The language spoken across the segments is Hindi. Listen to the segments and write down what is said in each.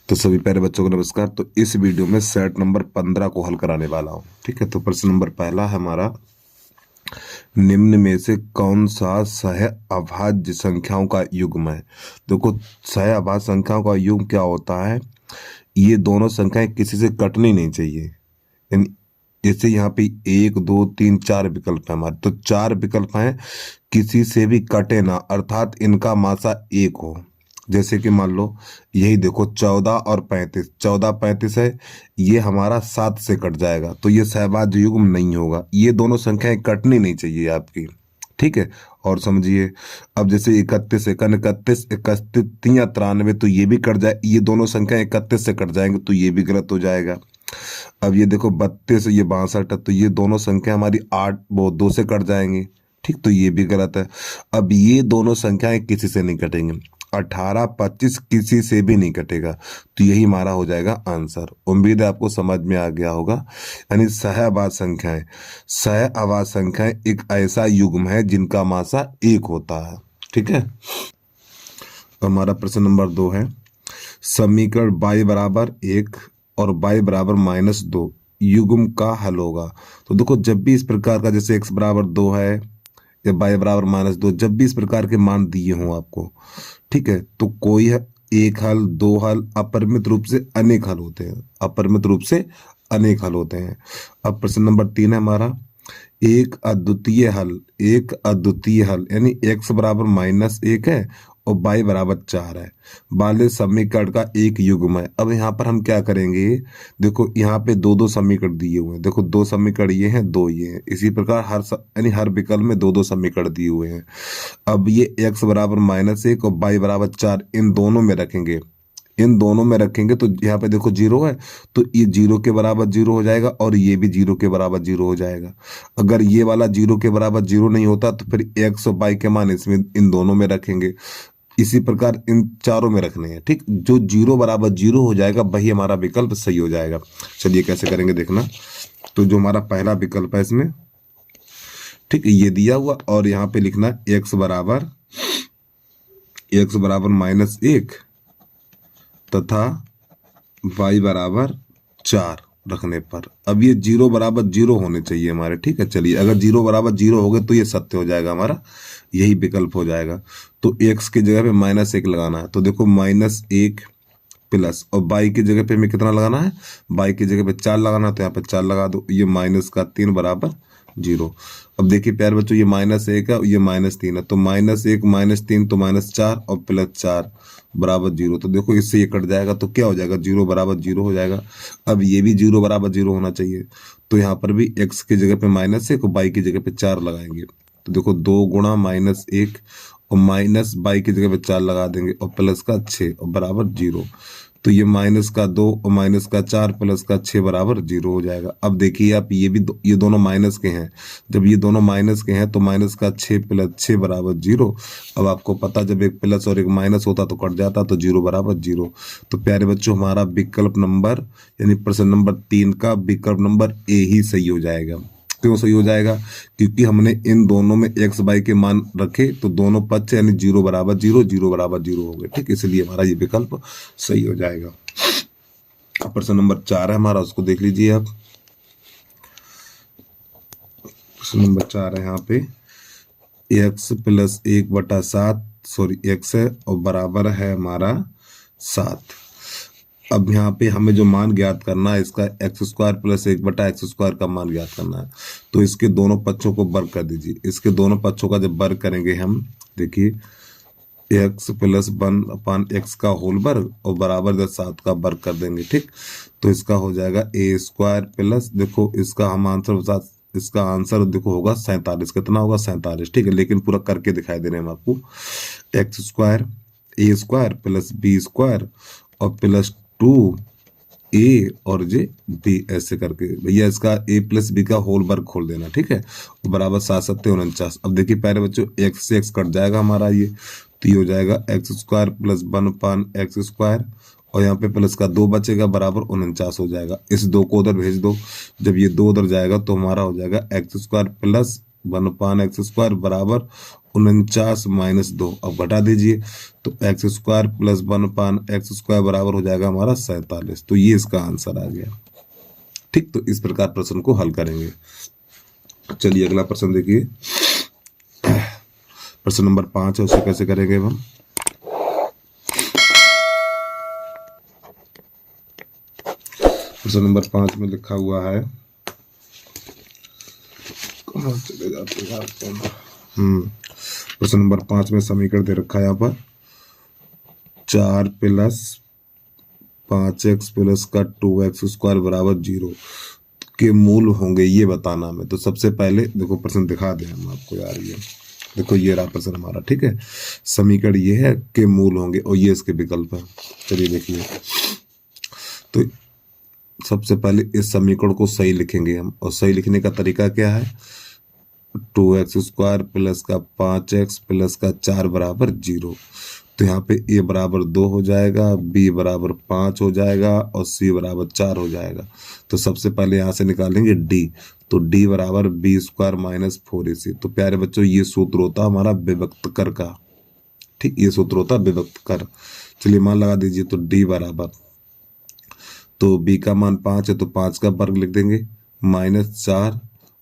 तो सभी प्यारे बच्चों को नमस्कार। तो इस वीडियो में सेट नंबर 15 को हल कराने वाला हूँ। ठीक है, तो प्रश्न नंबर पहला है हमारा, निम्न में से कौन सा सह अभाज्य संख्याओं का युग्म है। देखो, सह अभाज्य संख्याओं का युग्म क्या होता है, ये दोनों संख्याएं किसी से कटनी नहीं चाहिए। यानी जैसे यहाँ पे 1 2 3 4 विकल्प है हमारे, तो 4 विकल्प हैं, किसी से भी कटे ना, अर्थात इनका मासा 1 हो। जैसे कि मान लो यही देखो 14 और 35, 14 35 है, ये हमारा 7 से कट जाएगा, तो ये सहभाज्य युग्म नहीं होगा। ये दोनों संख्याएं कटनी नहीं चाहिए आपकी। ठीक है, और समझिए, अब जैसे 31 इक्यावन 31 31 3 93, तो ये भी कट जाए, ये दोनों संख्या 31 से कट जाएंगे, तो ये भी गलत हो जाएगा। अब ये देखो 32 ये 62 है, तो ये दोनों संख्या हमारी 8 वो 2 से कट जाएंगी। ठीक, तो ये भी गलत है। अब ये दोनों संख्याएं किसी से नहीं कटेंगे, 18 25 किसी से भी नहीं कटेगा, तो यही हमारा हो जाएगा आंसर। उम्मीद है आपको समझ में आ गया होगा। यानी सह आवाज संख्याएं एक ऐसा युग्म है जिनका मासा 1 होता है। ठीक है, हमारा प्रश्न नंबर 2 है, समीकरण y बराबर 1 और y बराबर -2 युग्म का हल होगा। तो देखो, जब भी इस प्रकार का, जैसे x बराबर 2 है या y बराबर -2, जब भी इस प्रकार के मान दिए हों आपको, ठीक है, तो कोई है एक हल, दो हल, अपरिमित रूप से अनेक हल होते हैं, अपरिमित रूप से अनेक हल होते हैं। अब प्रश्न नंबर 3 है हमारा, एक अद्वितीय हल यानी x बराबर -1 है और y बराबर 4 है वाले समीकरण का एक युग्म है। अब यहाँ पर हम क्या करेंगे, देखो यहाँ पे दो दो समीकरण दिए हुए हैं, देखो दो समीकरण ये हैं, दो ये हैं, इसी प्रकार यानी हर विकल्प में दो दो समीकरण दिए हुए हैं। अब ये x बराबर -1 और y बराबर 4 इन दोनों में रखेंगे, इन दोनों में रखेंगे तो यहाँ पे देखो 0 है, तो ये 0 के बराबर 0 हो जाएगा और ये भी 0 के बराबर 0 हो जाएगा। अगर ये वाला 0 के बराबर 0 नहीं होता तो फिर x और y के मान इसमें इन दोनों में रखेंगे, इसी प्रकार इन चारों में रखने हैं। ठीक, जो 0 बराबर 0 हो जाएगा वही हमारा विकल्प सही हो जाएगा। चलिए कैसे करेंगे देखना। तो जो हमारा पहला विकल्प है इसमें, ठीक, ये दिया हुआ और यहाँ पे लिखना x बराबर -1 तथा y बराबर 4 रखने पर, अब ये 0 बराबर 0 होने चाहिए हमारे। ठीक है, चलिए अगर 0 बराबर 0 हो गए तो ये सत्य हो जाएगा, हमारा यही विकल्प हो जाएगा। तो x की जगह पे -1 लगाना है, तो देखो -1 प्लस, और y की जगह पे हमें कितना लगाना है, y की जगह पे 4 लगाना है, तो यहाँ पे 4 लगा दो, ये -3 बराबर 0। अब देखिए प्यारे बच्चों, ये -1 है, ये -3 है, तो -1 -3 तो -4 और +4 बराबर 0। तो देखो इससे ये कट जाएगा, तो क्या हो जाएगा, 0 बराबर 0 हो जाएगा। अब ये भी 0 बराबर 0 होना चाहिए, तो यहाँ पर भी x की जगह पे -1 और y की जगह पे 4 लगाएंगे, तो देखो 2 गुणा -1 और माइनस y की जगह पे 4 लगा देंगे और प्लस का 6 और बराबर 0। तो ये -2 और -4 प्लस का 6 बराबर 0 हो जाएगा। अब देखिए आप, ये भी ये दोनों माइनस के हैं, जब ये दोनों माइनस के हैं तो -6 + 6 बराबर 0। अब आपको पता, जब एक प्लस और एक माइनस होता तो कट जाता, तो 0 बराबर 0। तो प्यारे बच्चों, हमारा विकल्प नंबर यानी प्रश्न नंबर 3 का विकल्प नंबर ए ही सही हो जाएगा। क्यों सही हो जाएगा, क्योंकि हमने इन दोनों में x y के मान रखे, तो दोनों पक्ष यानी 0 बराबर 0 0 बराबर 0 हो गए। ठीक, इसलिए हमारा ये विकल्प सही हो जाएगा। अब प्रश्न नंबर 4 है हमारा, उसको देख लीजिए आप। प्रश्न नंबर 4 है, यहाँ पे x + 1/7 सॉरी x है और बराबर है हमारा 7। अब यहाँ पे हमें जो मान ज्ञात करना है, इसका x² + 1/x² का मान ज्ञात करना है। तो इसके दोनों पक्षों को वर्ग कर दीजिए। इसके दोनों पक्षों का जब वर्ग करेंगे हम, देखिए x + 1/x का होल वर्ग और बराबर 7 का वर्ग कर देंगे। ठीक, तो इसका हो जाएगा a² प्लस, देखो इसका हम आंसर, इसका आंसर देखो होगा 47। कितना होगा, 47। ठीक है, लेकिन पूरा करके दिखाई दे रहे हैं हम आपको। x² a² + b² और +2a और j b, ऐसे करके भैया इसका a + b का होल वर्ग खोल देना। ठीक है, बराबर 7 7 49। अब देखिए प्यारे बच्चों, x से x कट जाएगा हमारा, ये तो ये हो जाएगा x² + 1/x² और यहाँ पे प्लस का 2 बचेगा, बराबर 49 हो जाएगा। इस 2 को उधर भेज दो, जब ये 2 उधर जाएगा तो हमारा हो जाएगा x² + 1/x² बराबर 49 माइनस 2, अब घटा दीजिए तो एक्स स्क्वायर प्लस 1/x² बराबर हो जाएगा हमारा 47। तो ये इसका आंसर आ गया। ठीक, तो इस प्रकार प्रश्न को हल करेंगे। चलिए अगला प्रश्न देखिए, प्रश्न नंबर 5 है, उसे कैसे करेंगे हम। प्रश्न नंबर 5 में लिखा हुआ है, कहाँ चले जाते हैं। प्रश्न नंबर 5 में समीकरण दे रखा है यहाँ पर 4 प्लस 5x प्लस का 2x² बराबर 0 के मूल होंगे, ये बताना हमें। तो सबसे पहले देखो प्रश्न दिखा दें हम आपको यार, ये देखो ये रहा प्रश्न हमारा। ठीक है, समीकरण ये है के मूल होंगे और ये इसके विकल्प है। चलिए देखिए, तो सबसे पहले इस समीकरण को सही लिखेंगे हम, और सही लिखने का तरीका क्या है, 2x² प्लस का 5x प्लस का 4 बराबर 0। तो यहाँ पे a बराबर 2 हो जाएगा, b बराबर 5 हो जाएगा और c बराबर 4 हो जाएगा। तो सबसे पहले यहाँ से निकालेंगे d, तो d बराबर b² माइनस 4ac। तो प्यारे बच्चों ये सूत्र होता हमारा विभक्त कर का। ठीक, ये सूत्र होता विभक्त कर। चलिए मान लगा दीजिए, तो d बराबर, तो b का मान 5 है तो 5 का वर्ग लिख देंगे माइनस 4,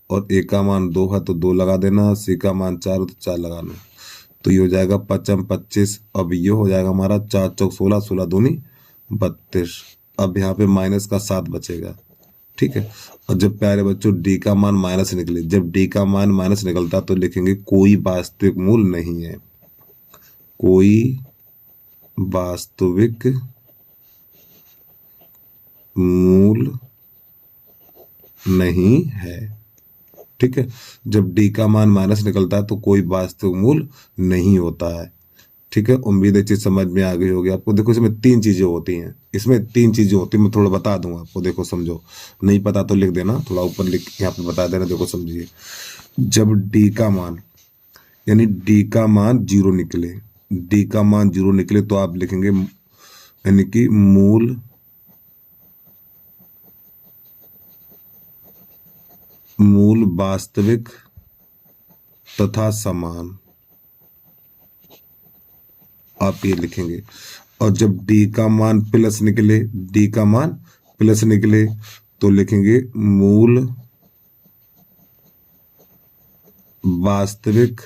और a का मान 2 है तो 2 लगा देना, c का मान 4 है तो 4 लगाना। तो ये हो जाएगा 5 25। अब ये हो जाएगा हमारा 4 चौक 16, 16 दूनी 32। अब यहाँ पे माइनस का 7 बचेगा। ठीक है, और जब प्यारे बच्चों d का मान माइनस निकले, जब d का मान माइनस निकलता तो लिखेंगे कोई वास्तविक मूल नहीं है, कोई वास्तविक मूल नहीं है। ठीक है, जब d का मान माइनस निकलता है तो कोई वास्तविक मूल नहीं होता है। ठीक है, उम्मीद है चीज समझ में आ गई होगी आपको। देखो इसमें 3 चीजें होती हैं, इसमें 3 चीजें होती हैं, मैं थोड़ा बता दूंगा आपको, देखो समझो, नहीं पता तो लिख देना, थोड़ा ऊपर लिख यहाँ पे बता देना। देखो समझिए, जब d का मान यानी d का मान 0 निकले, d का मान 0 निकले तो आप लिखेंगे यानी कि मूल वास्तविक तथा समान, आप ये लिखेंगे। और जब d का मान प्लस निकले, d का मान प्लस निकले तो लिखेंगे मूल वास्तविक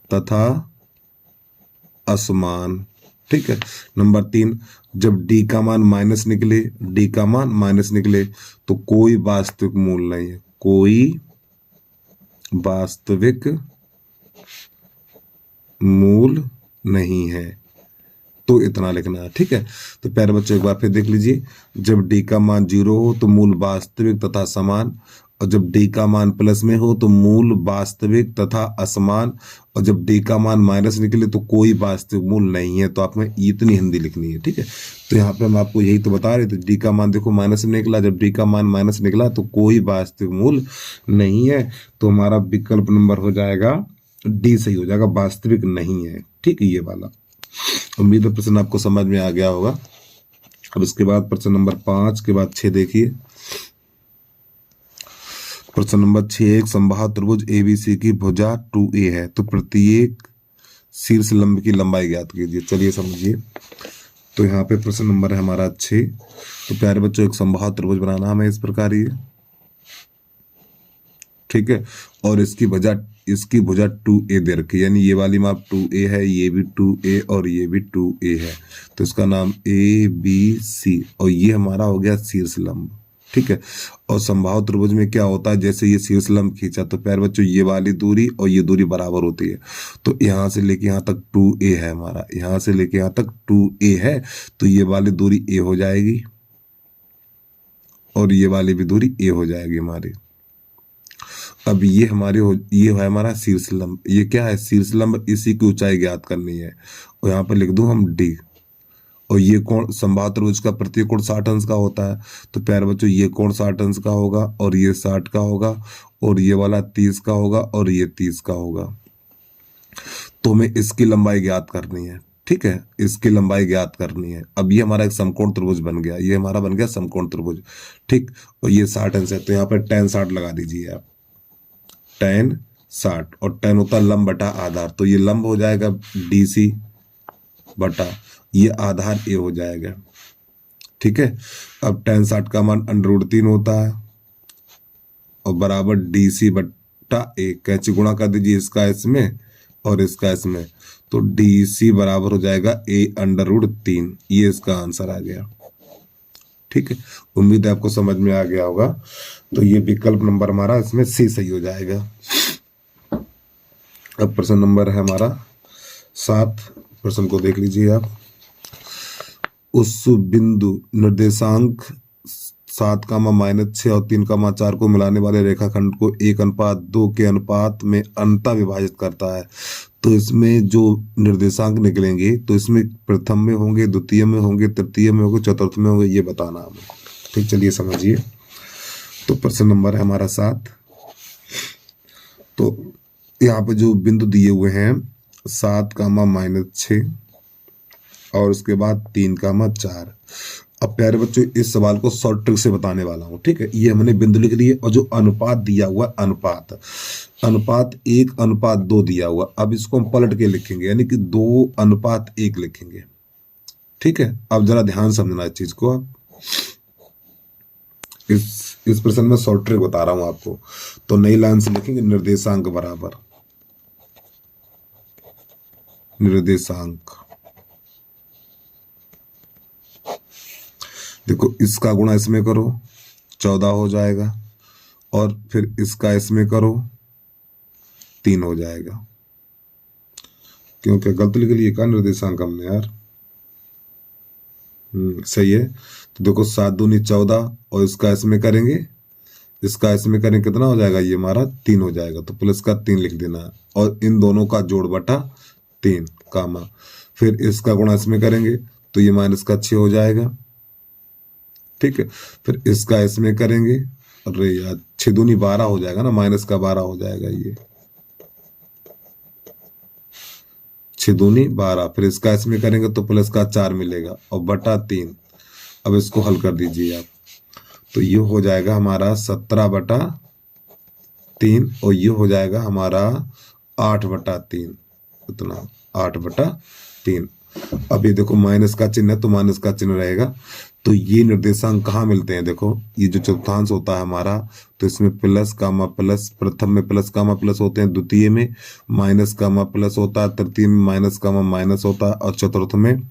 तथा असमान। ठीक है, नंबर 3, जब d का मान माइनस निकले, d का मान माइनस निकले तो कोई वास्तविक मूल नहीं है, कोई वास्तविक मूल नहीं है। तो इतना लिखना है। ठीक है, तो प्यारे बच्चों एक बार फिर देख लीजिए, जब d का मान 0 हो तो मूल वास्तविक तथा समान, और जब d का मान प्लस में हो तो मूल वास्तविक तथा असमान, और जब d का मान माइनस निकले तो कोई वास्तविक मूल नहीं है। तो आपने इतनी हिंदी लिखनी है। ठीक है, तो यहाँ पे हम आपको यही तो बता रहे थे, d का मान देखो माइनस में निकला, जब d का मान माइनस निकला तो कोई वास्तविक मूल नहीं है। तो हमारा विकल्प नंबर हो जाएगा डी, सही हो जाएगा, वास्तविक नहीं है। ठीक है, ये वाला। उम्मीद है प्रश्न आपको समझ में आ गया होगा। अब इसके बाद प्रश्न नंबर 5 के बाद 6 देखिए। प्रश्न नंबर 6, एक समबाहु त्रिभुज ABC की भुजा 2a है, तो प्रत्येक शीर्ष लंब की लंबाई ज्ञात कीजिए। चलिए समझिए, तो यहाँ पे प्रश्न नंबर है हमारा 6। तो प्यारे बच्चों एक समबाहु त्रिभुज बनाना हमें इस प्रकार ये। ठीक है, और इसकी भुजा 2a दे रखी है, यानी ये वाली माप 2a है, ये भी 2a और ये भी 2a है। तो इसका नाम ABC, और ये हमारा हो गया शीर्ष लंब। ठीक है, और समबाहु त्रिभुज में क्या होता है, जैसे ये शीर्ष लंब खींचा तो प्यारे बच्चों ये वाली दूरी और ये दूरी बराबर होती है। तो यहाँ से लेके यहाँ तक 2a है हमारा, यहाँ से लेके यहाँ तक 2a है, तो ये वाली दूरी a हो जाएगी और ये वाली भी दूरी a हो जाएगी हमारी। अब ये ये है हमारा शीर्ष लंब। ये क्या है, शीर्ष लंब, इसी की ऊंचाई ज्ञात करनी है, और यहाँ पर लिख दूं हम d। और ये कोण समबाहु त्रिभुज का प्रत्येक कोण 60 अंश का होता है। तो प्यारे बच्चों ये कोण 60 अंश का होगा, और ये 60 का होगा, और ये वाला 30 का होगा, और ये 30 का होगा। तो हमें इसकी लंबाई ज्ञात करनी है। ठीक है, इसकी लंबाई ज्ञात करनी है। अब ये हमारा एक समकोण त्रिभुज बन गया, ये हमारा बन गया समकोण त्रिभुज। ठीक, और ये 60 अंश है, तो यहाँ पर tan 60 लगा दीजिए आप, tan 60 और tan होता है लंब बटा आधार, तो ये लंब हो जाएगा DC बटा ये आधार A हो जाएगा। ठीक है, अब tan 60 का मान √3 होता है और बराबर DC बटा A, कैसे गुणा कर दीजिए इसका इसमें और इसका इसमें, तो DC बराबर हो जाएगा A√3। ये इसका आंसर आ गया। ठीक है, उम्मीद है आपको समझ में आ गया होगा। तो ये विकल्प नंबर हमारा इसमें C सही हो जाएगा। अब प्रश्न नंबर है हमारा 7। प्रश्न को देख लीजिए आप। उस बिंदु निर्देशांक 7, -6 और 3, 4 को मिलाने वाले रेखाखंड को 1:2 के अनुपात में अंततः विभाजित करता है। तो इसमें जो निर्देशांक निकलेंगे तो इसमें प्रथम में होंगे, द्वितीय में होंगे, तृतीय में होंगे, चतुर्थ में होंगे, ये बताना हमें। ठीक, चलिए समझिए। तो प्रश्न नंबर है हमारा 7। तो यहाँ पे जो बिंदु दिए हुए हैं 7, -6 और उसके बाद 3, 4। अब प्यारे बच्चों इस सवाल को शॉर्ट ट्रिक से बताने वाला हूँ। ठीक है, ये हमने बिंदु लिख लिए और जो अनुपात दिया हुआ अनुपात 1:2 दिया हुआ, अब इसको हम पलट के लिखेंगे यानी कि 2:1 लिखेंगे। ठीक है, अब जरा ध्यान समझना इस चीज को। आप इस प्रश्न में शॉर्ट ट्रिक बता रहा हूं आपको। तो नई लाइन से लिखेंगे निर्देशांक बराबर निर्देशांक। देखो इसका गुणा इसमें करो 14 हो जाएगा और फिर इसका इसमें करो 3 हो जाएगा। क्योंकि गलत लिख लिए का निर्देशांक हमने यार। सही है। तो देखो 7 दूनी 14 और इसका इसमें करेंगे, इसका इसमें करेंगे, कितना हो जाएगा, ये हमारा 3 हो जाएगा। तो प्लस का 3 लिख देना है और इन दोनों का जोड़ बटा 3 कामा, फिर इसका गुणा इसमें करेंगे तो ये -6 हो जाएगा। ठीक है, फिर इसका इसमें करेंगे, अरे यार 6 दूनी 12 हो जाएगा ना, -12 हो जाएगा ये 6 दूनी 12, फिर इसका इसमें करेंगे तो प्लस का 4 मिलेगा और बटा 3। अब इसको हल कर दीजिए आप, तो ये हो जाएगा हमारा 17/3 और ये हो जाएगा हमारा 8/3, इतना 8/3। अब ये देखो माइनस का चिन्ह है तो माइनस का चिन्ह रहेगा। तो ये निर्देशांक कहाँ मिलते हैं, देखो ये जो चतुर्थांश होता है हमारा, तो इसमें प्लस कामा प्लस, प्रथम में प्लस कामा प्लस होते हैं, द्वितीय में माइनस कामा प्लस होता है, तृतीय में माइनस कामा माइनस होता है और चतुर्थ में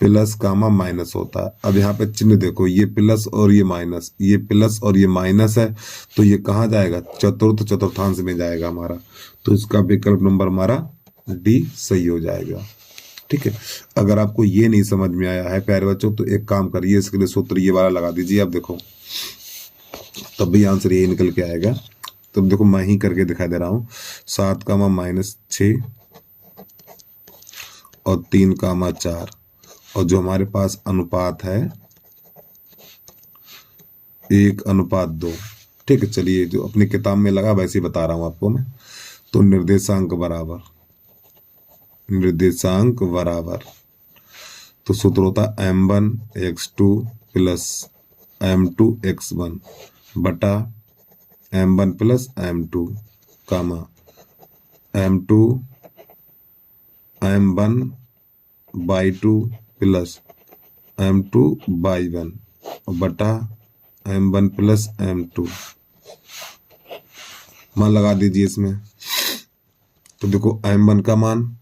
प्लस कामा माइनस होता है। अब यहाँ पे चिन्ह देखो, ये प्लस और ये माइनस, ये प्लस और ये माइनस है, तो ये कहाँ जाएगा, चतुर्थांश में जाएगा हमारा। तो इसका विकल्प नंबर हमारा D सही हो जाएगा। ठीक है, अगर आपको ये नहीं समझ में आया है प्यारे बच्चों तो एक काम करिए, इसके लिए सूत्र ये वाला लगा दीजिए। आप देखो तब भी आंसर यही निकल के आएगा। तो देखो मैं ही करके दिखा दे रहा हूँ, 7, -6 और 3, 4 और जो हमारे पास अनुपात है 1:2। ठीक है, चलिए जो अपनी किताब में लगा वैसे ही बता रहा हूँ आपको मैं। तो निर्देशांक बराबर तो सूत्र होता M1x2 प्लस M2x1 बटा M1 प्लस M2 कामा M1/2 प्लस M2/1 बटा M1 प्लस M2। मान लगा दीजिए इसमें। तो देखो M1 का मान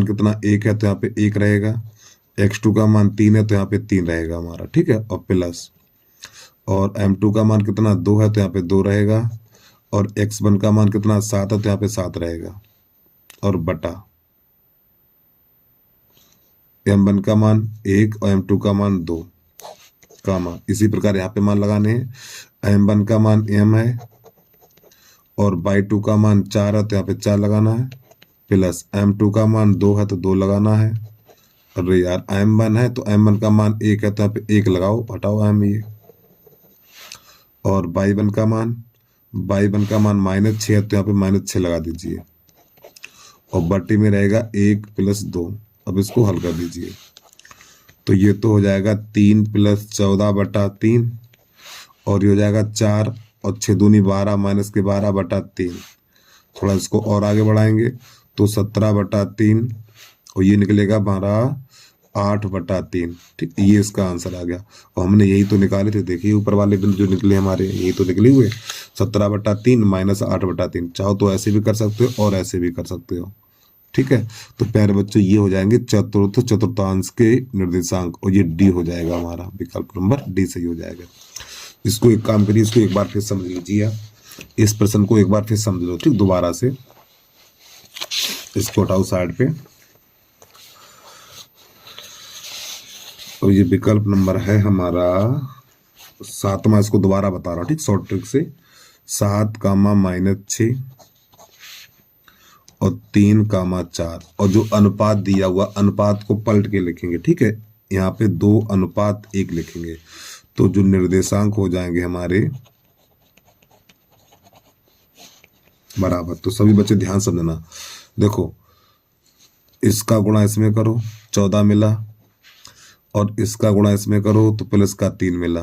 कितना 1 है तो यहाँ पे 1 रहेगा, x2 का मान 3 है तो यहाँ पे 3 रहेगा हमारा। ठीक है, और प्लस, और M2 का मान कितना 2 है तो यहाँ पे 2 रहेगा, और x1 का मान कितना 7 है तो यहाँ पे 7 रहेगा, और बटा M1 का मान 1 और M2 का मान 2 कामा। इसी प्रकार यहाँ पे मान लगाने हैं, M1 का मान M है और बाई 2 का मान 4 है तो यहाँ पे 4 लगाना है, प्लस M2 का मान 2 है तो 2 लगाना है। अरे यार M1 है तो M1 का मान 1 है तो यहाँ पे 1 लगाओ, हटाओ M ये, और बाई 1 का मान -6 है तो यहाँ पे -6 लगा दीजिए, और बटे में रहेगा 1 + 2। अब इसको हल कर दीजिए, तो ये तो हो जाएगा 3 + 14/3 और ये हो जाएगा 4 और 6 दूनी 12 माइनस के 12/3। थोड़ा इसको और आगे बढ़ाएंगे तो 17/3 और ये निकलेगा हमारा 8/3। ठीक, ये इसका आंसर आ गया। और हमने यही तो निकाले थे, देखिए ऊपर वाले बिंदु जो निकले हमारे यही तो निकले हुए, 17/3 माइनस 8/3। चाहो तो ऐसे भी कर सकते हो और ऐसे भी कर सकते हो। ठीक है, तो प्यारे बच्चों ये हो जाएंगे चतुर्थांश के निर्देशांक, और ये डी हो जाएगा हमारा, विकल्प नंबर डी सही हो जाएगा। इसको एक काम करिए, इसको एक बार फिर समझ लीजिए आप, इस प्रश्न को एक बार फिर समझ लो। ठीक, दोबारा से इसको हटाओ साइड पे, और ये विकल्प नंबर है हमारा 7वां। इसको दोबारा बता रहा हूँ, ठीक, शॉर्ट ट्रिक से। 7, -6 और 3, 4, और जो अनुपात दिया हुआ, अनुपात को पलट के लिखेंगे। ठीक है, यहाँ पे 2:1 लिखेंगे, तो जो निर्देशांक हो जाएंगे हमारे बराबर। तो सभी बच्चे ध्यान से समझना, देखो इसका गुणा इसमें करो 14 मिला, और इसका गुणा इसमें करो तो प्लस का 3 मिला,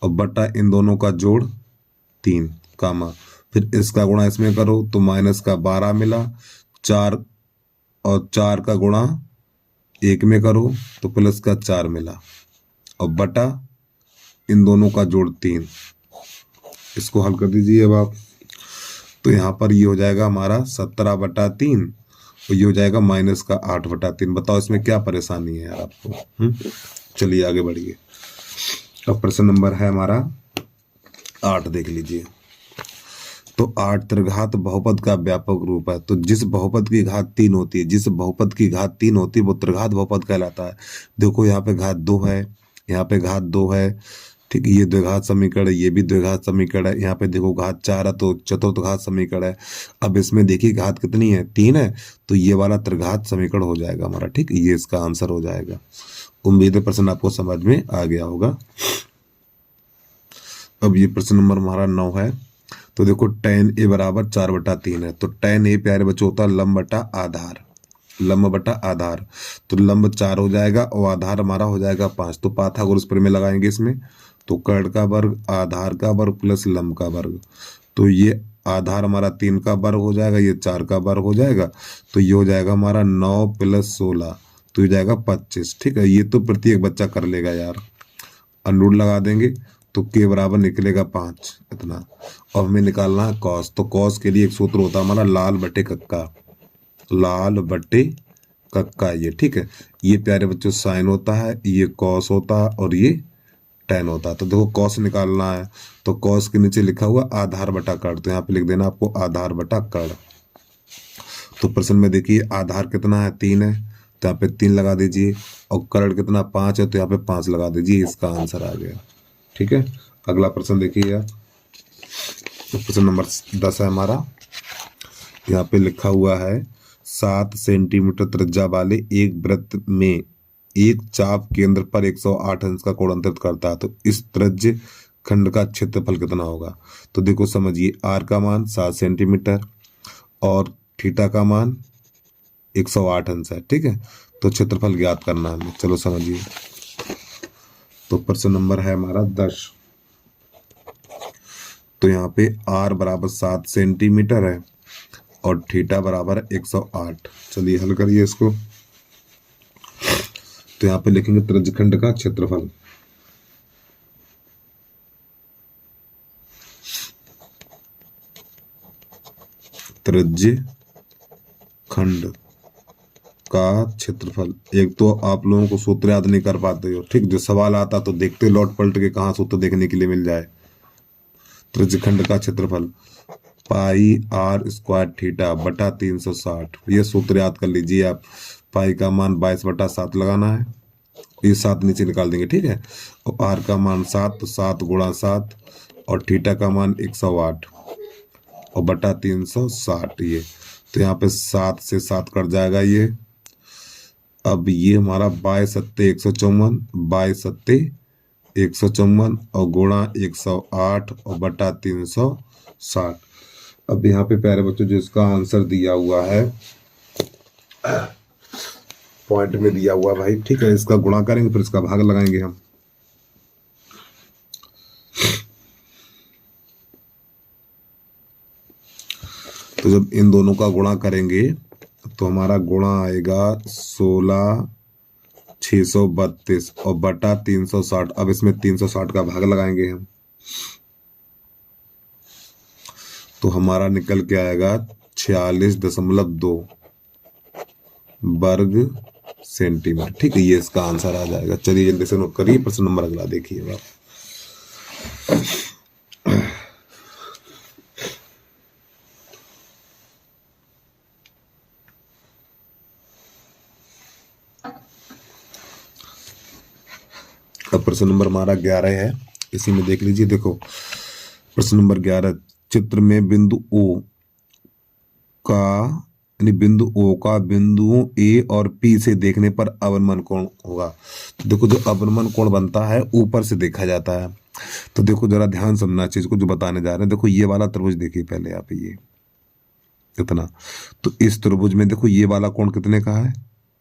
और बटा इन दोनों का जोड़ 3, कामा, फिर इसका गुणा इसमें करो तो माइनस का 12 मिला, 4 और 4 का गुणा 1 में करो तो प्लस का 4 मिला, और बटा इन दोनों का जोड़ 3। इसको हल कर दीजिए अब आप, तो यहाँ पर ये हो जाएगा हमारा 17/3, और ये हो जाएगा माइनस का 8/3। बताओ इसमें क्या परेशानी है यार आपको। चलिए आगे बढ़िए। अब प्रश्न नंबर है हमारा 8, देख लीजिए। तो 8 त्रिघात बहुपद का व्यापक रूप है। तो जिस बहुपद की घात 3 होती है, जिस बहुपद की घात 3 होती है वो त्रिघात बहुपद कहलाता है। देखो यहाँ पे घात 2 है, यहाँ पे घात 2 है, ठीक, ये द्विघात समीकरण है, ये भी द्विघात समीकरण है। यहाँ पे देखो घात 4 है तो चतुर्थ घात समीकरण है। अब इसमें देखिए घात कितनी है, 3 है, तो ये वाला त्रिघात समीकरण हो जाएगा हमारा। ठीक, ये इसका आंसर हो जाएगा। उम्मीद है प्रश्न आपको समझ में आ गया होगा। अब ये प्रश्न नंबर हमारा 9 है। तो देखो tan a बराबर 4/3 है। तो tan a प्यारे बच्चों होता है लंब बटा आधार, लंब बटा आधार। तो लंब 4 हो जाएगा और आधार हमारा हो जाएगा 5। तो पाइथागोरस प्रमेय लगाएंगे इसमें, तो कर्ण का वर्ग, आधार का वर्ग प्लस लंब का वर्ग। तो ये आधार हमारा 3 का वर्ग हो जाएगा, ये 4 का वर्ग हो जाएगा, तो ये हो जाएगा हमारा 9 + 16, तो ये जाएगा 25। ठीक है, ये तो प्रत्येक बच्चा कर लेगा यार। अनुरूप लगा देंगे तो के बराबर निकलेगा 5 इतना। और हमें निकालना है कॉस। तो कॉस के लिए एक सूत्र होता है हमारा लाल बटे कक्का, लाल बटे कक्का ये। ठीक है, ये प्यारे बच्चों साइन होता है, ये कॉस होता है, और ये tan होता है। तो देखो कॉस निकालना है, तो कॉस के नीचे लिखा हुआ आधार बटा कर्ण, तो यहाँ पे लिख देना आपको आधार बटा कर्ण। तो प्रश्न में देखिए आधार कितना है, 3 है, तो यहाँ पे 3 लगा दीजिए, और कर्ण कितना 5 है, तो यहाँ पे 5 लगा दीजिए, इसका आंसर आ गया। ठीक है, अगला प्रश्न देखिए यार, तो प्रश्न नंबर 10 है हमारा। यहाँ पे लिखा हुआ है 7 सेंटीमीटर त्रिज्या वाले एक वृत्त में एक चाप केंद्र पर 108 अंश का कोण अंतरित करता है। तो इस त्रिज्य खंड का क्षेत्रफल कितना होगा। तो देखो समझिए, आर का मान 7 सेंटीमीटर और थीटा का मान 108 अंश है। ठीक है, तो क्षेत्रफल ज्ञात करना है हमें। चलो समझिए, तो प्रश्न नंबर है हमारा 10। तो यहाँ पे आर बराबर 7 सेंटीमीटर है और थीटा बराबर 108। चलिए हल करिए इसको। तो यहाँ पे लिखेंगे त्रिज्यखंड का क्षेत्रफल, त्रिज्यखंड का क्षेत्रफल। एक तो आप लोगों को सूत्र याद नहीं कर पाते हो, ठीक, जो सवाल आता तो देखते लौट पलट के कहाँ सूत्र देखने के लिए मिल जाए। त्रिज्यखंड का क्षेत्रफल पाई r स्क्वायर थीटा बटा 360, ये सूत्र याद कर लीजिए आप। पाई का मान 22/7 लगाना है, ये 7 नीचे निकाल देंगे। ठीक है, और r का मान 7, तो 7 × 7, और थीटा का मान 108 और बटा 360 ये। तो यहाँ पे 7 से 7 कट जाएगा ये। अब ये हमारा 22×7 154, 22×7 और गुणा 108 और बटा 360। अब यहाँ पे प्यारे बच्चों जो इसका आंसर दिया हुआ है पॉइंट में दिया हुआ भाई, ठीक है, इसका गुणा करेंगे फिर इसका भाग लगाएंगे हम। तो जब इन दोनों का गुणा करेंगे तो हमारा गुणा आएगा 16,632 और बटा 360। अब इसमें 360 का भाग लगाएंगे हम, तो हमारा निकल के आएगा 46.2 वर्ग सेंटीमीटर। ठीक है, ये इसका आंसर आ जाएगा। चलिए जल्दी से नोट करिए। प्रश्न नंबर अगला देखिए आप। अब प्रश्न नंबर हमारा 11 है, इसी में देख लीजिए। देखो प्रश्न नंबर 11, चित्र में बिंदु O का बिंदु O का बिंदुओं A और P से देखने पर अवनमन कोण होगा। तो देखो जो अवनमन कोण बनता है ऊपर से देखा जाता है। तो देखो जरा ध्यान समझना चीज को जो बताने जा रहे हैं। देखो ये वाला त्रिभुज देखिए पहले यहाँ पे, ये कितना, तो इस त्रिभुज में देखो ये वाला कोण कितने का है,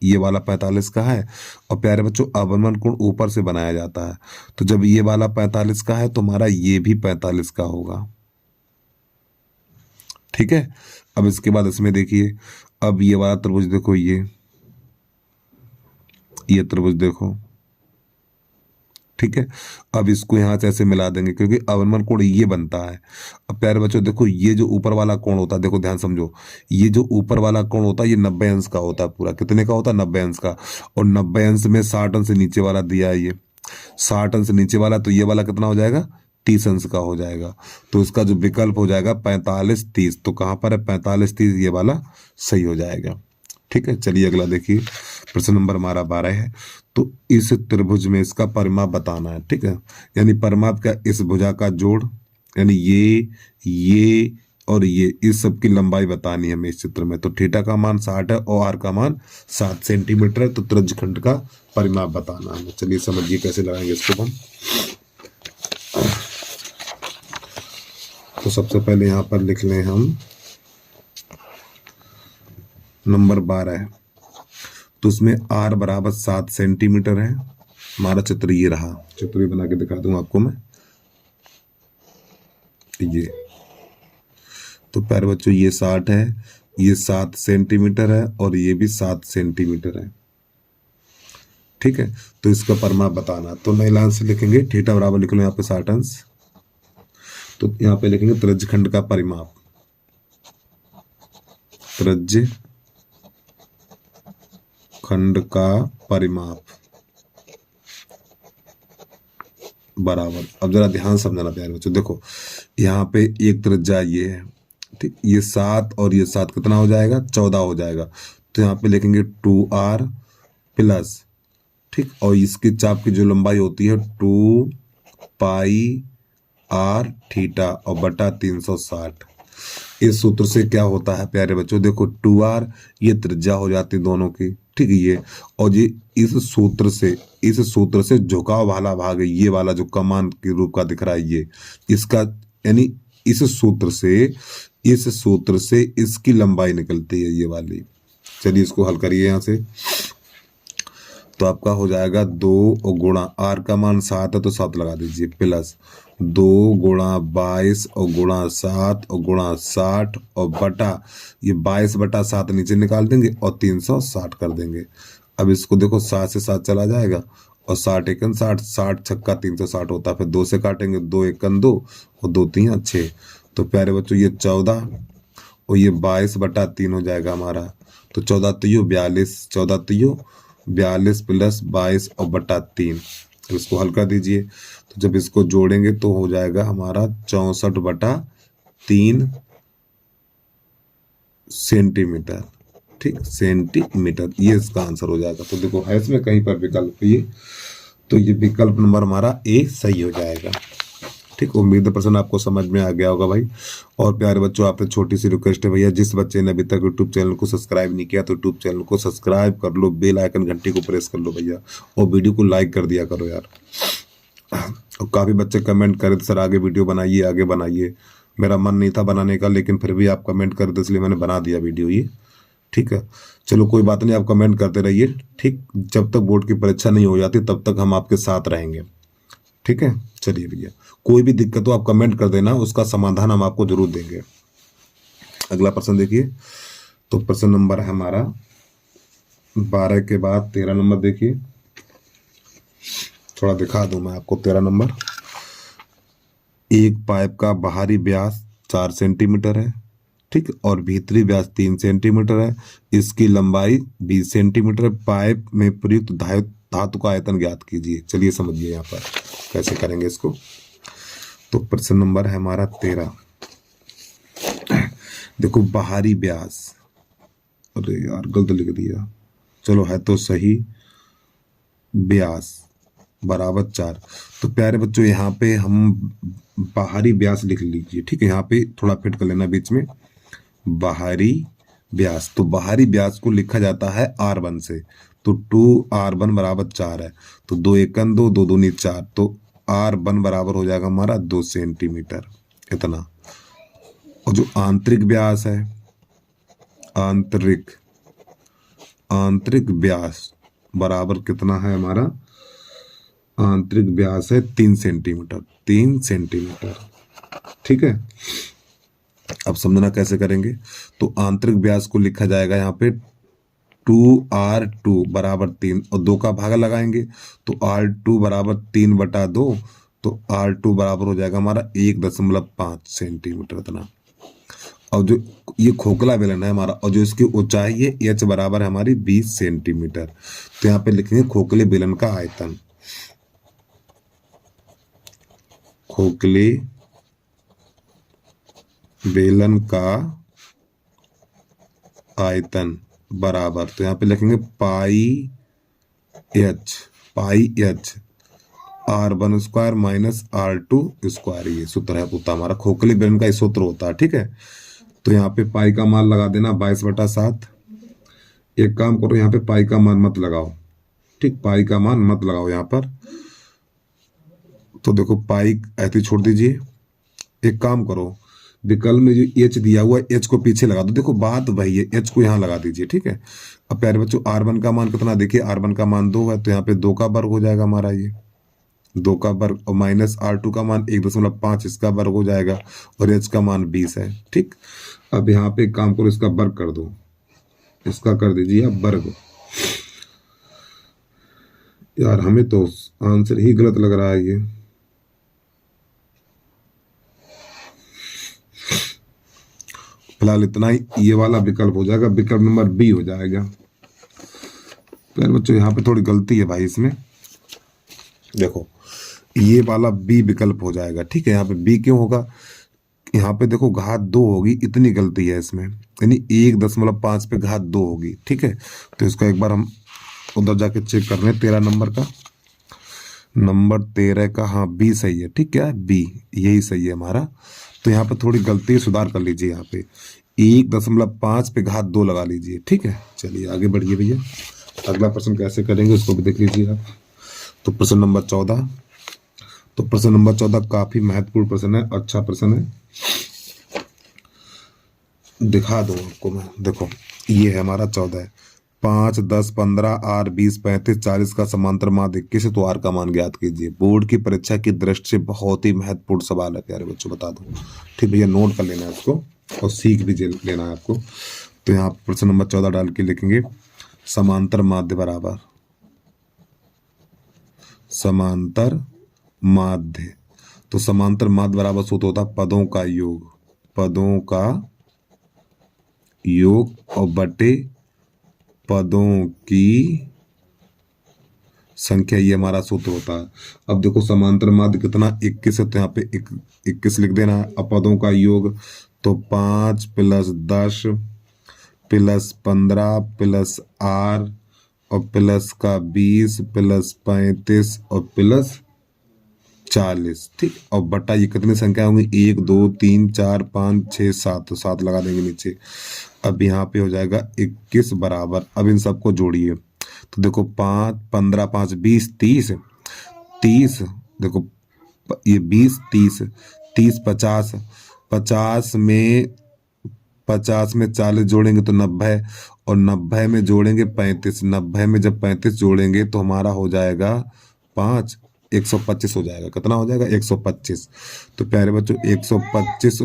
ये वाला 45 का है। और प्यारे बच्चों अवनमन कोण ऊपर से बनाया जाता है, तो जब ये वाला 45 का है तो हमारा ये भी 45 का होगा। ठीक है, अब इसके बाद इसमें देखिए, अब ये वाला त्रिभुज देखो, ये त्रिभुज देखो। ठीक है, अब इसको यहां से ऐसे मिला देंगे क्योंकि अवनमन कोण ये बनता है। अब प्यारे बच्चों देखो ये जो ऊपर वाला कोण होता है, देखो ध्यान समझो, ये जो ऊपर वाला कोण होता है ये 90 अंश का होता है पूरा। कितने का होता है? 90 अंश का। और 90 अंश में 60 अंश नीचे वाला दिया है, ये 60 अंश नीचे वाला, तो ये वाला कितना हो जाएगा? 30 अंश का हो जाएगा। तो इसका जो विकल्प हो जाएगा 45 30। तो कहां पर है? 45 30, ये वाला सही हो जाएगा। ठीक है, चलिए अगला देखिए। प्रश्न नंबर हमारा 12 है। तो इस त्रिभुज में इसका परिमाप बताना है। ठीक है, यानी परिमाप क्या? इस भुजा का जोड़, यानी ये और ये, इस सब की लंबाई बतानी है हमें इस चित्र में। तो थीटा का मान 60 है और आर का मान 7 सेंटीमीटर है। तो त्रिज्यखंड का परिमाप बताना है। चलिए समझिए कैसे लगाएंगे इसको हम। तो सबसे पहले यहां पर लिख लें हम नंबर 12 है, तो उसमें r बराबर 7 सेंटीमीटर है। हमारा चित्र ये रहा, चित्र भी बना के दिखा दूं आपको मैं, ये। तो प्यारे बच्चों ये 60 है, ये 7 सेंटीमीटर है और ये भी 7 सेंटीमीटर है। ठीक है, तो इसका परिमाप बताना। तो नए लाइन से लिखेंगे, थीटा बराबर लिख लो यहाँ पे 60 अंश। तो यहाँ पे लिखेंगे त्रिज्यखंड का परिमाप, त्रिज्य खंड का परिमाप बराबर। अब जरा ध्यान समझना प्यारे बच्चों, देखो यहाँ पे एक त्रिज्या ये है, ठीक, ये 7 और ये 7 कितना हो जाएगा? 14 हो जाएगा। तो यहाँ पे लिखेंगे 2r प्लस, ठीक, और इसकी चाप की जो लंबाई होती है 2 पाई r थीटा और बटा 360। इस सूत्र से क्या होता है प्यारे बच्चों? देखो 2r ये त्रिज्या हो जाती है दोनों की, ठीक है, ये, और ये इस सूत्र से झुकाव वाला भाग है, ये वाला जो कमान के रूप का दिख रहा है, ये इसका, यानी इस सूत्र से इसकी लंबाई निकलती है ये वाली। चलिए इसको हल करिए यहाँ से। तो आपका हो जाएगा 2 और गुणा, आर का मान 7 है तो 7 लगा दीजिए, प्लस 2 गुणा 22 और गुणा 7 और गुणा 60 और बटा, ये 22 बटा 7 नीचे निकाल देंगे और 360 कर देंगे। अब इसको देखो 7 से 7 चला जाएगा और 60 एकन 60, 60 छक्का 360 होता है। फिर 2 से काटेंगे, 2 एकन 2 और 2 3 6। तो प्यारे बच्चों ये 14 और ये 22 बटा 3 हो जाएगा हमारा। तो 14 3 42, 14 3 42 प्लस 22 और बटा 3। इसको हल कर दीजिए। तो जब इसको जोड़ेंगे तो हो जाएगा हमारा 64 बटा 3 सेंटीमीटर, ठीक, सेंटीमीटर, ये इसका आंसर हो जाएगा। तो देखो है इसमें कहीं पर विकल्प, ये तो ये विकल्प नंबर हमारा ए सही हो जाएगा। ठीक, उम्मीद है प्रश्न आपको समझ में आ गया होगा भाई। और प्यारे बच्चों आपसे छोटी सी रिक्वेस्ट है भैया, जिस बच्चे ने अभी तक यूट्यूब चैनल को सब्सक्राइब नहीं किया तो यूट्यूब चैनल को सब्सक्राइब कर लो, बेल आइकन घंटी को प्रेस कर लो भैया, और वीडियो को लाइक कर दिया करो यार। और काफ़ी बच्चे कमेंट करे सर आगे वीडियो बनाइए, आगे बनाइए। मेरा मन नहीं था बनाने का, लेकिन फिर भी आप कमेंट कर दो इसलिए मैंने बना दिया वीडियो ये। ठीक है, चलो कोई बात नहीं, आप कमेंट करते रहिए। ठीक, जब तक बोर्ड की परीक्षा नहीं हो जाती तब तक हम आपके साथ रहेंगे। ठीक है, चलिए भैया, कोई भी दिक्कत हो आप कमेंट कर देना, उसका समाधान हम आपको जरूर देंगे। अगला प्रश्न देखिए, तो प्रश्न नंबर है हमारा 12 के बाद 13 नंबर देखिए, थोड़ा दिखा दूं मैं आपको 13 नंबर। एक पाइप का बाहरी व्यास 4 सेंटीमीटर है, ठीक, और भीतरी व्यास 3 सेंटीमीटर है। इसकी लंबाई 20 सेंटीमीटर है। पाइप में प्रयुक्त धातु का आयतन ज्ञात कीजिए। चलिए समझिए यहाँ पर कैसे करेंगे इसको। तो प्रश्न नंबर है हमारा 13। देखो बाहरी व्यास, अरे यार गलत लिख दिया, चलो है तो सही, व्यास बराबर 4। तो प्यारे बच्चों यहाँ पे हम बाहरी व्यास लिख लीजिए, ठीक है, यहाँ पे थोड़ा फिट कर लेना बीच में, बाहरी व्यास। तो बाहरी व्यास को लिखा जाता है R1 से, तो 2R1 बराबर 4 है, तो 2 एकन 2, 2 दूनी 4, तो R1 बराबर हो जाएगा हमारा 2 सेंटीमीटर इतना। और जो आंतरिक व्यास है, आंतरिक व्यास बराबर कितना है हमारा, आंतरिक व्यास है 3 सेंटीमीटर, 3 सेंटीमीटर, ठीक है। अब समझना कैसे करेंगे। तो आंतरिक व्यास को लिखा जाएगा यहाँ पे 2R2 बराबर 3, और 2 का भागा लगाएंगे तो R2 बराबर 3/2, तो R2 बराबर हो जाएगा हमारा 1.5 सेंटीमीटर इतना। और जो ये खोखला बेलन है हमारा, और जो इसकी ऊंचाई है H बराबर है हमारी 20 सेंटीमीटर। तो यहाँ पे लिखेंगे खोखले बेलन का आयतन, खोखले बेलन का आयतन बराबर, तो यहाँ पे लिखेंगे pi H R1 square minus R2 square. ये सूत्र है होता हमारा, खोखले बेलन का ये सूत्र होता है, ठीक है। तो यहाँ पे पाई का मान लगा देना 22/7। एक काम करो, यहाँ पे पाई का मान मत लगाओ, ठीक, पाई का मान मत लगाओ यहाँ पर। तो देखो पाई ऐसे छोड़ दीजिए। एक काम करो, विकल्प में जो H दिया हुआ है H को पीछे लगा दो। देखो बात वही है, H को यहाँ लगा दीजिए, ठीक है। अब प्यारे बच्चों R1 का मान कितना, देखिए R1 का मान 2 है, तो यहाँ पे 2 का वर्ग हो जाएगा हमारा, ये 2 का वर्ग, और माइनस R2 का मान 1.5, इसका वर्ग हो जाएगा, और H का मान 20 है, ठीक। अब यहाँ पे एक काम करो, इसका वर्ग कर दो, इसका कर दीजिए आप वर्ग। यार हमें तो आंसर ही गलत लग रहा है ये। फिलहाल इतना ही, ये वाला विकल्प हो जाएगा, विकल्प नंबर बी हो जाएगा। तो बच्चों यहाँ पे थोड़ी गलती है भाई इसमें, देखो ये वाला बी विकल्प हो जाएगा, ठीक है। यहाँ पे बी क्यों होगा, यहाँ पे देखो घात 2 होगी, इतनी गलती है इसमें, यानी 1.5 पे घात 2 होगी, ठीक है। तो इसका एक बार हम उधर जाके चेक कर रहे हैं 13 नंबर का, नंबर 13 का, हाँ बी सही है, ठीक है, बी यही सही है हमारा। तो यहाँ पे थोड़ी गलती सुधार कर लीजिए, यहाँ पे 1.5 पे घात 2 लगा लीजिए, ठीक है। चलिए आगे बढ़िए भैया, अगला प्रश्न कैसे करेंगे उसको भी देख लीजिए आप। तो प्रश्न नंबर 14, तो प्रश्न नंबर 14 काफी महत्वपूर्ण प्रश्न है, अच्छा प्रश्न है, दिखा दो आपको मैं। देखो ये है हमारा 14, 5, 10, 15, R 20, 35, 40 का समांतर माध्य 21 है, तो R का मान ज्ञात कीजिए। बोर्ड की परीक्षा की दृष्टि से बहुत ही महत्वपूर्ण सवाल है प्यारे बच्चों, बता दो, ठीक भैया, नोट कर लेना है इसको और सीख भी लेना है आपको। तो यहाँ प्रश्न नंबर 14 डाल के लिखेंगे समांतर माध्य बराबर, समांतर माध्य, तो समांतर माध्य बराबर सूत्र होता है पदों का योग, पदों का योग और बटे पदों की संख्या, ये हमारा सूत्र होता है। अब देखो समांतर माध्य कितना 21 है, तो यहाँ पे 21 लिख देना है। अब पदों का योग तो 5 + 10 + 15 + R और प्लस का 20 + 35 और +40, ठीक। और बटा ये कितनी संख्या होंगी, 1 2 3 4 5 6 7, तो 7 लगा देंगे नीचे। अब यहाँ पे हो जाएगा 21 बराबर, अब इन सबको जोड़िए, तो देखो 5 15 5 20 30 30, देखो ये 20 30 30 50 50 में 40 जोड़ेंगे तो 90, और 90 में जोड़ेंगे 35, 90 में जब 35 जोड़ेंगे तो हमारा हो जाएगा 5, 125 हो जाएगा। कितना हो जाएगा, 125। तो प्यारे बच्चों 125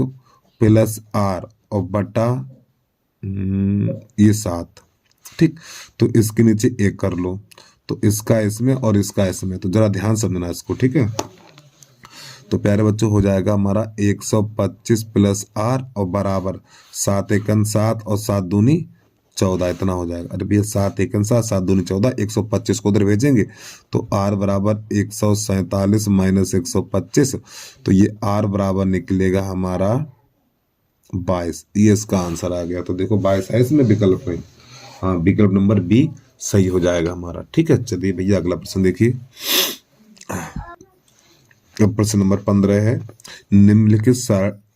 + R और बटा ये 7। ठीक, तो इसके नीचे 1 कर लो, तो इसका इसमें और इसका इसमें, तो जरा ध्यान समझना इसको। ठीक है, तो प्यारे बच्चों हो जाएगा हमारा 125 प्लस आर और बराबर 7 एकन 7 और 7 दूनी 14, इतना हो जाएगा। अरे भैया 7 एकन 7 7 दूनी 14, 125 को उधर भेजेंगे तो आर बराबर 147 माइनस 125, तो ये आर बराबर निकलेगा हमारा 22। ये इसका आंसर आ गया। तो देखो 22 है इसमें विकल्प में, हाँ विकल्प नंबर बी सही हो जाएगा हमारा। ठीक है, चलिए भैया अगला प्रश्न देखिए। अब प्रश्न नंबर 15 है,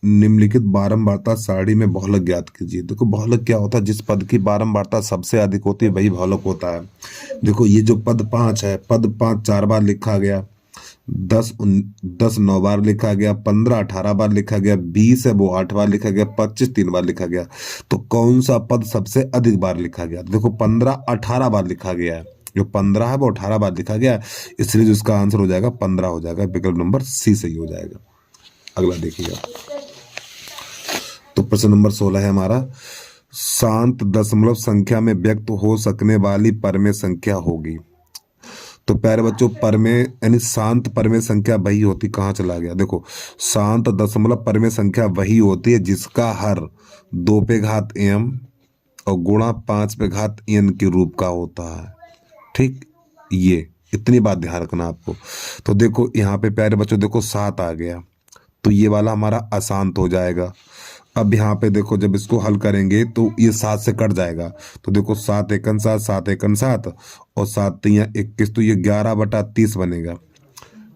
निम्नलिखित बारंबारता सारणी में बहुलक ज्ञात कीजिए। देखो बहुलक क्या होता है, जिस पद की बारंबारता सबसे अधिक होती है वही बहुलक होता है। देखो ये जो पद 5 है, पद 5 4 बार लिखा गया, 10 9 बार लिखा गया, 15 18 बार लिखा गया, 20 है वो 8 बार लिखा गया, 25 3 बार लिखा गया। तो कौन सा पद सबसे अधिक बार लिखा गया? देखो 15 18 बार लिखा गया है, जो 15 है वो 18 बार लिखा गया है, इसलिए जो इसका आंसर हो जाएगा 15 हो जाएगा, विकल्प नंबर सी सही हो जाएगा। अगला देखिएगा, तो प्रश्न नंबर 16 है हमारा, शांत दशमलव संख्या में व्यक्त हो सकने वाली परमेय संख्या होगी। तो प्यारे बच्चों परमेय यानी शांत परमेय संख्या वही होती, कहाँ चला गया, देखो शांत दशमलव परमेय संख्या वही होती है जिसका हर 2 पे घात m और गुणा 5 पे घात n के रूप का होता है। ठीक, ये इतनी बात ध्यान रखना आपको। तो देखो यहाँ पे प्यारे बच्चों देखो 7 आ गया, तो ये वाला हमारा अशांत हो जाएगा। अब यहाँ पे देखो जब इसको हल करेंगे तो ये 7 से कट जाएगा, तो देखो 7 एकन 7 7 एकन 7 और 7 तिया 21, तो ये 11/30 बनेगा।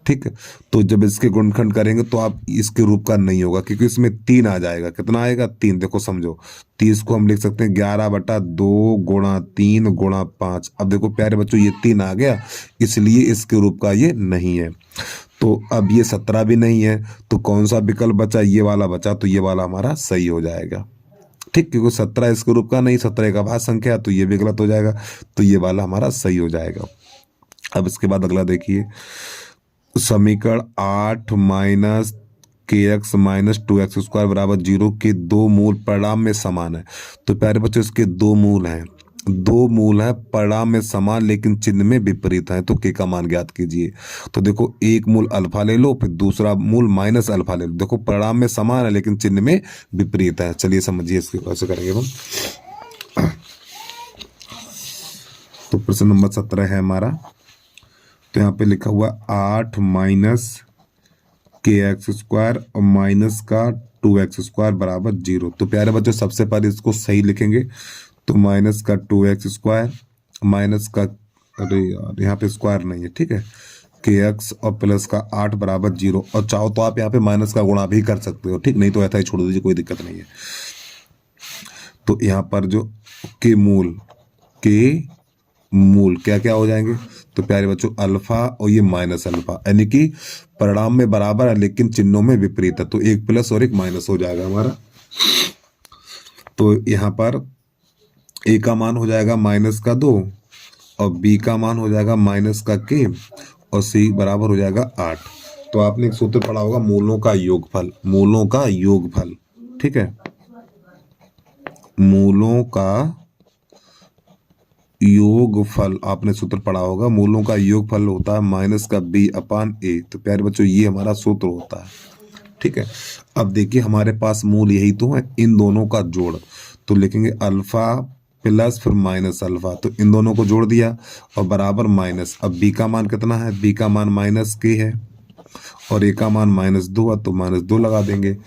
ठीक है, तो जब इसके गुणनखंड करेंगे तो आप इसके रूप का नहीं होगा, क्योंकि इसमें 3 आ जाएगा। कितना आएगा? 3। देखो समझो 30 को हम लिख सकते हैं 11/2 गुणा 3 गुणा 5। अब देखो प्यारे बच्चों ये 3 आ गया, इसलिए इसके रूप का ये नहीं है। तो अब ये 17 भी नहीं है, तो कौन सा विकल्प बचा? ये वाला बचा, तो ये वाला हमारा सही हो जाएगा। ठीक, क्योंकि 17 इसके रूप का नहीं, 17 का भाज्य संख्या है, तो ये भी गलत हो जाएगा, तो ये वाला हमारा सही हो जाएगा। अब इसके बाद अगला देखिए, समीकरण 8 माइनस के एक्स माइनस 2x स्क्वायर बराबर 0 के 2 मूल परिणाम में समान है। तो प्यारे बच्चों इसके 2 मूल हैं, 2 मूल है परिणाम में समान लेकिन चिन्ह में विपरीत है, तो के का मान ज्ञात कीजिए। तो देखो एक मूल अल्फा ले लो, फिर दूसरा मूल माइनस अल्फा ले लो। देखो परिणाम में समान है लेकिन चिन्ह में विपरीत है। चलिए समझिए इसके कैसे करेंगे हम। तो प्रश्न नंबर 17 है हमारा, तो यहाँ पे लिखा हुआ 8 माइनस के एक्स स्क्वायर और माइनस का 2x स्क्वायर बराबर 0। तो प्यारे बच्चों सबसे पहले इसको सही लिखेंगे, तो माइनस का 2x स्क्वायर माइनस का, अरे यार यहाँ पे स्क्वायर नहीं है, ठीक है, के एक्स और प्लस का 8 बराबर 0। और चाहो तो आप यहाँ पे माइनस का गुणा भी कर सकते हो, ठीक, नहीं तो ऐसा ही छोड़ दीजिए, कोई दिक्कत नहीं है। तो यहाँ पर जो के मूल क्या क्या हो जाएंगे? तो प्यारे बच्चों अल्फा और ये माइनस अल्फा, यानी कि परिणाम में बराबर है लेकिन चिन्हों में विपरीत है, तो एक प्लस और एक माइनस हो जाएगा हमारा। तो यहाँ पर ए का मान हो जाएगा माइनस का 2 और बी का मान हो जाएगा माइनस का के और सी बराबर हो जाएगा 8। तो आपने एक सूत्र पढ़ा होगा मूलों का योगफल, मूलों का योगफल, ठीक है, मूलों का योगफल आपने सूत्र पढ़ा होगा, मूलों का योगफल होता है माइनस का बी अपान ए। तो प्यारे बच्चों ये हमारा सूत्र होता है, ठीक है। अब देखिए हमारे पास मूल यही तो है, इन दोनों का जोड़, तो लिखेंगे अल्फा प्लस फिर माइनस अल्फा, तो इन दोनों को जोड़ दिया और बराबर माइनस। अब बी का मान कितना है? बी का मान माइनस के है और ए का मान -2 है, तो -2 लगा देंगे।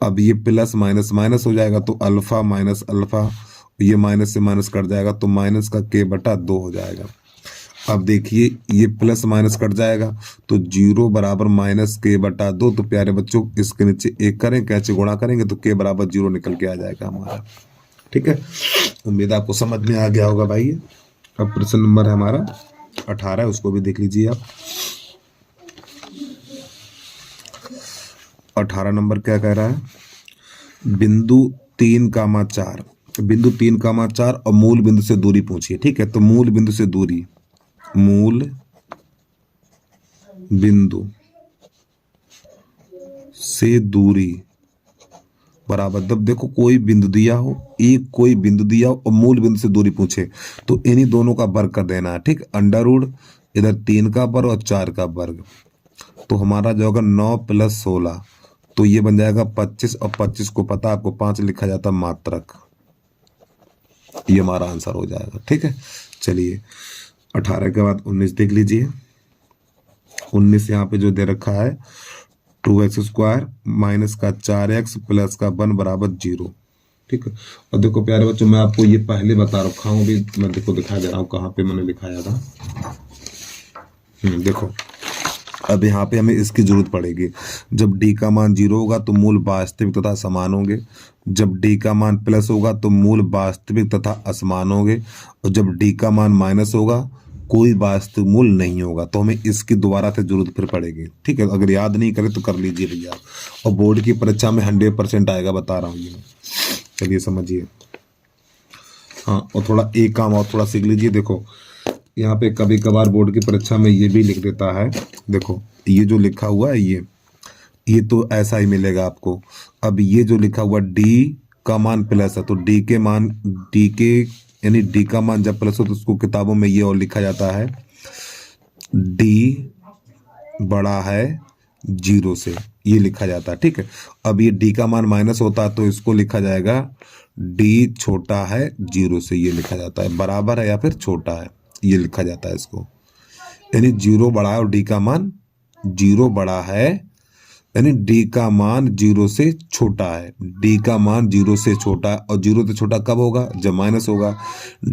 अब ये प्लस माइनस माइनस हो जाएगा, तो अल्फा माइनस अल्फा, ये माइनस से माइनस कट जाएगा, तो माइनस का k/2 हो जाएगा। अब देखिए ये प्लस माइनस कट जाएगा, तो 0 बराबर माइनस k/2। तो प्यारे बच्चों इसके नीचे 1 करें, कैसे गुणा करेंगे तो k बराबर 0 निकल के आ जाएगा हमारा, ठीक है। उम्मीद आपको समझ में आ गया होगा भाई। अब प्रश्न नंबर है हमारा 18, उसको भी देख लीजिए आप। 18 नंबर क्या कह रहा है? बिंदु 3,4, बिंदु 3,4 और मूल बिंदु से दूरी पूछिए, ठीक है। तो मूल बिंदु से दूरी, मूल बिंदु से दूरी बराबर, जब देखो कोई बिंदु दिया हो, एक कोई बिंदु दिया हो और मूल बिंदु से दूरी पूछे तो इन्हीं दोनों का वर्ग कर देना है, ठीक। अंडर रूट इधर 3 का वर्ग और 4 का वर्ग, तो हमारा जो होगा 9 + 16, तो ये बन जाएगा 25, और 25 को पता आपको 5 लिखा जाता मात्रक, ये हमारा आंसर हो जाएगा, ठीक है। चलिए 18 के बाद 19 देख लीजिए। 19 यहाँ पे जो दे रखा है 2x² माइनस का 4x प्लस का 1 बराबर 0, ठीक है। और देखो प्यारे बच्चों, मैं आपको ये पहले बता रखा हूँ, भी मैं देखो दिखा दे रहा हूँ कहाँ पे मैंने लिखाया था। देखो अब यहाँ पे हमें इसकी जरूरत पड़ेगी। जब d का मान 0 होगा तो मूल वास्तविक तथा समान होंगे, जब d का मान प्लस होगा तो मूल वास्तविक तथा असमान होंगे, और जब d का मान माइनस होगा कोई वास्तविक मूल नहीं होगा। तो हमें इसकी दोबारा से जरूरत फिर पड़ेगी, ठीक है। अगर याद नहीं करे तो कर लीजिए भैया, और बोर्ड की परीक्षा में 100% आएगा, बता रहा हूँ ये। चलिए समझिए, हाँ। और थोड़ा एक काम और थोड़ा सीख लीजिए। देखो यहाँ पे कभी कभार बोर्ड की परीक्षा में ये भी लिख देता है, देखो ये जो लिखा हुआ है ये तो ऐसा ही मिलेगा आपको। अब ये जो लिखा हुआ d का मान प्लस है, तो d का मान जब प्लस हो तो उसको किताबों में ये और लिखा जाता है d बड़ा है 0 से, ये लिखा जाता है, ठीक है। अब ये d का मान माइनस होता है तो इसको लिखा जाएगा d छोटा है 0 से, ये लिखा जाता है, बराबर है या फिर छोटा है, ये लिखा जाता है इसको। यानी 0 बड़ा है और d का मान 0 बड़ा है, यानी d का मान 0 से छोटा है, d का मान 0 से छोटा है। और 0 से छोटा कब होगा? जब माइनस होगा।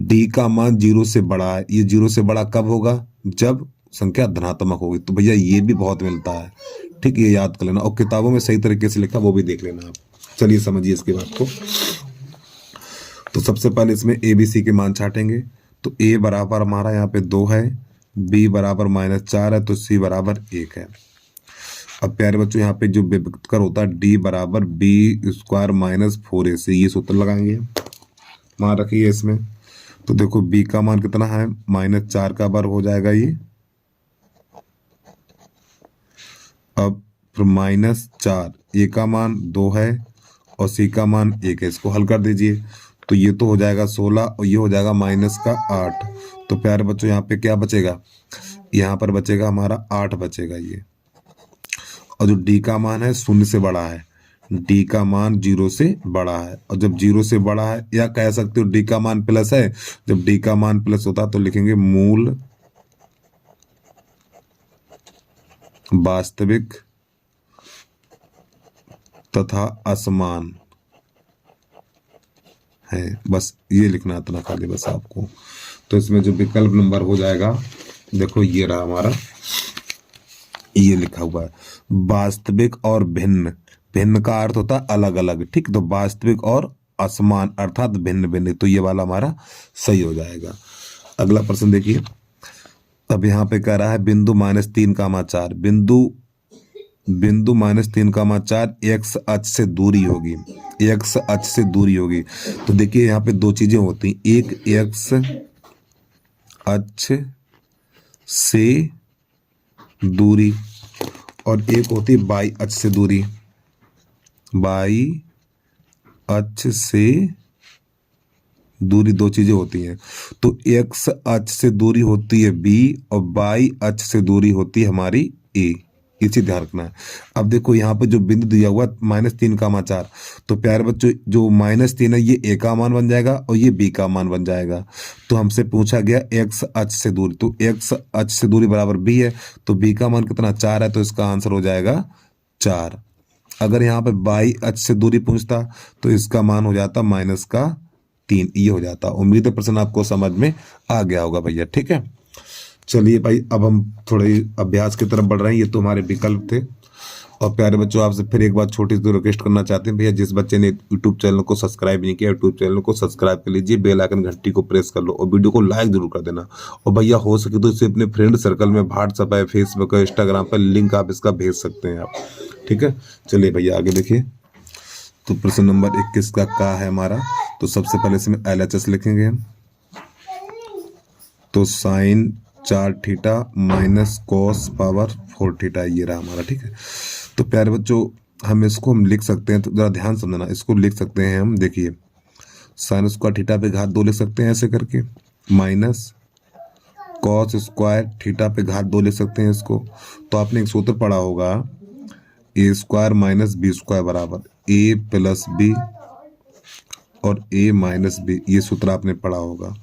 d का मान 0 से बड़ा है, ये 0 से बड़ा कब होगा? जब संख्या धनात्मक होगी। तो भैया ये भी बहुत मिलता है, ठीक, ये याद कर लेना, और किताबों में सही तरीके से लिखा वो भी देख लेना आप। चलिए समझिए इसके बात को। तो सबसे पहले इसमें ABC के मान छाटेंगे। तो A बराबर हमारा यहाँ पे 2 है, B बराबर -4 है, तो C बराबर 1 है। अब प्यारे बच्चों यहाँ पे जो विभक्तकर होता है D बराबर B² - 4AC, ये सूत्र लगाएंगे, मान रखिए इसमें। तो देखो B का मान कितना है? -4 का वर्ग हो जाएगा ये। अब फिर -4, A का मान 2 है और C का मान 1 है, इसको हल कर दीजिए। तो ये तो हो जाएगा 16 और ये हो जाएगा -8। तो प्यारे बच्चों यहाँ पे क्या बचेगा? यहाँ पर बचेगा हमारा 8 बचेगा ये। और जो D का मान है 0 से बड़ा है, D का मान 0 से बड़ा है, और जब 0 से बड़ा है, या कह सकते हो D का मान प्लस है, जब D का मान प्लस होता तो लिखेंगे मूल वास्तविक तथा असमान है, बस ये लिखना इतना खाली बस आपको। तो इसमें जो विकल्प नंबर हो जाएगा, देखो ये रहा हमारा, ये लिखा हुआ है वास्तविक और भिन्न। भिन्न का अर्थ होता है अलग अलग, ठीक। तो वास्तविक और असमान अर्थात भिन्न भिन्न, तो ये वाला हमारा सही हो जाएगा। अगला प्रश्न देखिए। अब यहाँ पे कह रहा है बिंदु -3, बिंदु -3, x अक्ष से दूरी होगी, x अक्ष से दूरी होगी। तो देखिए यहाँ पे 2 चीजें होती हैं, एक x अक्ष से दूरी और एक होती है y अक्ष से दूरी। y अक्ष से दूरी 2 चीजें होती हैं। तो x अक्ष से दूरी होती है b और y अक्ष से दूरी होती है हमारी a, इसी ध्यान रखना है। अब देखो यहाँ पे जो बिंदु दिया हुआ -3, तो प्यारे बच्चों जो -3 है ये a का मान बन जाएगा और ये b का मान बन जाएगा। तो हमसे पूछा गया x अक्ष से दूरी, तो x अक्ष से दूरी बराबर b है, तो b का मान कितना? 4 है, तो इसका आंसर हो जाएगा 4। अगर यहाँ पे y अक्ष से दूरी पूछता तो इसका मान हो जाता -3, ये हो जाता। उम्मीद है प्रश्न आपको समझ में आ गया होगा भैया, ठीक है। चलिए भाई अब हम थोड़े अभ्यास की तरफ बढ़ रहे हैं। ये तो हमारे विकल्प थे। और प्यारे बच्चों आपसे फिर एक बार छोटी सी रिक्वेस्ट करना चाहते हैं भैया, जिस बच्चे ने यूट्यूब चैनल को सब्सक्राइब नहीं किया, यूट्यूब चैनल को सब्सक्राइब कर लीजिए, बेल आइकन घंटी को प्रेस कर लो और वीडियो को लाइक जरूर कर देना। और भैया हो सके तो इसे अपने फ्रेंड सर्कल में, व्हाट्सएप है, फेसबुक है, इंस्टाग्राम पर लिंक आप इसका भेज सकते हैं आप, ठीक है। चलिए भैया आगे देखिए। तो प्रश्न नंबर 21 का है हमारा। तो सबसे पहले इसमें LHS लिखेंगे हम। तो sin 4 theta - cos power 4 theta, ये रहा हमारा, ठीक है। तो प्यारे बच्चों हम लिख सकते हैं, तो जरा ध्यान समझना, इसको लिख सकते हैं हम, देखिए साइन स्क्वायर थीटा पे घात 2 लिख सकते हैं ऐसे करके, माइनस कॉस स्क्वायर थीटा पे घात 2 लिख सकते हैं इसको। तो आपने एक सूत्र पढ़ा होगा, ए स्क्वायर माइनस बी स्क्वायर बराबर ए प्लस बी और ए माइनस बी, ये सूत्र आपने पढ़ा होगा।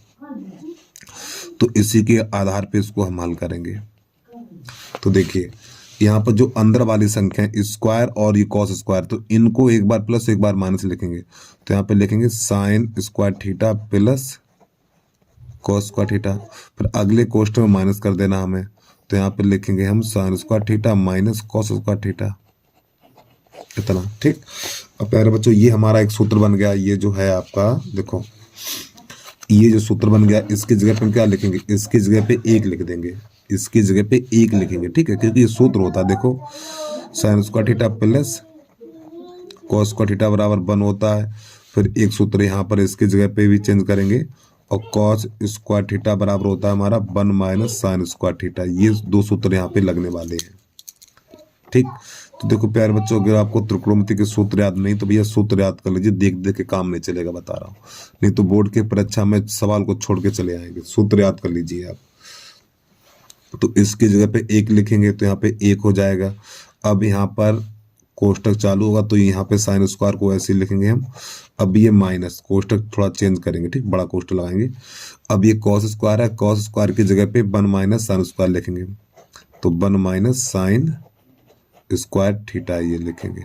तो इसी के आधार पे इसको हम हल करेंगे। तो देखिए यहाँ पर जो अंदर वाली संख्या है स्क्वायर और ये कॉस स्क्वायर, तो इनको एक बार प्लस एक बार माइनस लिखेंगे। तो यहाँ पे लिखेंगे sine square theta plus cos square theta, फिर अगले कोष्ठ में माइनस कर देना हमें। तो यहाँ पे लिखेंगे हम sine square theta minus cos square theta, इतना। ठीक, अब प्यारे बच्चों ये हमारा एक सूत्र बन गया। ये जो है आपका देखो, ये जो सूत्र बन गया, इसकी जगह पे हम क्या लिखेंगे, इसकी जगह पे 1 लिख देंगे, इसकी जगह पे 1 लिखेंगे। ठीक है, क्योंकि ये सूत्र होता है, देखो sine square theta plus cos square theta बराबर 1 होता है। फिर एक सूत्र यहाँ पर इसकी जगह पे भी चेंज करेंगे, और कॉस स्क्वायर थीटा बराबर होता है हमारा 1 माइनस साइन स्क्वायर थीटा। ये 2 सूत्र यहाँ पे लगने वाले हैं। ठीक, तो देखो प्यारे बच्चों, अगर आपको त्रिकोणमिति के सूत्र याद नहीं तो भैया सूत्र याद कर लीजिए, देख देख के काम नहीं चलेगा, बता रहा हूँ। नहीं तो बोर्ड के परीक्षा में सवाल को छोड़ के चले आएंगे। सूत्र याद कर लीजिए आप। तो इसकी जगह पे 1 लिखेंगे, तो यहाँ पे 1 हो जाएगा। अब यहाँ पर कोष्टक चालू होगा, तो यहाँ पे साइन स्क्वायर को ऐसे लिखेंगे हम। अब ये माइनस, कोष्टक थोड़ा चेंज करेंगे, ठीक, बड़ा कोष्टक लगाएंगे। अब ये कॉस स्क्वायर है, कॉस स्क्वायर की जगह पे 1 माइनस साइन स्क्वायर लिखेंगे, तो 1 माइनस साइन स्क्वायर थीटा ये लिखेंगे।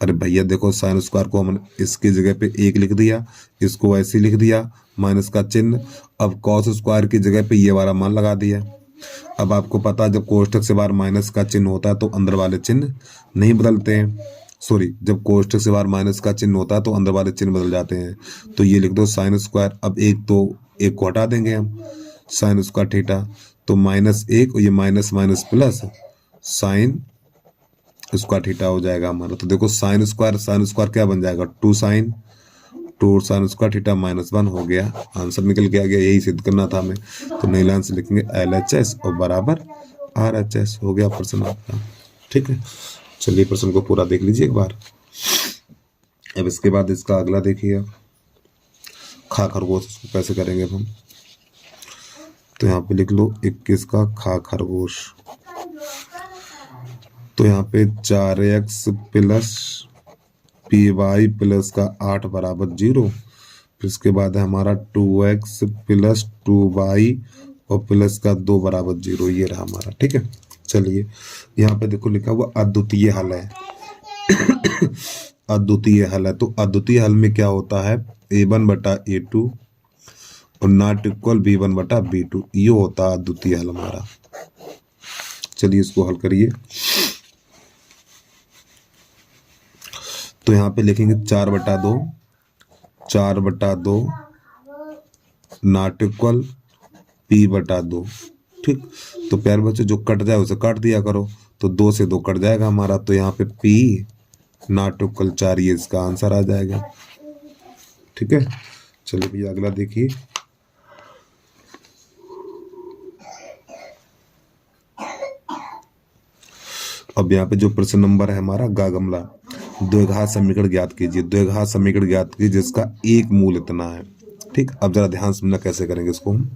अरे भैया देखो, साइन स्क्वायर को हमने इसकी जगह पे 1 लिख दिया, इसको ऐसे लिख दिया, माइनस का चिन्ह। अब कॉस स्क्वायर की जगह पे ये वाला मान लगा दिया। अब आपको पता है जब कोष्टक से बाहर माइनस का चिन्ह होता है तो अंदर वाले चिन्ह नहीं बदलते हैं। सॉरी, जब कोष्टक से बाहर माइनस का चिन्ह होता है तो अंदर वाले चिन्ह बदल जाते हैं। तो ये लिख दो साइन स्क्वायर। अब एक को हटा देंगे हम, साइन स्क्वायर थीटा, तो -1 और ये minus minus plus sine square theta हो जाएगा हमारा। तो देखो साइन स्क्वायर क्या बन जाएगा, 2 साइन स्क्वायर थीटा -1 हो गया। आंसर निकल के आ गया, यही सिद्ध करना था हमें। तो नीला आंसर लिखेंगे LHS और बराबर RHS हो गया प्रश्न आपका। ठीक है, चलिए प्रश्न को पूरा देख लीजिए एक बार। अब इसके बाद इसका अगला देखिए, खा खरगोश, इसको कैसे करेंगे अब हम। तो यहाँ पे लिख लो 21 का खा खरगोश। तो यहाँ पे 4x प्लस py प्लस का 8 बराबर 0। फिर इसके बाद है हमारा 2x प्लस 2y और प्लस का 2 बराबर 0, ये रहा हमारा। ठीक है, चलिए यहाँ पे देखो लिखा हुआ अद्वितीय हल है। अद्वितीय हल है, तो अद्वितीय हल में क्या होता है, a1 बटा a2 और नॉट इक्वल b1 बटा b2, ये होता है अद्वितीय हल हमारा। चलिए इसको हल करिए। तो यहाँ पे लिखेंगे 4/2 नॉट इक्वल p बटा 2। ठीक, तो प्यारे बच्चों जो कट जाए उसे काट दिया करो, तो 2 से 2 कट जाएगा हमारा। तो यहाँ पे p नॉट इक्वल 4, ये इसका आंसर आ जाएगा। ठीक है, चलिए भैया अगला देखिए। अब यहाँ पे जो प्रश्न नंबर है हमारा गागमला, द्विघात समीकरण ज्ञात कीजिए। द्विघात समीकरण ज्ञात कीजिए जिसका एक मूल इतना है। ठीक, अब जरा ध्यान समझना कैसे करेंगे इसको हम।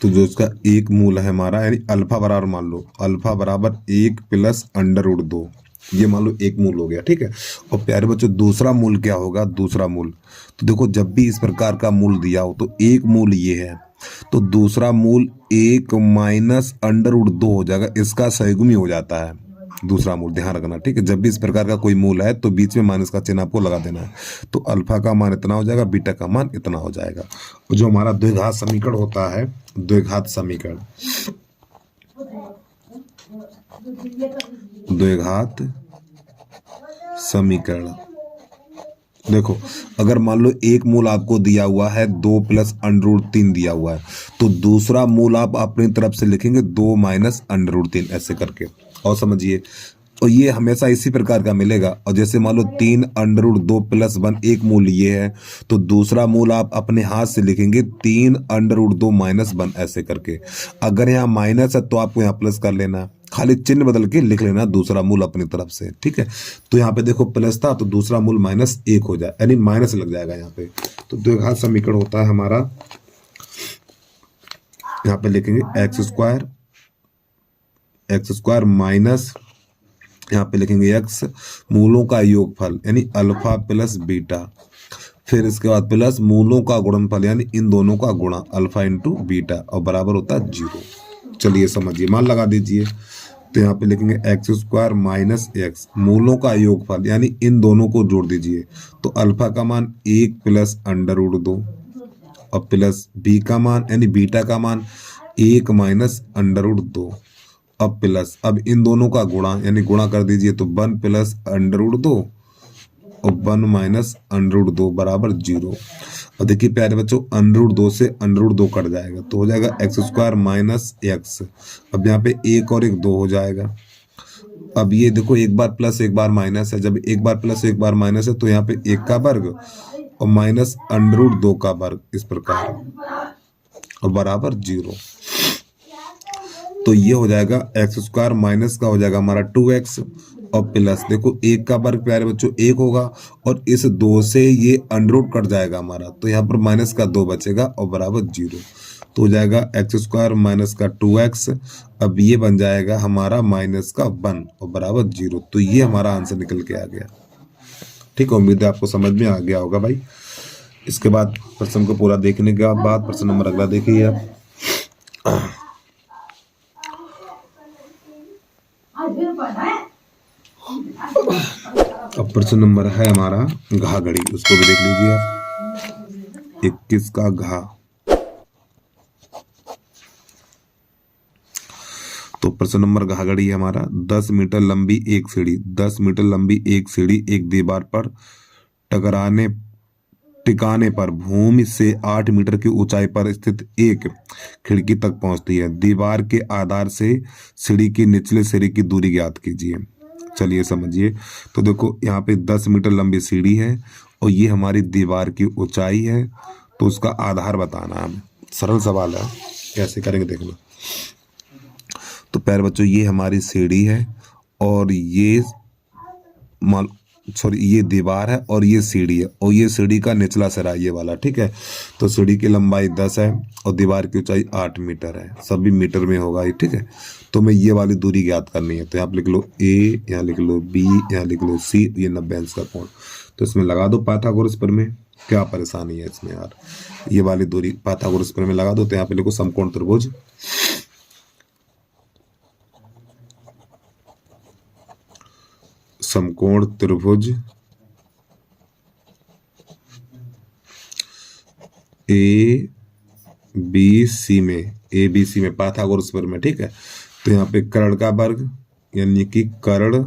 तो जो इसका एक मूल है हमारा, यानी अल्फा बराबर मान लो अल्फा बराबर 1 प्लस √2, ये मान लो एक मूल हो गया। ठीक है, और प्यारे बच्चों दूसरा मूल क्या होगा, दूसरा मूल, तो देखो जब भी इस प्रकार का मूल दिया हो तो एक मूल ये है, तो दूसरा मूल 1 माइनस √2 हो जाएगा, इसका सहगुणी हो जाता है दूसरा मूल, ध्यान रखना। ठीक है, जब भी इस प्रकार का कोई मूल है तो बीच में माइनस का चिन्ह आपको लगा देना है। तो अल्फा का मान इतना हो जाएगा, बीटा का मान इतना हो जाएगा। जो हमारा द्विघात समीकरण होता है, द्विघात समीकरण, द्विघात समीकरण, देखो अगर मान लो एक मूल आपको दिया हुआ है 2 प्लस √3 दिया हुआ है, तो दूसरा मूल आप अपनी तरफ से लिखेंगे 2 माइनस √3 ऐसे करके, और समझिए। और ये हमेशा इसी प्रकार का मिलेगा। और जैसे मान लो 3 √2 प्लस 1 एक मूल ये है, तो दूसरा मूल आप अपने हाथ से लिखेंगे 3 √2 माइनस 1 ऐसे करके। अगर यहाँ माइनस है तो आपको यहाँ प्लस कर लेना है, खाली चिन्ह बदल के लिख लेना दूसरा मूल अपनी तरफ से, ठीक है। तो यहाँ पे देखो प्लस था तो दूसरा मूल -1 हो जाए, यानी माइनस लग जाएगा यहाँ पे। तो द्विघात समीकरण होता है हमारा, यहाँ पे लिखेंगे एक्स स्क्वायर माइनस, यहाँ पे लिखेंगे x, मूलों का योगफल यानी अल्फा प्लस बीटा, फिर इसके बाद प्लस मूलों का गुणनफल यानी इन दोनों का गुणा अल्फा इंटू बीटा, और बराबर होता है 0। चलिए समझिए, मान लगा दीजिए। तो यहाँ पे लिखेंगे एक्स स्क्वायर माइनस एक्स, मूलों का योगफल यानी इन दोनों को जोड़ दीजिए। तो अल्फा का मान 1 प्लस √2 और प्लस बी का मान यानी बीटा का मान 1 माइनस √2, अब प्लस, अब इन दोनों का गुणा यानी गुणा कर दीजिए। तो 1 प्लस √2 और 1 माइनस √2 बराबर 0। और देखिए प्यारे बच्चों, √2 से √2 कट जाएगा तो हो जाएगा एक्स स्क्वायर माइनस एक्स। अब यहाँ पे 1 और 1 2 हो जाएगा। अब ये देखो एक बार प्लस एक बार माइनस है, जब एक बार प्लस एक बार माइनस है तो यहाँ पे 1 का वर्ग और माइनस √2 का वर्ग, इस प्रकार, और बराबर 0। तो ये हो जाएगा एक्स स्क्वायर माइनस का हो जाएगा हमारा 2x और प्लस, देखो 1 का वर्ग प्यारे बच्चों 1 होगा और इस 2 से ये √ कट जाएगा हमारा, तो यहाँ पर माइनस का 2 बचेगा और बराबर 0। तो हो जाएगा एक्स स्क्वायर माइनस का 2x, अब ये बन जाएगा हमारा माइनस का 1 और बराबर 0। तो ये हमारा आंसर निकल के आ गया। ठीक है, उम्मीद है आपको समझ में आ गया होगा भाई। इसके बाद प्रश्न को पूरा देखने के बाद प्रश्न नंबर अगला देखिए आप। अब प्रश्न नंबर है हमारा घा घड़ी, उसको भी देख लीजिए आप। 21 का घा। तो प्रश्न नंबर घा घड़ी है हमारा, 10 मीटर लंबी एक सीढ़ी, 10 मीटर लंबी एक सीढ़ी एक दीवार पर टिकाने पर भूमि से 8 मीटर की ऊंचाई पर स्थित एक खिड़की तक पहुंचती है। दीवार के आधार से सीढ़ी की निचले सिरे की दूरी ज्ञात कीजिए। चलिए समझिए। तो देखो यहाँ पे 10 मीटर लंबी सीढ़ी है और ये हमारी दीवार की ऊंचाई है, तो उसका आधार बताना है। सरल सवाल है, कैसे करेंगे देखना। तो प्यारे बच्चों, ये हमारी सीढ़ी है और ये ये दीवार है और ये सीढ़ी है और ये सीढ़ी का निचला सिरा ये वाला, ठीक है। तो सीढ़ी की लंबाई 10 है और दीवार की ऊंचाई 8 मीटर है, सभी मीटर में होगा ये, ठीक है। तो मैं ये वाली दूरी ज्ञात करनी है, तो यहाँ लिख लो A, यहाँ लिख लो B, यहाँ लिख लो C, ये 90 अंश का कोण। तो इसमें लगा दो पाइथागोरस प्रमेय। क्या परेशानी है इसमें यार, ये वाली दूरी पाइथागोरस प्रमेय लगा दो। तो यहाँ पे लिखो समकोण त्रिभुज, समकोण त्रिभुज ABC में पाइथागोरस प्रमेय, ठीक है। तो यहाँ पे कर्ण का वर्ग यानी कि कर्ण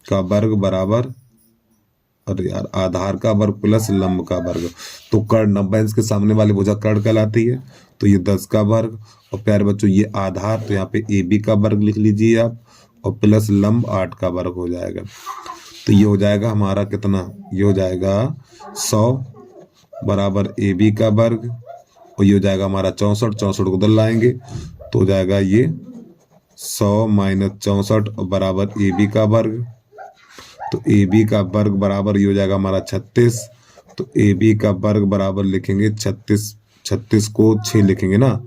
का वर्ग बराबर, अरे यार, आधार का वर्ग प्लस लंब का वर्ग। तो कर्ण 90 अंश के सामने वाली भुजा कर्ण कहलाती है, तो ये 10 का वर्ग और प्यारे बच्चों ये आधार, तो यहाँ पे AB का वर्ग लिख लीजिए आप और प्लस लंब 8 का वर्ग हो जाएगा। तो ये हो जाएगा हमारा कितना, ये हो जाएगा 100 बराबर AB का वर्ग और ये हो जाएगा हमारा 64, 64 को उधर लाएंगे तो हो जाएगा ये 100 माइनस 64 और बराबर AB का वर्ग। तो AB का वर्ग बराबर ये हो जाएगा हमारा 36। तो AB का वर्ग बराबर लिखेंगे 36, 36 को 6 लिखेंगे ना,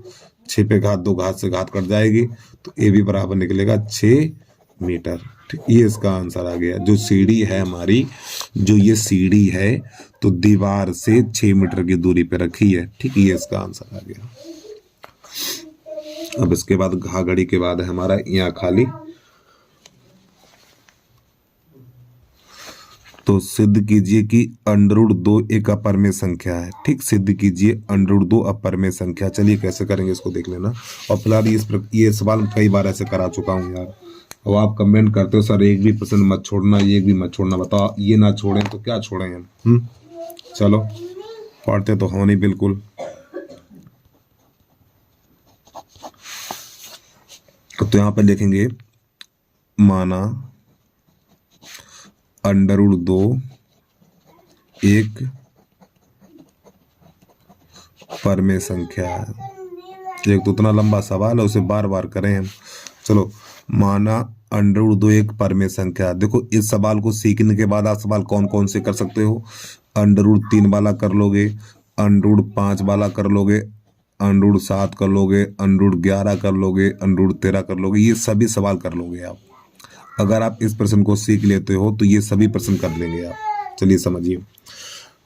6 पे घात 2, घात से घात कट जाएगी, तो AB बराबर निकलेगा 6 मीटर। ठीक, ये इसका आंसर आ गया। जो सीढ़ी है हमारी, जो ये सीढ़ी है तो दीवार से 6 मीटर की दूरी पे रखी है, ठीक, ये इसका आंसर आ गया। अब इसके बाद घा घड़ी के बाद है हमारा यहाँ खाली। तो सिद्ध कीजिए कि √2 एक अपरमेय संख्या है, ठीक, सिद्ध कीजिए √2 अपरमेय संख्या। चलिए कैसे करेंगे इसको देख लेना। और फिलहाल ये सवाल कई बार ऐसे करा चुका हूँ यार, और आप कमेंट करते हो सर एक भी प्रश्न मत छोड़ना, ये भी मत छोड़ना। बताओ ये ना छोड़ें तो क्या छोड़ें हम? चलो पढ़ते तो हो नहीं बिल्कुल। तो यहाँ पे लिखेंगे माना √2 एक परमेय संख्या है। एक तो उतना लंबा सवाल है, उसे बार बार करें हम। चलो, माना अंडर रूट 2 एक परमेय संख्या। देखो इस सवाल को सीखने के बाद आप सवाल कौन कौन से कर सकते हो, अंडर रूट 3 वाला कर लोगे, अंडर रूट 5 वाला कर लोगे, अंडर रूट 7 कर लोगे, अंडर रूट 11 कर लोगे, अंडर रूट 13 कर लोगे। ये सभी सवाल कर लोगे आप। अगर आप इस प्रश्न को सीख लेते हो तो ये सभी प्रश्न कर लेंगे आप। चलिए समझिए।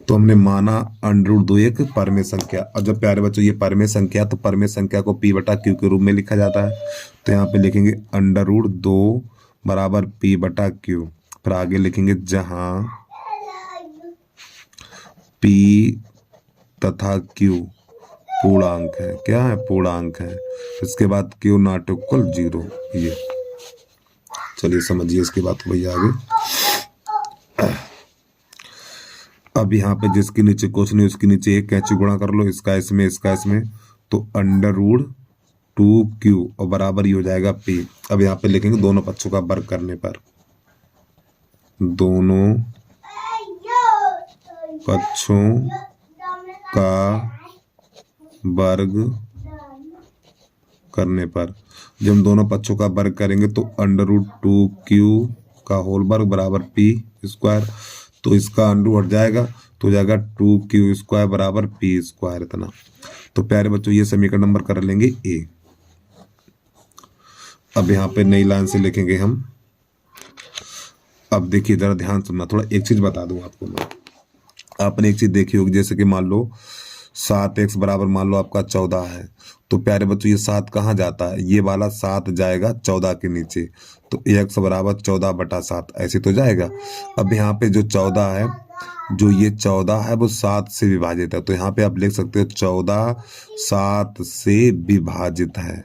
तो हमने माना अंडर रूट 2 एक परमेय संख्या। और जब प्यारे बच्चों ये परमेय संख्या, तो परमेय संख्या को p बटा क्यू के रूप में लिखा जाता है। तो यहाँ पे लिखेंगे अंडर रूट 2 बराबर p बटा क्यू। फिर आगे लिखेंगे जहां p तथा q पूर्णांक है। क्या है? पूर्णांक है। इसके बाद q नॉट इक्वल 0। ये चलिए समझिए इसके बाद भैया आगे। अब यहाँ पे जिसके नीचे कुछ नहीं उसके नीचे एक कैंची गुणा कर लो, इसका इसमें इसका इसमें, तो अंडर रूट 2q और बराबर ही हो जाएगा p। अब यहाँ पे लिखेंगे दोनों पक्षों का वर्ग करने पर, दोनों पक्षों का वर्ग करने पर। जब हम दोनों पक्षों का वर्ग करेंगे तो अंडर रूट 2q का होल वर्ग बराबर p स्क्वायर। तो इसका अंडर हट जाएगा तो हो जाएगा 2q स्क्वायर बराबर p स्क्वायर इतना। तो प्यारे बच्चों ये समीकरण नंबर कर लेंगे a। अब यहाँ पे नई लाइन से लिखेंगे हम। अब देखिए जरा ध्यान सुनना, थोड़ा एक चीज बता दूं आपको मैं। आपने एक चीज देखी होगी, जैसे कि मान लो 7x बराबर मान लो आपका 14 है। तो प्यारे बच्चों ये 7 कहाँ जाता है? ये वाला 7 जाएगा 14 के नीचे, तो x बराबर 14 बटा 7 ऐसे तो जाएगा। अब यहाँ पे जो 14 है, जो ये 14 है वो 7 से विभाजित है। तो यहाँ पे आप लिख सकते हो 14 7 से विभाजित है,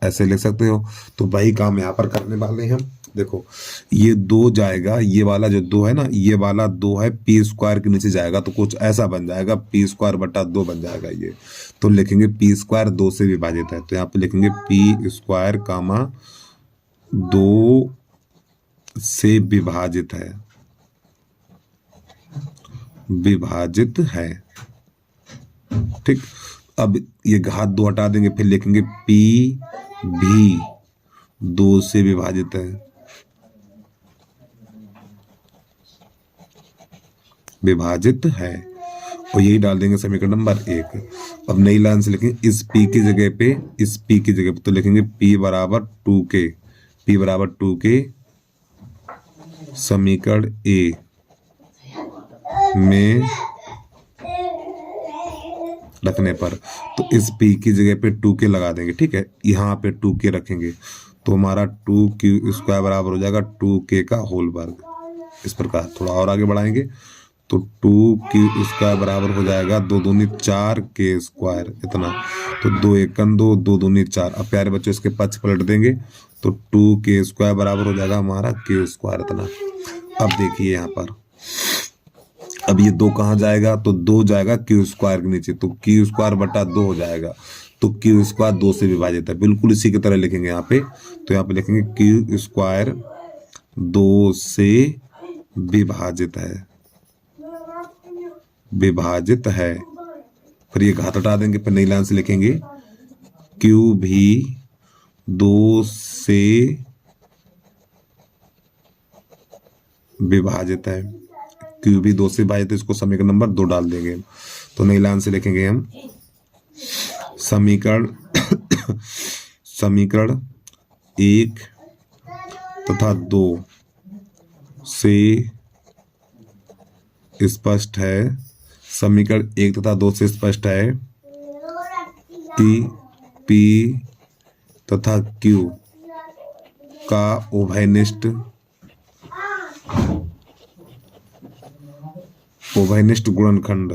ऐसे लिख सकते हो। तो वही काम यहाँ पर करने वाले हैं हम। देखो ये 2 जाएगा, ये वाला जो 2 है ना, ये वाला 2 है p स्क्वायर के नीचे जाएगा, तो कुछ ऐसा बन जाएगा p स्क्वायर बटा 2 बन जाएगा ये। तो लिखेंगे p स्क्वायर 2 से विभाजित है, तो यहाँ पे लिखेंगे p स्क्वायर कामा 2 से विभाजित है, विभाजित है। ठीक, अब ये घात 2 हटा देंगे, फिर लिखेंगे p भी 2 से विभाजित है, विभाजित है। और यही डाल देंगे समीकरण नंबर 1। अब नई लाइन से लिखेंगे इस p की जगह पे, इस p की जगह पे तो लिखेंगे p बराबर 2k, p बराबर 2k समीकरण a में रखने पर। तो इस p की जगह पे 2k लगा देंगे, ठीक है, यहाँ पे 2k रखेंगे तो हमारा 2q स्क्वायर बराबर हो जाएगा 2k का होल वर्ग। इस प्रकार थोड़ा और आगे बढ़ाएंगे तो 2q स्क्वायर बराबर हो जाएगा 2 दूनी 4k स्क्वायर इतना। तो 2 एकम 2, 2 दूनी 4। अब प्यारे बच्चों इसके पक्ष पलट देंगे तो 2k स्क्वायर बराबर हो जाएगा हमारा k स्क्वायर इतना। अब देखिए यहाँ पर, अब ये 2 कहाँ जाएगा? तो 2 जाएगा q स्क्वायर के नीचे, तो q स्क्वायर बटा 2 हो जाएगा। तो q स्क्वायर 2 से विभाजित है, बिल्कुल इसी की तरह लिखेंगे यहाँ पे। तो यहाँ पे लिखेंगे q स्क्वायर 2 से विभाजित है, विभाजित है। फिर ये घात हटा देंगे, फिर नई लाइन से लिखेंगे q भी 2 से विभाजित है, q भी 2 से विभाजित है। इसको समीकरण नंबर 2 डाल देंगे। तो नई लाइन से लिखेंगे हम समीकरण समीकरण 1 तथा 2 से स्पष्ट है, समीकरण 1 तथा 2 से स्पष्ट है कि p तथा q का उभयनिष्ठ गुणनखंड,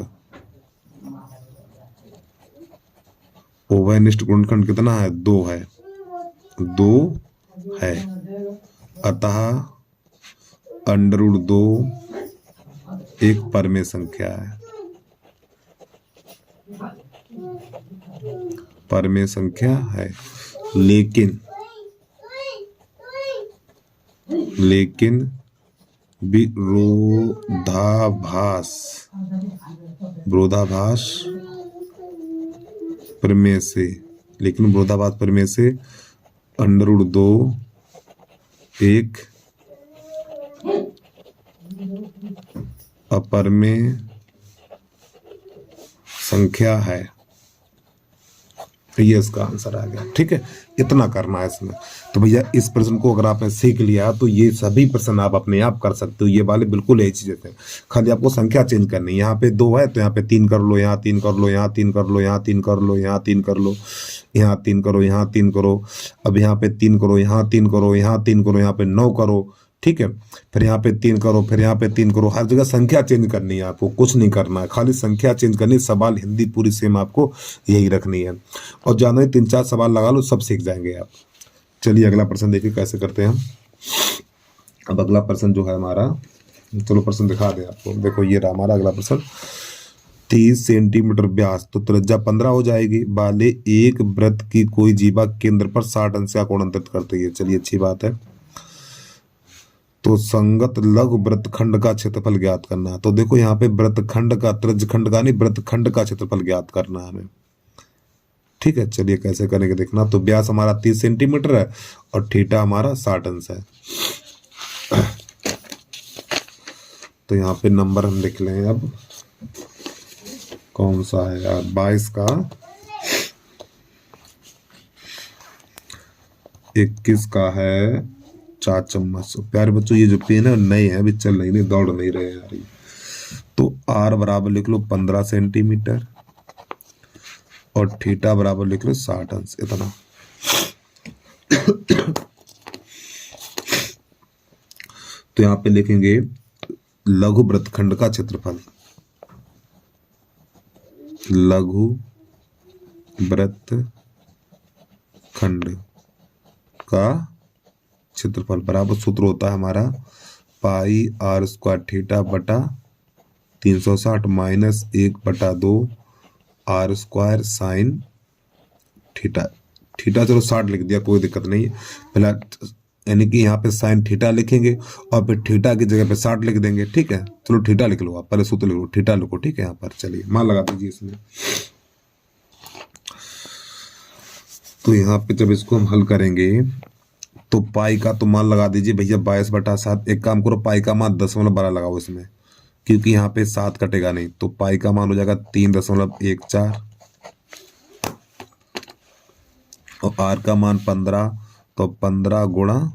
उभयनिष्ठ गुणनखंड कितना है? 2 है, 2 है। अतः अंडर रूट 2 एक परमेय संख्या है, परमेय संख्या है। लेकिन विरोधाभास प्रमेय से, लेकिन विरोधाभास प्रमेय से अंडर रूट 2 एक अपरिमेय संख्या है। ये इसका आंसर आ गया। ठीक है, इतना करना है इसमें। तो भैया इस प्रश्न को अगर आपने सीख लिया तो ये सभी प्रश्न आप अपने आप कर सकते हो। ये वाले बिल्कुल यही चीजें थे, खाली आपको संख्या चेंज करनी है। यहाँ पे 2 है तो यहाँ पे 3 कर लो, यहाँ 3 कर लो, यहाँ 3 कर लो, यहाँ 3 कर लो, यहाँ 3 कर लो, यहाँ 3 करो, यहाँ 3 करो, अब यहाँ पे 3 करो, यहाँ 3 करो, यहाँ 3 करो, यहाँ पे 9 करो। ठीक है, फिर यहाँ पे 3 करो, फिर यहाँ पे 3 करो। हर जगह संख्या चेंज करनी है, आपको कुछ नहीं करना है, खाली संख्या चेंज करनी। सवाल हिंदी पूरी सेम आपको यही रखनी है, और ज्यादा 3-4 सवाल लगा लो, सब सीख जाएंगे आप। चलिए अगला प्रश्न देखिए कैसे करते हैं हम। अब अगला प्रश्न जो है हमारा, चलो प्रश्न दिखा दें आपको। देखो ये रहा हमारा अगला प्रश्न। 30 सेंटीमीटर व्यास तो त्रिज्या 15 हो जाएगी वाले एक वृत्त की कोई जीवा केंद्र पर 60 अंश का कोण अंतरित करती है। चलिए अच्छी बात है। तो संगत लघु वृत्तखंड का क्षेत्रफल ज्ञात करना है। तो देखो यहाँ पे वृत्तखंड का, त्रिज्यखंड का नहीं, वृत्तखंड का क्षेत्रफल ज्ञात करना है हमें। ठीक है, चलिए कैसे करेंगे देखना। तो व्यास हमारा 30 सेंटीमीटर है और थीटा हमारा 60 अंश है। तो यहाँ पे नंबर हम लिख लें। अब कौन सा है यार, 22 का 21 का है 4 चम्मच। प्यारे बच्चों ये जो पेन है नए हैं, अभी चल नहीं दौड़ नहीं रहे यार। तो आर बराबर लिख लो 15 सेंटीमीटर और थीटा बराबर लिख लो 60 अंश, इतना। तो यहाँ पे लिखेंगे लघु वृत्तखंड का क्षेत्रफल, लघु वृत्तखंड का क्षेत्रफल बराबर, सूत्र होता है हमारा पाई आर स्क्वायर थीटा बटा 360 minus 1/2 R square sine theta. Theta चलो 60 लिख दिया, कोई दिक्कत नहीं है। फिलहाल यानी कि यहाँ पे साइन थीटा लिखेंगे और फिर थीटा की जगह पे 60 लिख देंगे। ठीक है, चलो थीटा लिख लो, आप पहले सूत्र लिख लो, थीटा लिखो। ठीक है, यहाँ पर चलिए मान लगा दीजिए इसमें। तो यहाँ पे जब इसको हम हल करेंगे तो पाई का तो मान लगा दीजिए भैया 22/7। एक काम करो, पाई का मान 10.12 लगाओ इसमें, क्योंकि यहाँ पे 7 कटेगा नहीं। तो पाई का मान हो जाएगा 3.14 और आर का मान 15, तो 15 गुणा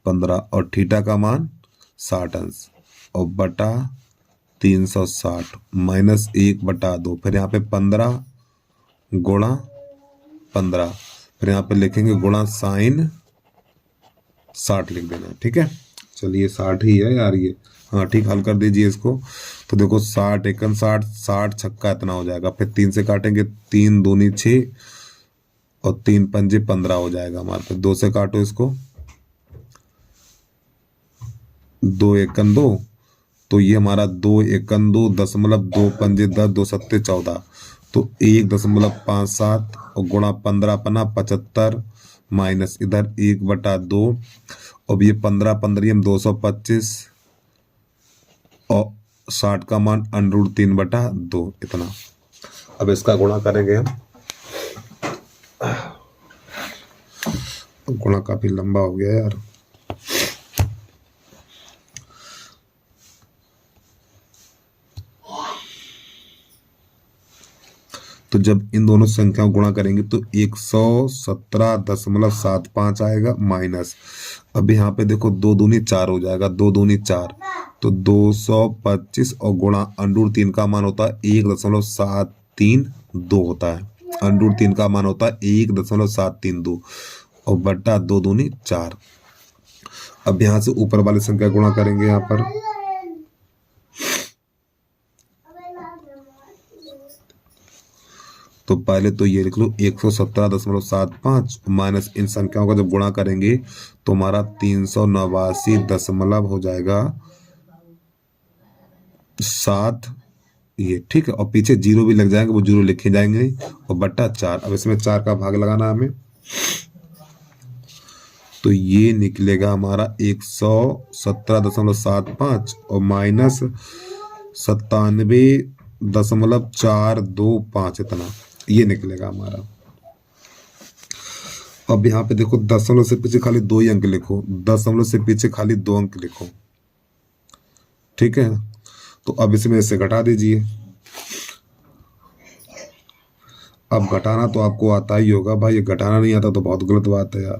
15 और थीटा का मान 60 अंश और बटा 360 माइनस 1/2। फिर यहाँ पे 15 गुणा 15, फिर यहाँ पे लिखेंगे गुणा साइन 60 लिख देना। ठीक है, चलिए 60 ही है यार ये। हाँ ठीक, हल कर दीजिए इसको। तो देखो 60 एकन 60, 60 छक्का इतना हो जाएगा। फिर 3 से काटेंगे, 3 दूनी 6 और 3 पंजे 15 हो जाएगा हमारे पे। 2 से काटो इसको, 2 एकन 2, तो ये हमारा 2 एकन 2 दशमलव 2 पंजे 10, 2 सत्ते 14, तो 1.57 और गुणा 15 पना 75 माइनस इधर 1/2। अब ये 15 15 हम 225 और 60 का मान √3/2 इतना। अब इसका गुणा करेंगे हम। गुणा काफी लंबा हो गया यार। तो जब इन दोनों संख्याओं गुणा करेंगे तो 117.75 आएगा माइनस। अब यहाँ पे देखो 2 दूनी 4 हो जाएगा, 2 दूनी 4, तो 225 और गुणा √3 का मान होता है 1.732 होता है। √3 का मान होता है 1.732 और बटा 2 दूनी 4। अब यहाँ से ऊपर वाली संख्या गुणा करेंगे यहाँ पर। तो पहले तो ये लिख लो 117.75 माइनस इन संख्याओं का जब गुणा करेंगे तो हमारा 389 दशमलव हो जाएगा 7 ये। ठीक है, और पीछे 0 भी लग जाएंगे, वो 0 लिखे जाएंगे और बटा 4। अब इसमें 4 का भाग लगाना हमें, तो ये निकलेगा हमारा 117.75 और माइनस 97.425 इतना ये निकलेगा हमारा। अब यहाँ पे देखो दशमलव से पीछे खाली 2 ही अंक लिखो, दशमलव से पीछे खाली 2 अंक लिखो, ठीक है। तो अब इसमें से घटा दीजिए। अब घटाना तो आपको आता ही होगा भाई, ये घटाना नहीं आता तो बहुत गलत बात है यार,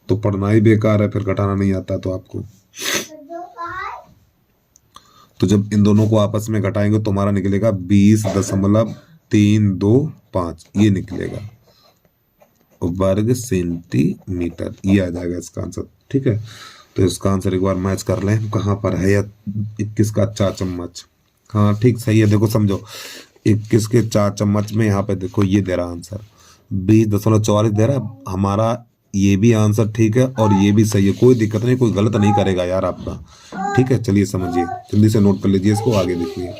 तो पढ़ना ही बेकार है, फिर घटाना नहीं आता तो आपको। तो जब इन दोनों को आपस में घटाएंगे तो हमारा निकलेगा 20.325, ये निकलेगा वर्ग सेंटीमीटर, ये आ जाएगा इसका आंसर, ठीक है। तो इसका आंसर एक बार मैच कर लें, कहाँ पर है या 21 का 4 चम्मच, हाँ ठीक सही है। देखो समझो 21 के 4 चम्मच में यहाँ पे देखो ये दे रहा आंसर 20.44 दे रहा हमारा, ये भी आंसर ठीक है और ये भी सही है, कोई दिक्कत नहीं, कोई गलत नहीं करेगा यार आपका, ठीक है। चलिए समझिए, जल्दी से नोट कर लीजिए इसको, आगे देखिए।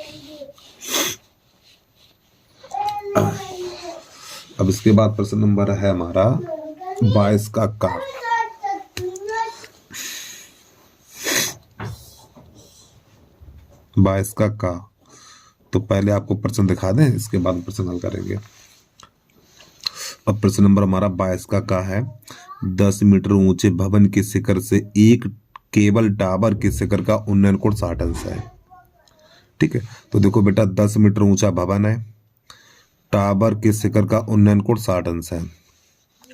अब इसके बाद प्रश्न नंबर है हमारा 22 का 22 का। तो पहले आपको प्रश्न दिखा दें, इसके बाद प्रश्न हल करेंगे। अब प्रश्न नंबर हमारा 22 का है, 10 मीटर ऊंचे भवन के शिखर से एक केबल टावर के शिखर का उन्नयन कोण 60 अंश है, ठीक है। तो देखो बेटा 10 मीटर ऊंचा भवन है, टावर के शिखर का उन्नयन कोण 60 अंश है।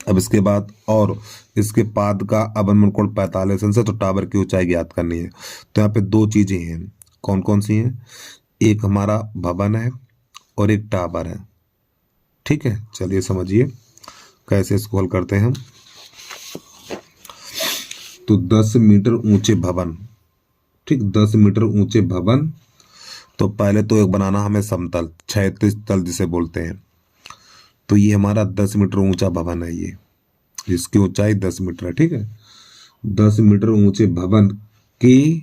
अब इसके बाद और इसके पाद का अवनमन कोण 45 अंश है, तो टावर की ऊंचाई ज्ञात करनी है। तो यहाँ पे 2 चीजें हैं, कौन कौन सी हैं, एक हमारा भवन है और एक टावर है, ठीक है। चलिए समझिए कैसे इसको हल करते हैं हम। तो 10 मीटर ऊंचे भवन, ठीक, 10 मीटर ऊंचे भवन, तो पहले तो एक बनाना हमें समतल, क्षैतिज तल जिसे बोलते हैं। तो ये हमारा 10 मीटर ऊंचा भवन है, ये जिसकी ऊंचाई 10 मीटर है, ठीक है। 10 मीटर ऊंचे भवन के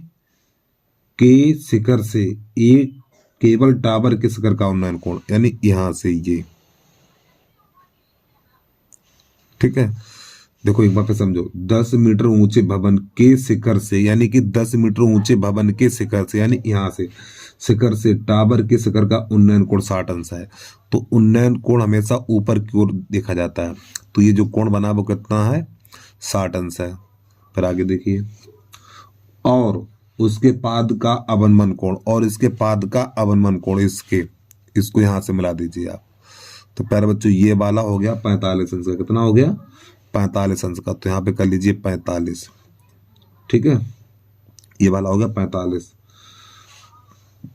शिखर से एक केबल टावर के शिखर का उन्नयन कोण, यानी यहां से ये, ठीक है। देखो एक बार फिर समझो, 10 मीटर ऊंचे भवन के शिखर से, यानी कि 10 मीटर ऊंचे भवन के शिखर से, यानी यहां से शिखर से टावर के शिखर का उन्नयन कोण 60 अंश है। तो उन्नयन कोण हमेशा ऊपर की ओर देखा जाता है, तो ये जो कोण बना वो कितना है, 60 अंश है। फिर आगे देखिए, और उसके पाद का अवनमन कोण, और इसके पाद का अवनमन कोण, इसको यहां से मिला दीजिए आप। तो प्यारे बच्चों ये वाला हो गया 45 अंश का, कितना हो गया, 45 अंश का। तो यहाँ पे कर लीजिए 45, ठीक है, ये वाला हो गया 45।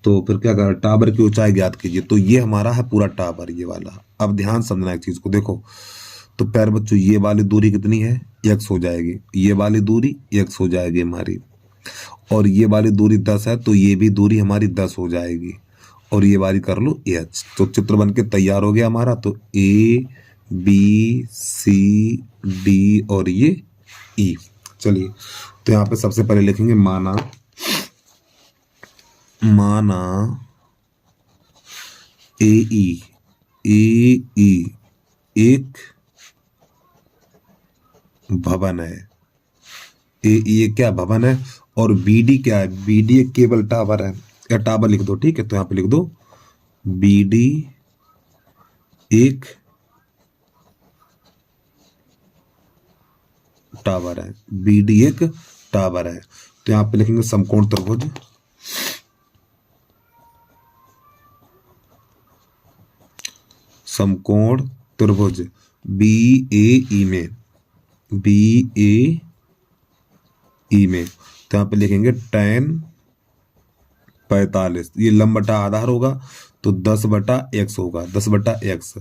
तो फिर क्या करें, टावर की ऊंचाई ज्ञात कीजिए। तो ये हमारा है पूरा टावर, ये वाला। अब ध्यान समझना एक चीज को, देखो तो प्यारे बच्चों ये वाली दूरी कितनी है, x हो जाएगी, ये वाली दूरी x हो जाएगी हमारी, और ये वाली दूरी 10 है, तो ये भी दूरी हमारी 10 हो जाएगी, और ये वाली कर लो h। तो चित्र बन के तैयार हो गया हमारा। तो A B C D और ये E। चलिए तो यहाँ पे सबसे पहले लिखेंगे माना AE एक भवन है, AE एक क्या भवन है, और BD क्या है, BD एक केबल टावर है, या टावर लिख दो, ठीक है। तो यहाँ पे लिख दो BD एक टावर है, BD एक टावर है। तो यहाँ पे लिखेंगे समकोण त्रिभुज, समकोण त्रिभुज BAE में, BAE में। तो यहाँ पे लिखेंगे tan 45, ये लंब बटा आधार होगा, तो 10/x होगा, 10/x,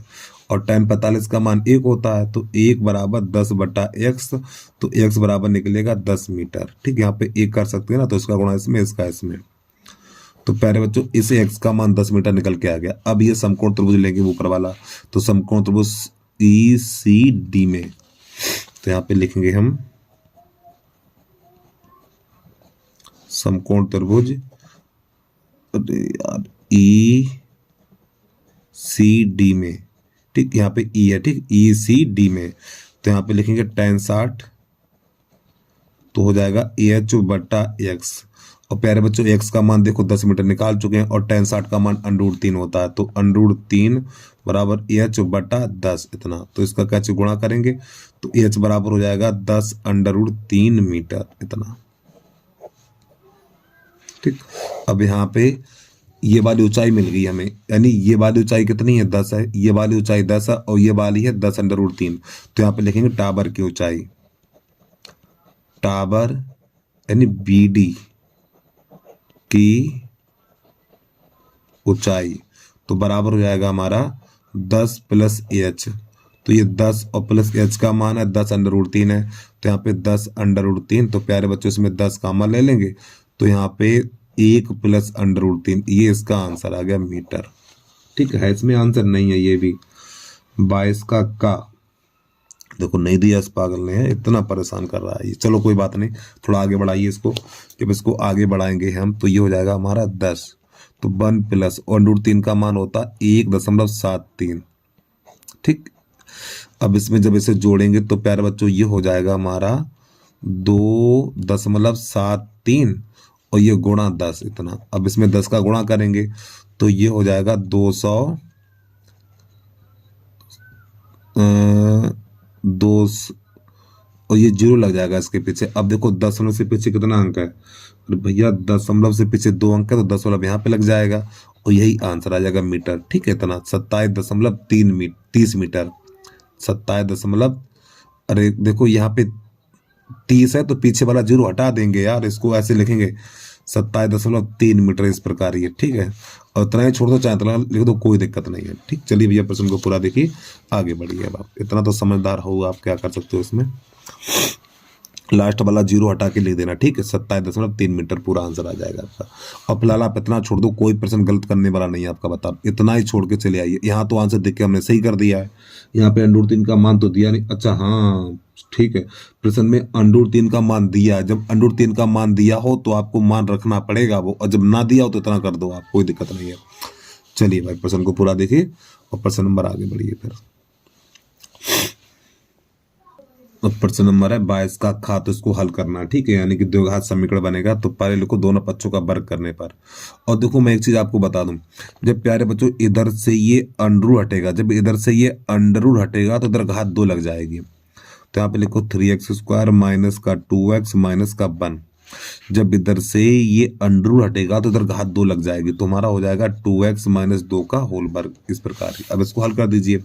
और tan 45 का मान 1 होता है, तो 1 बराबर 10/x, तो x बराबर निकलेगा 10 मीटर, ठीक है। यहाँ पे 1 कर सकते हैं ना, तो इसका गुणा इसमें, इसका इसमें। तो प्यारे बच्चों इसे x का मान 10 मीटर निकल के आ गया। अब ये समकोण त्रिभुज लेंगे ऊपर वाला, तो समकोण त्रिभुज ECD में, तो यहाँ पे लिखेंगे हम समकोण त्रिभुज यार ECD में, ठीक, यहाँ पे E है, ठीक, ECD में। तो यहाँ पे लिखेंगे tan 60, तो हो जाएगा AH/x, और प्यारे बच्चों एक्स का मान देखो 10 मीटर निकाल चुके हैं और tan 60 का मान √3 होता है, तो √3 बराबर एच बटा 10 इतना। तो इसका कैसे गुणा करेंगे तो एच बराबर हो जाएगा 10 √3 मीटर इतना। ठीक, अब यहाँ पे ये वाली ऊंचाई मिल गई हमें, यानी ये वाली ऊंचाई कितनी है 10 है, ये वाली ऊंचाई 10 है और ये वाली है 10 √3। तो यहाँ पे लिखेंगे टावर की ऊंचाई, टावर यानी बीडी की ऊंचाई, तो बराबर हो जाएगा हमारा 10 प्लस एच। तो ये 10 और प्लस एच का मान है 10 √3 है, तो यहाँ पे 10 √3। तो प्यारे बच्चों इसमें 10 कामा ले लेंगे, तो यहाँ पे 1 प्लस √3, ये इसका आंसर आ गया मीटर। ठीक है, इसमें आंसर नहीं है ये भी 22 का देखो नहीं दिया इस पागल ने, इतना परेशान कर रहा है ये। चलो कोई बात नहीं, थोड़ा आगे बढ़ाइए इसको। जब इसको आगे बढ़ाएंगे हम तो ये हो जाएगा हमारा 10, तो 1 प्लस और √3 का मान होता 1.73। ठीक, अब इसमें जब इसे जोड़ेंगे तो प्यारे बच्चों ये हो जाएगा हमारा 2.73 और ये गुणा 10 इतना। अब इसमें 10 का गुणा करेंगे तो ये हो जाएगा 200 और ये जीरो लग जाएगा इसके पीछे। अब देखो दशमलव से पीछे कितना अंक है, और भैया दशमलव से पीछे 2 अंक है, तो दशमलव यहाँ पे लग जाएगा और यही आंसर आ जाएगा मीटर। ठीक है, इतना 27.30 मीटर। 27 अरे देखो यहाँ पे 30 है तो पीछे वाला जीरो हटा देंगे यार, इसको ऐसे लिखेंगे 27.3 मीटर इस प्रकार ये। ठीक है, और इतना ही छोड़ दो चाहे इतना लिख दो, कोई दिक्कत नहीं है। ठीक, चलिए भैया प्रश्न को पूरा देखिए, आगे बढ़िए। अब आप इतना तो समझदार हो, आप क्या कर सकते हो इसमें, लास्ट वाला जीरो हटा के लिख देना। ठीक है, 27.3 मीटर पूरा आंसर आ जाएगा आपका। और फिलहाल आप इतना छोड़ दो, कोई प्रश्न गलत करने वाला नहीं है आपका, बता इतना ही छोड़ के चले आइए। यहाँ तो आंसर देख के हमने सही कर दिया है, यहाँ पे √3 का मान तो दिया नहीं। अच्छा हाँ ठीक है, प्रश्न में √3 का मान दिया है, जब √3 का मान दिया हो तो आपको मान रखना पड़ेगा वो, और जब ना दिया हो तो इतना कर दो आप, कोई दिक्कत नहीं है। चलिए भाई प्रश्न को पूरा देखिए और प्रश्न नंबर आगे बढ़िए फिर। अब प्रश्न नंबर है 22 का खा, तो इसको हल करना है। ठीक है, यानी कि द्विघात समीकरण बनेगा, तो पहले लिखो दोनों पक्षों का वर्ग करने पर। और देखो मैं एक चीज आपको बता दूं, जब प्यारे बच्चों इधर से ये अंडर हटेगा, जब इधर से ये अंडर हटेगा तो इधर घात 2 लग जाएगी। तो यहाँ पे लिखो 3x² माइनस का 2x माइनस का 1। जब इधर से ये अंडर हटेगा तो इधर घात 2 लग जाएगी, तो हमारा हो जाएगा 2x माइनस 2 का होल वर्ग इस प्रकार। अब इसको हल कर दीजिए,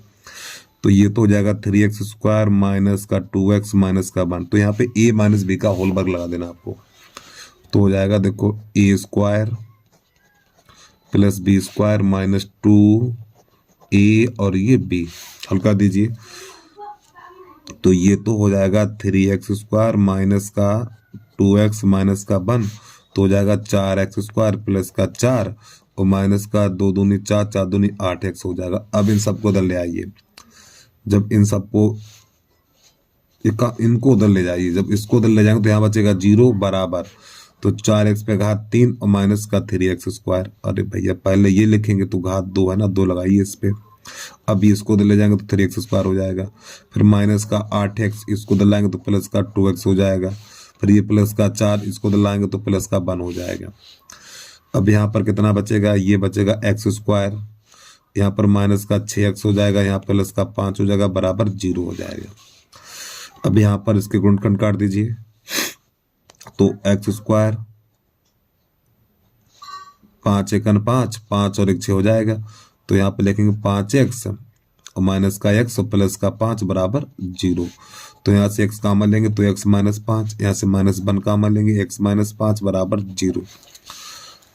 तो ये तो हो जाएगा 3x² माइनस का 2x माइनस का 1। तो यहाँ पे a माइनस बी का होल वर्ग लगा देना आपको, तो हो जाएगा देखो a² plus b² minus 2a और ये b। हल कर दीजिए, तो ये तो हो जाएगा 3x² माइनस का 2x माइनस का 1, तो हो जाएगा 4x² प्लस का 4 और माइनस का 2 दूनी 4, 4 दूनी 8x हो जाएगा। अब इन सबको उधर ले आइए, जब इन सबको इनको उधर ले जाइए, जब इसको उधर ले जाएंगे तो यहाँ बचेगा 0 बराबर, तो 4x पे घात 3 और माइनस का 3x²। अरे भैया पहले ये लिखेंगे तो घात 2 है ना, 2 लगाइए इस पे। अब ये इसको उधर ले जाएंगे तो 3x² हो जाएगा, फिर माइनस का 8x इसको उधर लाएंगे तो प्लस का 2x हो जाएगा, फिर ये प्लस का 4 इसको उधर लाएंगे तो प्लस का 1 हो जाएगा। अब यहाँ पर कितना बचेगा, ये बचेगा x², यहाँ पर माइनस का 6x हो जाएगा, यहाँ प्लस का 5 हो जाएगा, बराबर 0 हो जाएगा। अब यहाँ पर इसके गुणनखंड काट दीजिए, तो x², 5 एकन 5, 5 और 1 6 हो जाएगा, तो यहाँ पे लिखेंगे 5x और माइनस का x और प्लस का 5 बराबर 0। तो यहाँ से x कामन लेंगे तो x माइनस 5, यहाँ से माइनस 1 कामन लेंगे, x माइनस 5 बराबर 0।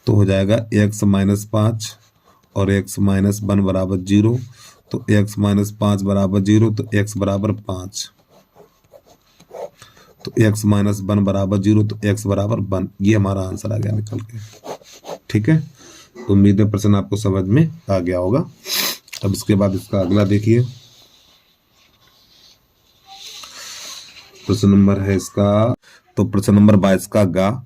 तो हो जाएगा x माइनस 5 और x माइनस 1 बराबर 0, तो x माइनस 5 बराबर 0, तो x बराबर 5, तो x माइनस 1 बराबर 0, तो x बराबर 1। ये हमारा आंसर आ गया निकल के। ठीक है, तो उम्मीद है प्रश्न आपको समझ में आ गया होगा। अब इसके बाद इसका अगला देखिए, प्रश्न नंबर है इसका, तो प्रश्न नंबर 22 का गा,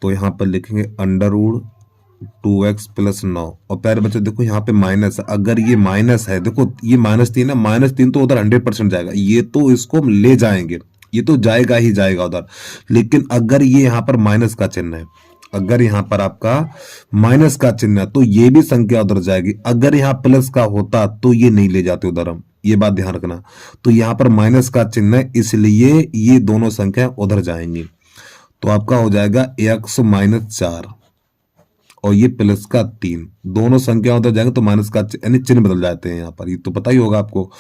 तो यहाँ पर लिखेंगे √2x प्लस 9। और प्यारे बच्चों देखो यहाँ पे माइनस, अगर ये माइनस है, देखो ये -3 है, -3 तो उधर 100% जाएगा, ये तो इसको हम ले जाएंगे, ये तो जाएगा ही जाएगा उधर। लेकिन अगर ये यहाँ पर माइनस का चिन्ह है अगर यहाँ पर आपका माइनस का चिन्ह है तो ये भी संख्या उधर जाएगी, अगर यहाँ प्लस का होता तो ये नहीं ले जाते उधर हम, ये बात ध्यान रखना। तो यहाँ पर माइनस का चिन्ह है इसलिए ये दोनों संख्या उधर जाएंगी। तो आपका हो जाएगा x-4 और ये प्लस का 3, दोनों संख्या उधर जाएंगे तो माइनस का यानी चिन्ह बदल जाते हैं यहाँ पर, ये तो पता ही होगा आपको।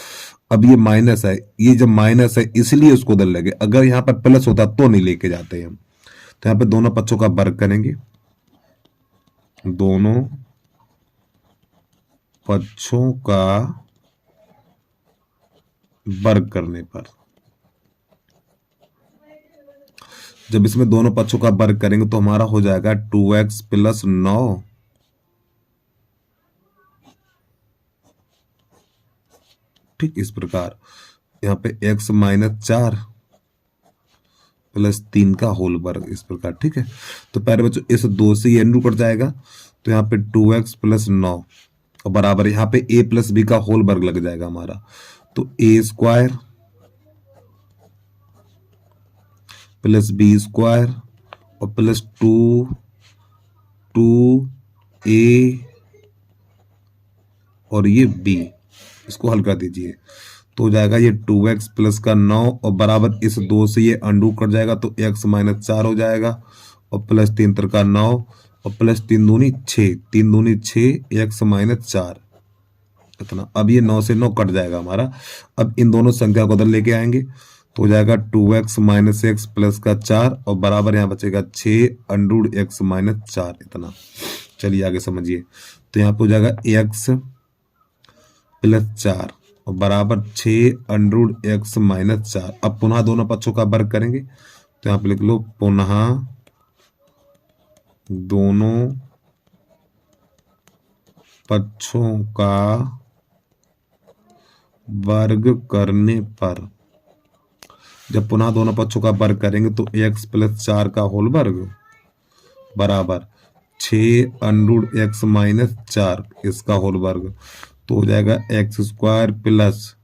अब ये माइनस है, ये जब माइनस है इसलिए उसको उधर लगे, अगर यहाँ पर प्लस होता तो नहीं लेके जाते हम। तो यहाँ पे दोनों पक्षों का वर्ग करेंगे, दोनों पक्षों का वर्ग करने पर, जब इसमें दोनों पक्षों का वर्ग करेंगे तो हमारा हो जाएगा 2x + 9, ठीक इस प्रकार यहाँ पे x-4 + 3 का होल वर्ग इस प्रकार, ठीक है। तो पहले बच्चों इस 2 से ये कट जाएगा, तो यहाँ पे 2x + 9 और बराबर यहाँ पे a + b का होल वर्ग लग जाएगा हमारा, तो a² + b² और प्लस 2a और ये b, इसको हल कर दीजिए तो हो जाएगा ये 2x + का 9 और बराबर इस 2 से ये अंडू कट जाएगा तो x-4 हो जाएगा और प्लस 3 × 9 और प्लस 3 दूनी 6, 3 दूनी 6 x-4 इतना। अब ये 9 से 9 कट जाएगा हमारा। अब इन दोनों संख्या को उधर लेके आएंगे तो हो जाएगा 2x - x + का 4 और बराबर यहाँ बचेगा 6 √ x-4 इतना। चलिए आगे समझिए, तो यहाँ पे हो जाएगा x + 4 और बराबर 6 √ x-4। अब पुनः दोनों पक्षों का वर्ग करेंगे तो यहाँ पे लिख लो पुनः दोनों पक्षों का वर्ग करने पर, जब पुनः दोनों पक्षों का वर्ग करेंगे तो x + 4 का होल वर्ग बराबर 6 √ x-4 इसका होल वर्ग, तो हो जाएगा x² प्लस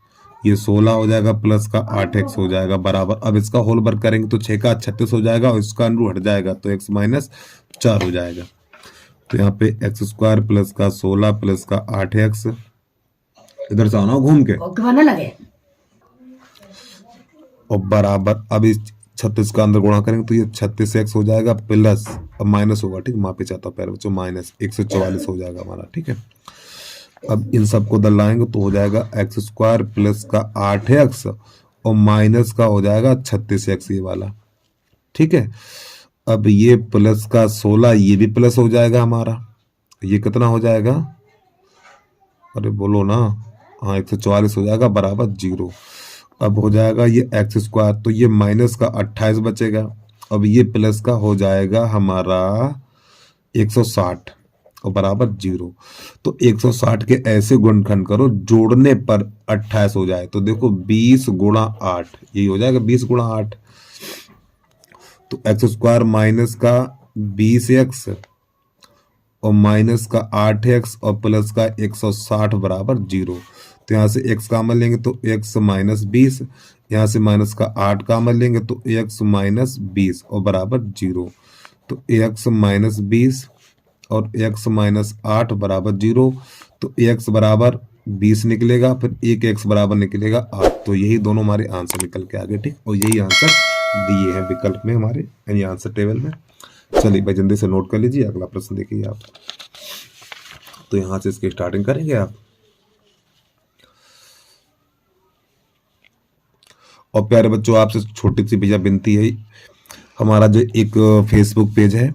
ये 16 हो जाएगा प्लस का 8x हो जाएगा बराबर। अब इसका होल वर्ग करेंगे तो 6 का 36 हो जाएगा और इसका अंडू हट जाएगा तो x - 4 हो जाएगा। तो यहाँ पे x² प्लस का 16 प्लस का 8x, इधर से आना घूम के लगे और बराबर अब इस 36 का अंदर गुणा करेंगे तो ये 36x हो जाएगा प्लस अब माइनस होगा, ठीक माफी चाहता हूँ प्यारे बच्चों, माइनस 144 हो जाएगा हमारा, ठीक है। अब इन सबको उधर लाएंगे तो हो जाएगा x² प्लस का 8x और माइनस का हो जाएगा 36x ये वाला, ठीक है। अब ये प्लस का 16 ये भी प्लस हो जाएगा हमारा, ये कितना हो जाएगा, अरे बोलो ना, हाँ 144 हो जाएगा बराबर 0। अब हो जाएगा ये x² तो ये माइनस का 28 बचेगा, अब ये प्लस का हो जाएगा हमारा 160 और बराबर 0। तो 160 के ऐसे गुणनखंड करो जोड़ने पर 28 हो जाए, तो देखो 20 × 8 यही हो जाएगा 20 × 8, तो x² माइनस का 20x और माइनस का 8x और प्लस का 160 बराबर 0। तो यहाँ से x कॉमन लेंगे तो x - 20, यहाँ से माइनस का 8 कॉमन लेंगे तो x - 20 और बराबर 0। तो x - 20 और x - 8 बराबर 0, तो x बराबर 20 निकलेगा, फिर एक x बराबर निकलेगा 8। तो यही दोनों हमारे आंसर निकल के आगे, ठीक। और यही आंसर दिए हैं विकल्प में हमारे यानी आंसर टेबल में। चलिए भाई जल्दी से नोट कर लीजिए, अगला प्रश्न देखिए आप। तो यहाँ से इसकी स्टार्टिंग करेंगे आप। और प्यारे बच्चों आपसे छोटी सी भैया विनती है, हमारा जो एक फेसबुक पेज है,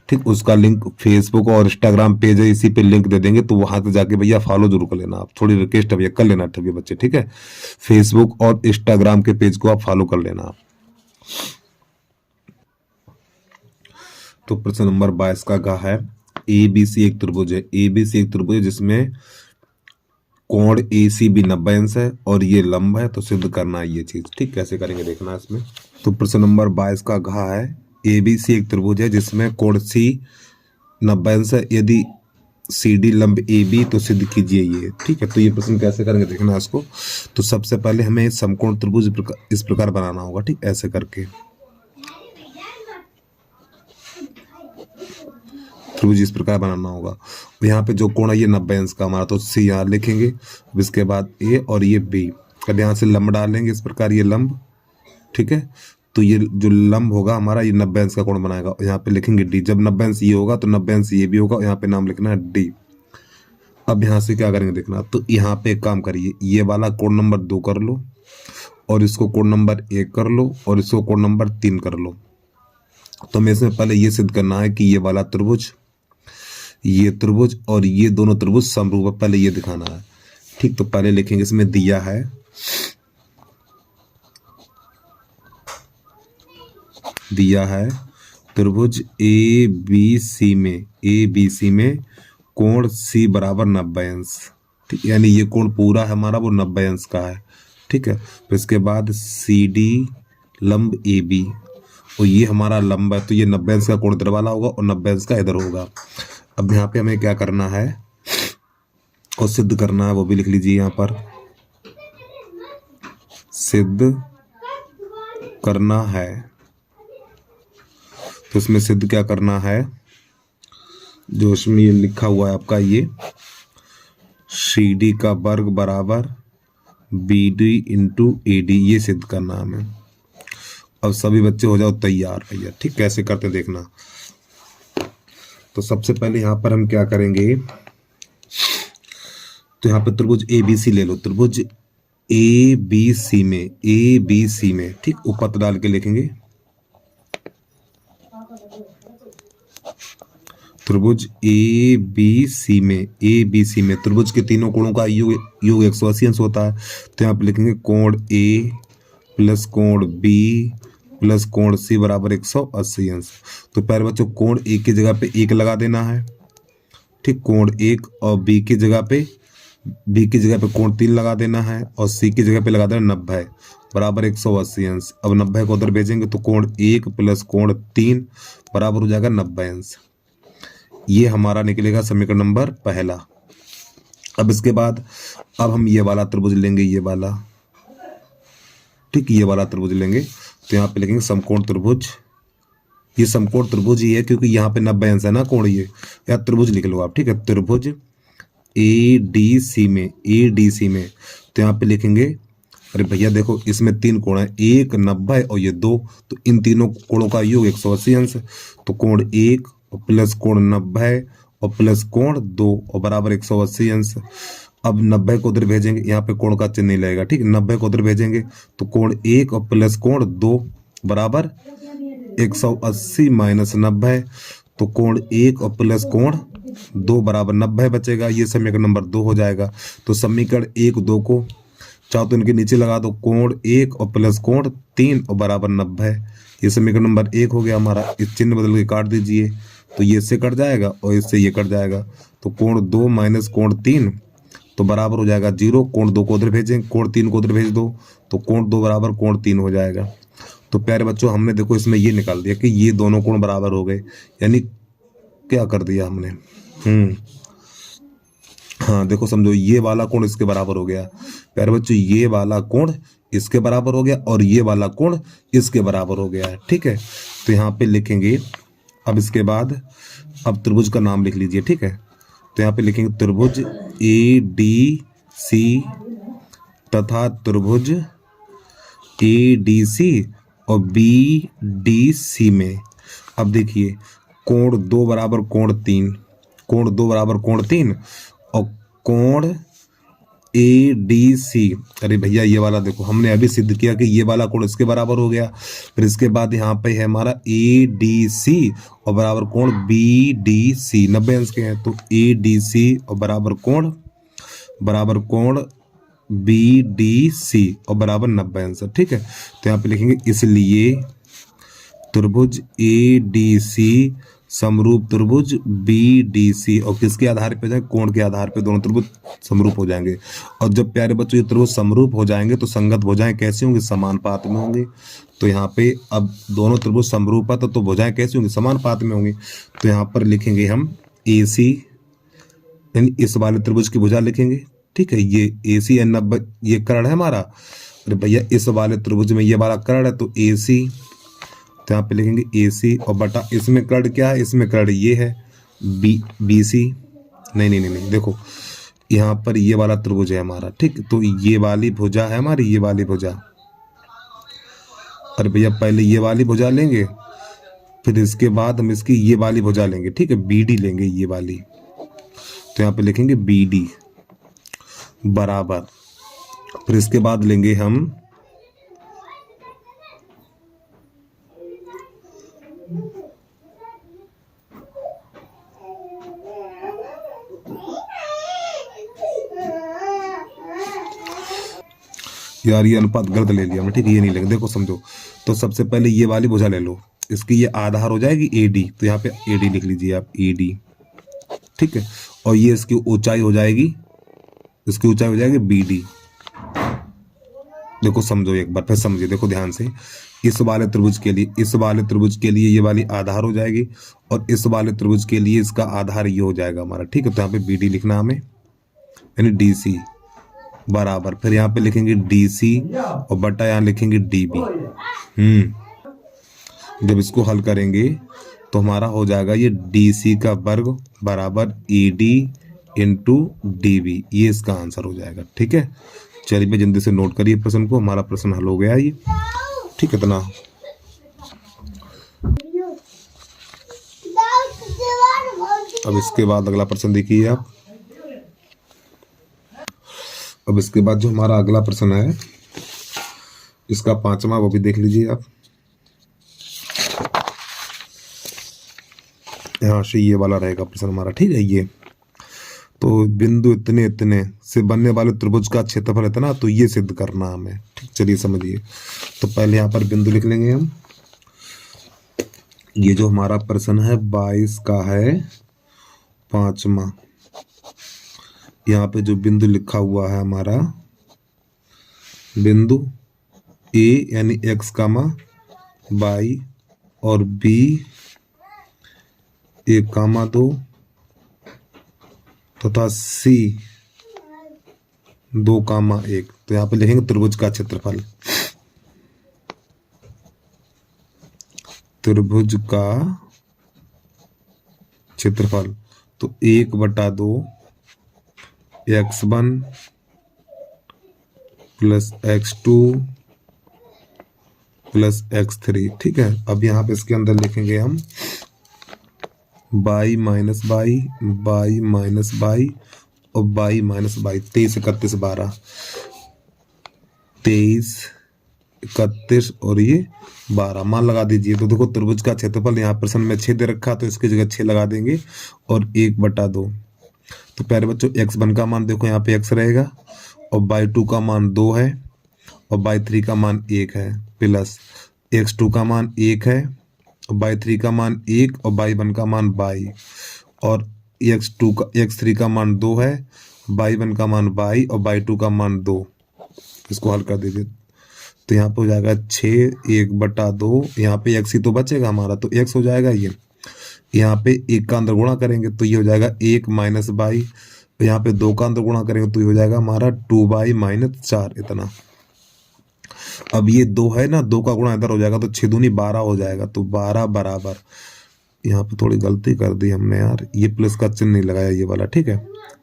ठीक, उसका लिंक फेसबुक और इंस्टाग्राम पेज है, इसी पे लिंक दे देंगे, तो वहां से जाके भैया फॉलो जरूर कर लेना आप। थोड़ी रिक्वेस्ट है भैया, कर लेना ठीक है बच्चे, ठीक है। फेसबुक और इंस्टाग्राम के पेज को आप फॉलो कर लेना आप। तो प्रश्न नंबर 22 का कहा है ABC एक त्रिभुज है, ABC एक त्रिभुज है जिसमें कोण ACB 90 अंश है और ये लंब है, तो सिद्ध करना है ये चीज, ठीक। कैसे करेंगे देखना इसमें। तो प्रश्न नंबर 22 का कहा है ABC एक त्रिभुज है जिसमें कोण C 90 अंश है, यदि CD लंब AB तो सिद्ध कीजिए ये, ठीक है। तो ये प्रश्न कैसे करेंगे देखना इसको। तो सबसे पहले हमें समकोण त्रिभुज इस प्रकार बनाना होगा, ठीक, ऐसे करके। त्रिभुज इस प्रकार बनाना होगा। तो यहाँ पे जो कोण है ये 90 अंश का हमारा, तो सी यहाँ लिखेंगे। अब इसके बाद ए और ये बी, अब यहाँ से लंब डालेंगे इस प्रकार, ये लंब, ठीक है। तो ये जो लंब होगा हमारा ये 90 अंश का कोण बनाएगा। यहाँ पे लिखेंगे डी, जब 90 अंश ये होगा तो 90 अंश ये भी होगा, यहाँ पे नाम लिखना है डी। अब यहाँ से क्या करेंगे देखना, तो यहाँ पे एक काम करिए, ये वाला कोण नंबर 2 कर लो, और इसको कोण नंबर 1 कर लो, और इसको कोण नंबर 3 कर लो। तो हमें इसमें पहले ये सिद्ध करना है कि ये वाला त्रिभुज, ये त्रिभुज और ये दोनों त्रिभुज समरूप है, पहले ये दिखाना है, ठीक। तो पहले लिखेंगे, इसमें दिया है त्रिभुज ए बी सी में कोण सी बराबर 90 अंश, ठीक। यानी ये कोण पूरा है हमारा वो 90 अंश का है, ठीक है। फिर इसके बाद सी डी लंब ए बी, और ये हमारा लंब है, तो ये 90 अंश का कोण इधर वाला होगा और 90 अंश का इधर होगा। अब यहाँ पे हमें क्या करना है और सिद्ध करना है, वो भी लिख लीजिए यहाँ पर, सिद्ध करना है। तो इसमें सिद्ध क्या करना है, जो इसमें ये लिखा हुआ है आपका, ये सी डी का वर्ग बराबर B D into A D, ये सिद्ध करना है हमें। अब सभी बच्चे हो जाओ तैयार भैया, ठीक। कैसे करते देखना। तो सबसे पहले यहाँ पर हम क्या करेंगे, तो यहाँ पे त्रिभुज ए बी सी ले लो, त्रिभुज ए बी सी में, ठीक। ऊपर डाल के लिखेंगे त्रिभुज ए बी सी में त्रिभुज के तीनों कोणों का योग 180 अंश होता है। तो यहाँ पे लिखेंगे कोण ए प्लस कोण बी प्लस कोण सी बराबर 180 अंश। तो पहले बच्चों कोण ए की जगह पे 1 लगा देना है, ठीक। कोण 1 और बी की जगह पे कोण 3 लगा देना है, और सी की जगह पे लगा देना 90 बराबर 180 अंश। अब 90 को उधर भेजेंगे तो कोण 1 प्लस कोण 3 बराबर हो जाएगा 90 अंश। ये हमारा निकलेगा समीकरण नंबर पहला। अब इसके बाद अब हम ये वाला त्रिभुज लेंगे, ये वाला, ठीक। ये वाला त्रिभुज लेंगे, तो यहाँ पे लिखेंगे समकोण त्रिभुज। ये समकोण त्रिभुज ही है क्योंकि यहाँ पे 90 अंश है ना कोण, ये या त्रिभुज लिख लो आप, ठीक है। त्रिभुज ए डी सी में, तो यहाँ पे लिखेंगे, अरे भैया देखो इसमें 3 कोण है, 1 90 और ये 2, तो इन तीनों कोणों का योग 180 अंश। तो कोण 1 और प्लस कोण 90 और प्लस कोण 2 और बराबर 180 अंश। अब 90 को उधर भेजेंगे, यहाँ पे कोण का चिन्ह नहीं लगेगा, ठीक। 90 को उधर भेजेंगे तो कोण 1 और प्लस कोण 2 बराबर 180 माइनस 90, तो कोण 1 और प्लस कोण 2 बराबर 90 बचेगा। ये समीकरण नंबर 2 हो जाएगा। तो समीकरण 1 2 को चाहो तो इनके नीचे लगा दो, कोण 1 और प्लस कोण 3 और बराबर 90। ये समीकरण नंबर 1 हो गया हमारा। इस चिन्ह बदल के काट दीजिए, तो ये इससे कट जाएगा और इससे ये कट जाएगा। तो कोण 2 माइनस कोण 3 तो बराबर हो जाएगा 0। कोण 2 को उधर भेजें, कोण 3 को उधर भेज दो, तो कोण 2 बराबर कोण 3 हो जाएगा। तो प्यारे बच्चों हमने देखो इसमें ये निकाल दिया कि ये दोनों कोण बराबर हो गए, यानी क्या कर दिया हमने, हाँ देखो समझो, ये वाला कोण इसके बराबर हो गया। प्यारे बच्चों ये वाला कोण इसके बराबर हो गया और ये वाला कोण इसके बराबर हो गया है, ठीक है। तो यहाँ पे लिखेंगे, अब इसके बाद अब त्रिभुज का नाम लिख लीजिए, ठीक है। तो यहाँ पे लिखेंगे त्रिभुज ए डी सी तथा त्रिभुज ए डी सी और बी डी सी में। अब देखिए कोण 2 बराबर कोण 3, कोण 2 बराबर कोण 3 और कोण ए डी सी, अरे भैया ये वाला देखो हमने अभी सिद्ध किया कि ये वाला कोण इसके बराबर हो गया। फिर इसके बाद यहाँ पे है हमारा ए डी सी और बराबर कोण बी डी सी, 90 अंश के हैं, तो ए डी सी और बराबर कोण बी डी सी और बराबर 90 अंश, ठीक है। तो यहाँ पे लिखेंगे इसलिए त्रिभुज ए डी सी समरूप त्रिभुज बी डी सी, और किसके आधार पे जाए, कोण के आधार पे दोनों त्रिभुज समरूप हो जाएंगे। और जब प्यारे बच्चों ये त्रिभुज समरूप हो जाएंगे तो संगत भुजाएं कैसे होंगे, समानुपात में होंगे। तो यहाँ पे अब दोनों त्रिभुज समरूप है तो भुजाएं कैसे होंगी, समानुपात में होंगी। तो यहाँ पर लिखेंगे हम ए सी, यानी इस वाले त्रिभुज की भुजा लिखेंगे, ठीक है। ये ए सी 90 ये कर्ण है हमारा, अरे भैया इस वाले त्रिभुज में ये वाला कर्ण है तो ए सी, तो यहाँ पे लिखेंगे ए सी और बटा इसमें कर्ण क्या है, इसमें कर्ण ये है बी सी, नहीं नहीं नहीं नहीं, देखो यहाँ पर ये वाला त्रिभुज है हमारा, ठीक। तो ये वाली भुजा है हमारी, ये वाली भुजा। अरे भैया पहले ये वाली भुजा लेंगे, फिर इसके बाद हम इसकी ये वाली भुजा लेंगे, ठीक है, बी डी लेंगे ये वाली। तो यहाँ पे लिखेंगे बी डी बराबर, फिर इसके बाद लेंगे हम यार ये अनुपात गलत ले लिया हमने, ठीक है, ये नहीं लेंगे, देखो समझो। तो सबसे पहले ये वाली भुजा ले लो, इसकी ये आधार हो जाएगी ए डी, तो यहाँ पे ए डी लिख लीजिए आप, ए डी, ठीक है। और ये इसकी ऊंचाई हो जाएगी, इसकी ऊंचाई हो जाएगी बी डी। देखो समझो एक बार फिर समझिए, देखो ध्यान से। इस वाले त्रिभुज के लिए, इस वाले त्रिभुज के लिए ये वाली आधार हो जाएगी, और इस वाले त्रिभुज के लिए इसका आधार ये हो जाएगा हमारा, ठीक है। तो यहाँ पे बी डी लिखना हमें, यानी डी सी बराबर, फिर यहाँ पे लिखेंगे डी सी और बटा यहाँ लिखेंगे डी बी। जब इसको हल करेंगे तो हमारा हो जाएगा ये डी सी का वर्ग बराबर E D into D B, ये इसका आंसर हो जाएगा, ठीक है। चलिए मैं जल्दी से नोट करिए प्रश्न को, हमारा प्रश्न हल हो गया ये, ठीक है। इतना अब इसके बाद अगला प्रश्न देखिए आप। अब इसके बाद जो हमारा अगला प्रश्न है, इसका 5वां, वो भी देख लीजिए आप। यहाँ से ये वाला रहेगा प्रश्न हमारा, ठीक है। ये तो बिंदु इतने इतने से बनने वाले त्रिभुज का क्षेत्रफल इतना, तो ये सिद्ध करना हमें, ठीक। चलिए समझिए। तो पहले यहाँ पर बिंदु लिख लेंगे हम। ये जो हमारा प्रश्न है 22 का है 5वां। यहाँ पे जो बिंदु लिखा हुआ है हमारा, बिंदु ए यानी x कामा y और b 1 कामा 2 तथा c 2 कामा 1। तो यहाँ पे लिखेंगे त्रिभुज का क्षेत्रफल, त्रिभुज का क्षेत्रफल। तो 1/2 x1 plus x2 plus x3, ठीक है। अब यहाँ पे इसके अंदर लिखेंगे हम y minus y, y minus y और y माइनस y। 23, 31, 12, 23, 31 और ये 12 मान लगा दीजिए। तो देखो त्रिभुज का क्षेत्रफल यहाँ प्रश्न में 6 दे रखा, तो इसकी जगह 6 लगा देंगे और 1/2। तो प्यारे बच्चों x1 का मान देखो यहाँ पे x रहेगा, और y2 का मान 2 है, और y3 का मान 1 है, प्लस x2 का मान 1 है, और y3 का मान 1 और y1 का मान y, और x3 का मान 2 है, y1 का मान y और y2 का मान 2। इसको हल कर दीजिए। तो यहाँ पे हो जाएगा 6 1/2, यहाँ पे x ही तो बचेगा हमारा, तो x हो जाएगा ये। यहाँ पे 1 का अंदर गुणा करेंगे तो ये हो जाएगा 1 माइनस y, यहाँ पे 2 का अंदर गुणा करेंगे तो ये हो जाएगा हमारा 2y माइनस 4 इतना। अब ये 2 है ना, 2 का गुणा इधर हो जाएगा तो 6 दूनी 12 हो जाएगा, तो 12 बराबर, यहाँ पे थोड़ी गलती कर दी हमने यार, ये प्लस का चिन्ह नहीं लगाया ये वाला, ठीक है।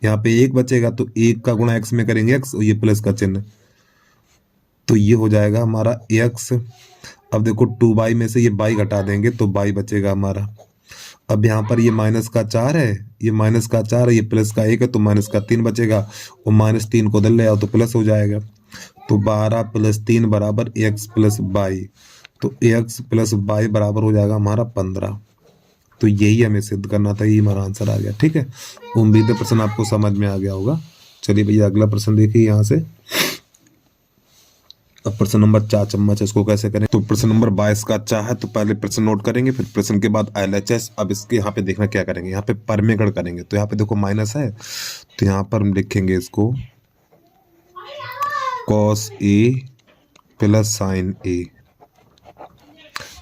यहाँ पे 1 बचेगा तो 1 का गुणा x में करेंगे x, और ये प्लस का चिन्ह, तो ये हो जाएगा हमारा x। अब देखो 2y में से ये y घटा देंगे तो y बचेगा हमारा। अब यहाँ पर ये माइनस का 4 है, ये माइनस का 4 है, ये प्लस का 1 है, तो माइनस का 3 बचेगा, और -3 को दल ले आओ तो प्लस हो जाएगा। तो 12 + 3 बराबर x + y, तो x + y बराबर हो जाएगा हमारा 15। तो यही हमें सिद्ध करना था, यही हमारा आंसर आ गया, ठीक है। उम्मीद है प्रश्न आपको समझ में आ गया होगा। चलिए भैया अगला प्रश्न देखिए यहाँ से। अब प्रश्न नंबर 4 चम्मच, इसको कैसे करें। तो प्रश्न नंबर 22 का अच्छा है, तो पहले प्रश्न नोट करेंगे, फिर प्रश्न के बाद LHS। अब इसके यहाँ पे देखना क्या करेंगे, यहाँ पे परमेगण करेंगे। तो यहाँ पे देखो माइनस है, तो यहाँ पर हम लिखेंगे इसको cos A plus sin A।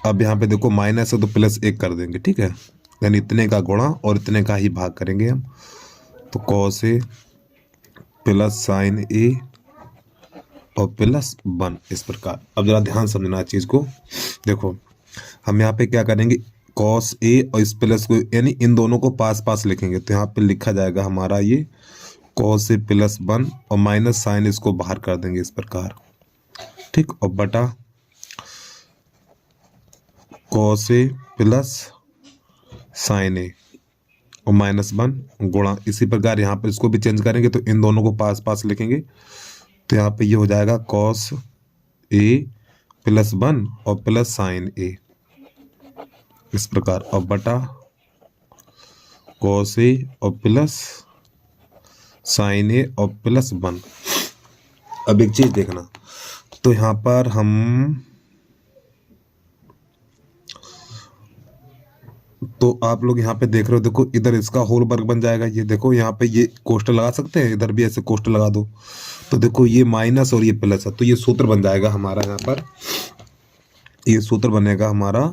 अब यहाँ पे देखो माइनस है तो प्लस 1 कर देंगे, ठीक है, यानी इतने का गुणा और इतने का ही भाग करेंगे हम। तो cos A plus sin A और प्लस 1, इस प्रकार। अब जरा ध्यान समझना चीज को। देखो हम यहाँ पे क्या करेंगे, कॉस ए और इस प्लस को यानी इन दोनों को पास पास लिखेंगे तो यहाँ पे लिखा जाएगा हमारा ये कॉस ए प्लस 1 और माइनस साइन इसको बाहर कर देंगे इस प्रकार, ठीक। और बटा कॉस ए प्लस साइन ए और -1 गुणा, इसी प्रकार यहाँ पे इसको भी चेंज करेंगे तो इन दोनों को पास पास लिखेंगे तो यहाँ पे ये हो जाएगा कॉस ए प्लस 1 और प्लस साइन ए इस प्रकार, और बटा कॉस ए और प्लस साइन ए और प्लस 1। अब एक चीज देखना, तो यहाँ पर हम तो आप लोग यहाँ पे देख रहे हो, देखो इधर इसका होल वर्ग बन जाएगा, ये देखो यहाँ पे ये कोष्टक लगा सकते हैं, इधर भी ऐसे कोष्टक लगा दो तो देखो ये माइनस और ये प्लस है तो ये सूत्र बन जाएगा हमारा, यहाँ पर ये सूत्र बनेगा हमारा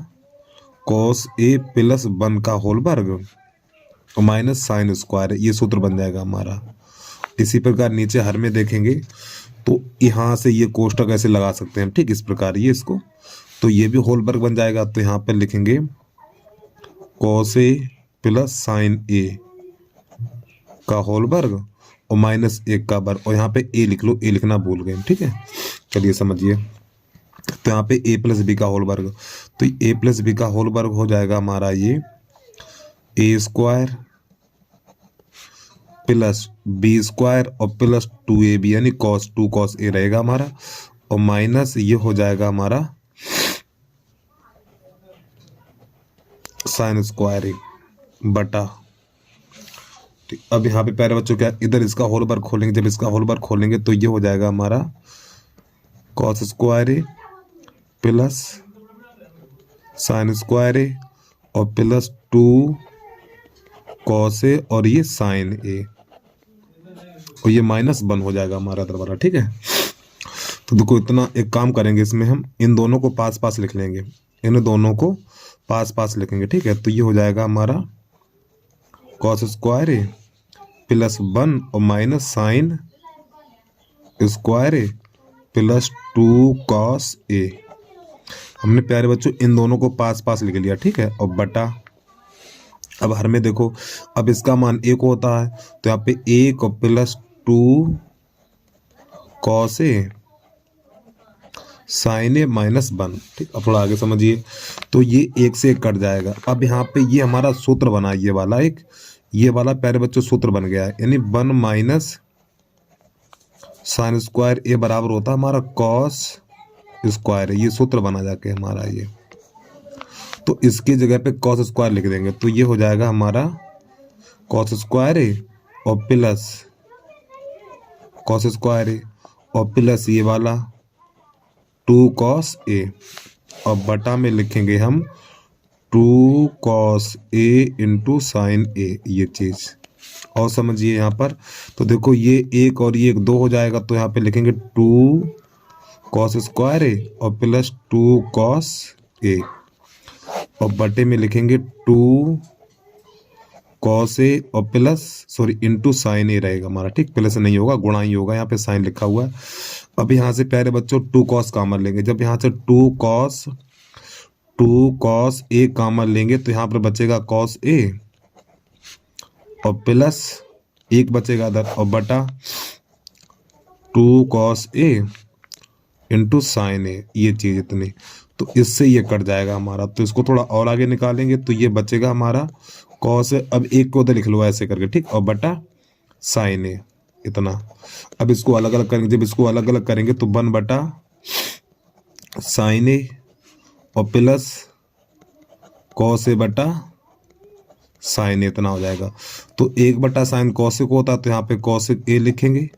कॉस ए प्लस 1 का होल वर्ग और माइनस साइन स्क्वायर, ये सूत्र बन जाएगा हमारा। इसी प्रकार नीचे हर में देखेंगे तो यहाँ से ये कोष्टक ऐसे लगा सकते हैं, ठीक। इस प्रकार ये इसको तो ये भी होल वर्ग बन जाएगा तो यहाँ पे लिखेंगे कॉस ए प्लस साइन ए का होल वर्ग और -1 का वर्ग, और यहाँ पे ए लिख लो, ए लिखना भूल गए, ठीक है। चलिए समझिए, तो यहाँ पे a प्लस बी का होल वर्ग, तो a प्लस बी का होल वर्ग हो जाएगा हमारा ये ए स्क्वायर प्लस बी स्क्वायर और प्लस 2ab यानी cos 2 cos a रहेगा हमारा, और माइनस ये हो जाएगा हमारा साइन स्क्वायर ए बटा, ठीक। अब यहाँ पे प्यारे बच्चों क्या, इधर इसका होल वर्ग खोलेंगे, जब इसका होल वर्ग खोलेंगे तो ये हो जाएगा हमारा कॉस स्क्वायर ए प्लस साइन स्क्वायर ए और प्लस 2 कॉस ए और ये साइन ए, और ये -1 हो जाएगा हमारा दरबारा, ठीक है। तो देखो इतना एक काम करेंगे, इसमें हम इन दोनों को पास पास लिख लेंगे, इन दोनों को पास पास लिखेंगे, ठीक है। तो ये हो जाएगा हमारा कॉस स्क्वायर ए प्लस 1 और minus sine square A plus 2 cos A. हमने प्यारे बच्चों इन दोनों को पास पास लिख लिया, ठीक है। और बटा, अब हर में देखो, अब इसका मान 1 होता है तो यहाँ पे 1 और प्लस 2 कॉस ए साइन ए -1, ठीक। अब थोड़ा आगे समझिए, तो ये 1 से 1 कट जाएगा। अब यहाँ पे ये हमारा सूत्र बना, ये वाला एक, ये वाला प्यारे बच्चों सूत्र बन गया है, यानी 1 माइनस साइन स्क्वायर ए बराबर होता है हमारा कॉस स्क्वायर, ये सूत्र बना जाके हमारा ये, तो इसकी जगह पे कॉस स्क्वायर लिख देंगे तो ये हो जाएगा हमारा कॉस स्क्वायर ए और प्लस कॉस स्क्वायर ए और प्लस ये वाला 2 कॉस ए, और बटा में लिखेंगे हम 2 कॉस ए इंटू साइन ए, ये चीज़। और समझिए यहाँ पर, तो देखो ये 1 और ये 2 हो जाएगा तो यहाँ पे लिखेंगे 2 कॉस स्क्वायर ए और प्लस 2 कॉस ए, और बटे में लिखेंगे 2 कॉस ए और प्लस इंटू साइन ए रहेगा हमारा, ठीक। प्लस नहीं होगा, गुणा ही होगा, यहाँ पे साइन लिखा हुआ है। अब यहाँ से प्यारे बच्चों 2 कॉस कॉमन लेंगे, जब यहाँ से 2 कॉस ए कॉमन लेंगे तो यहाँ पर बचेगा कॉस ए और प्लस 1 बचेगा इधर, और बटा 2 कॉस ए इंटू साइन ए, ये चीज़ इतनी, तो इससे ये कट जाएगा हमारा। तो इसको थोड़ा और आगे निकालेंगे तो ये बचेगा हमारा कॉस ए, अब 1 को उधर लिख लो ऐसे करके, ठीक, और बटा साइन ए इतना। अब इसको अलग अलग करेंगे, जब इसको अलग अलग करेंगे तो 1 बटा साइन ए और प्लस कॉस ए बटा साइन ए, इतना हो जाएगा। तो 1 बटा साइन कॉसिक होता तो यहाँ पे कॉसिक ए लिखेंगे,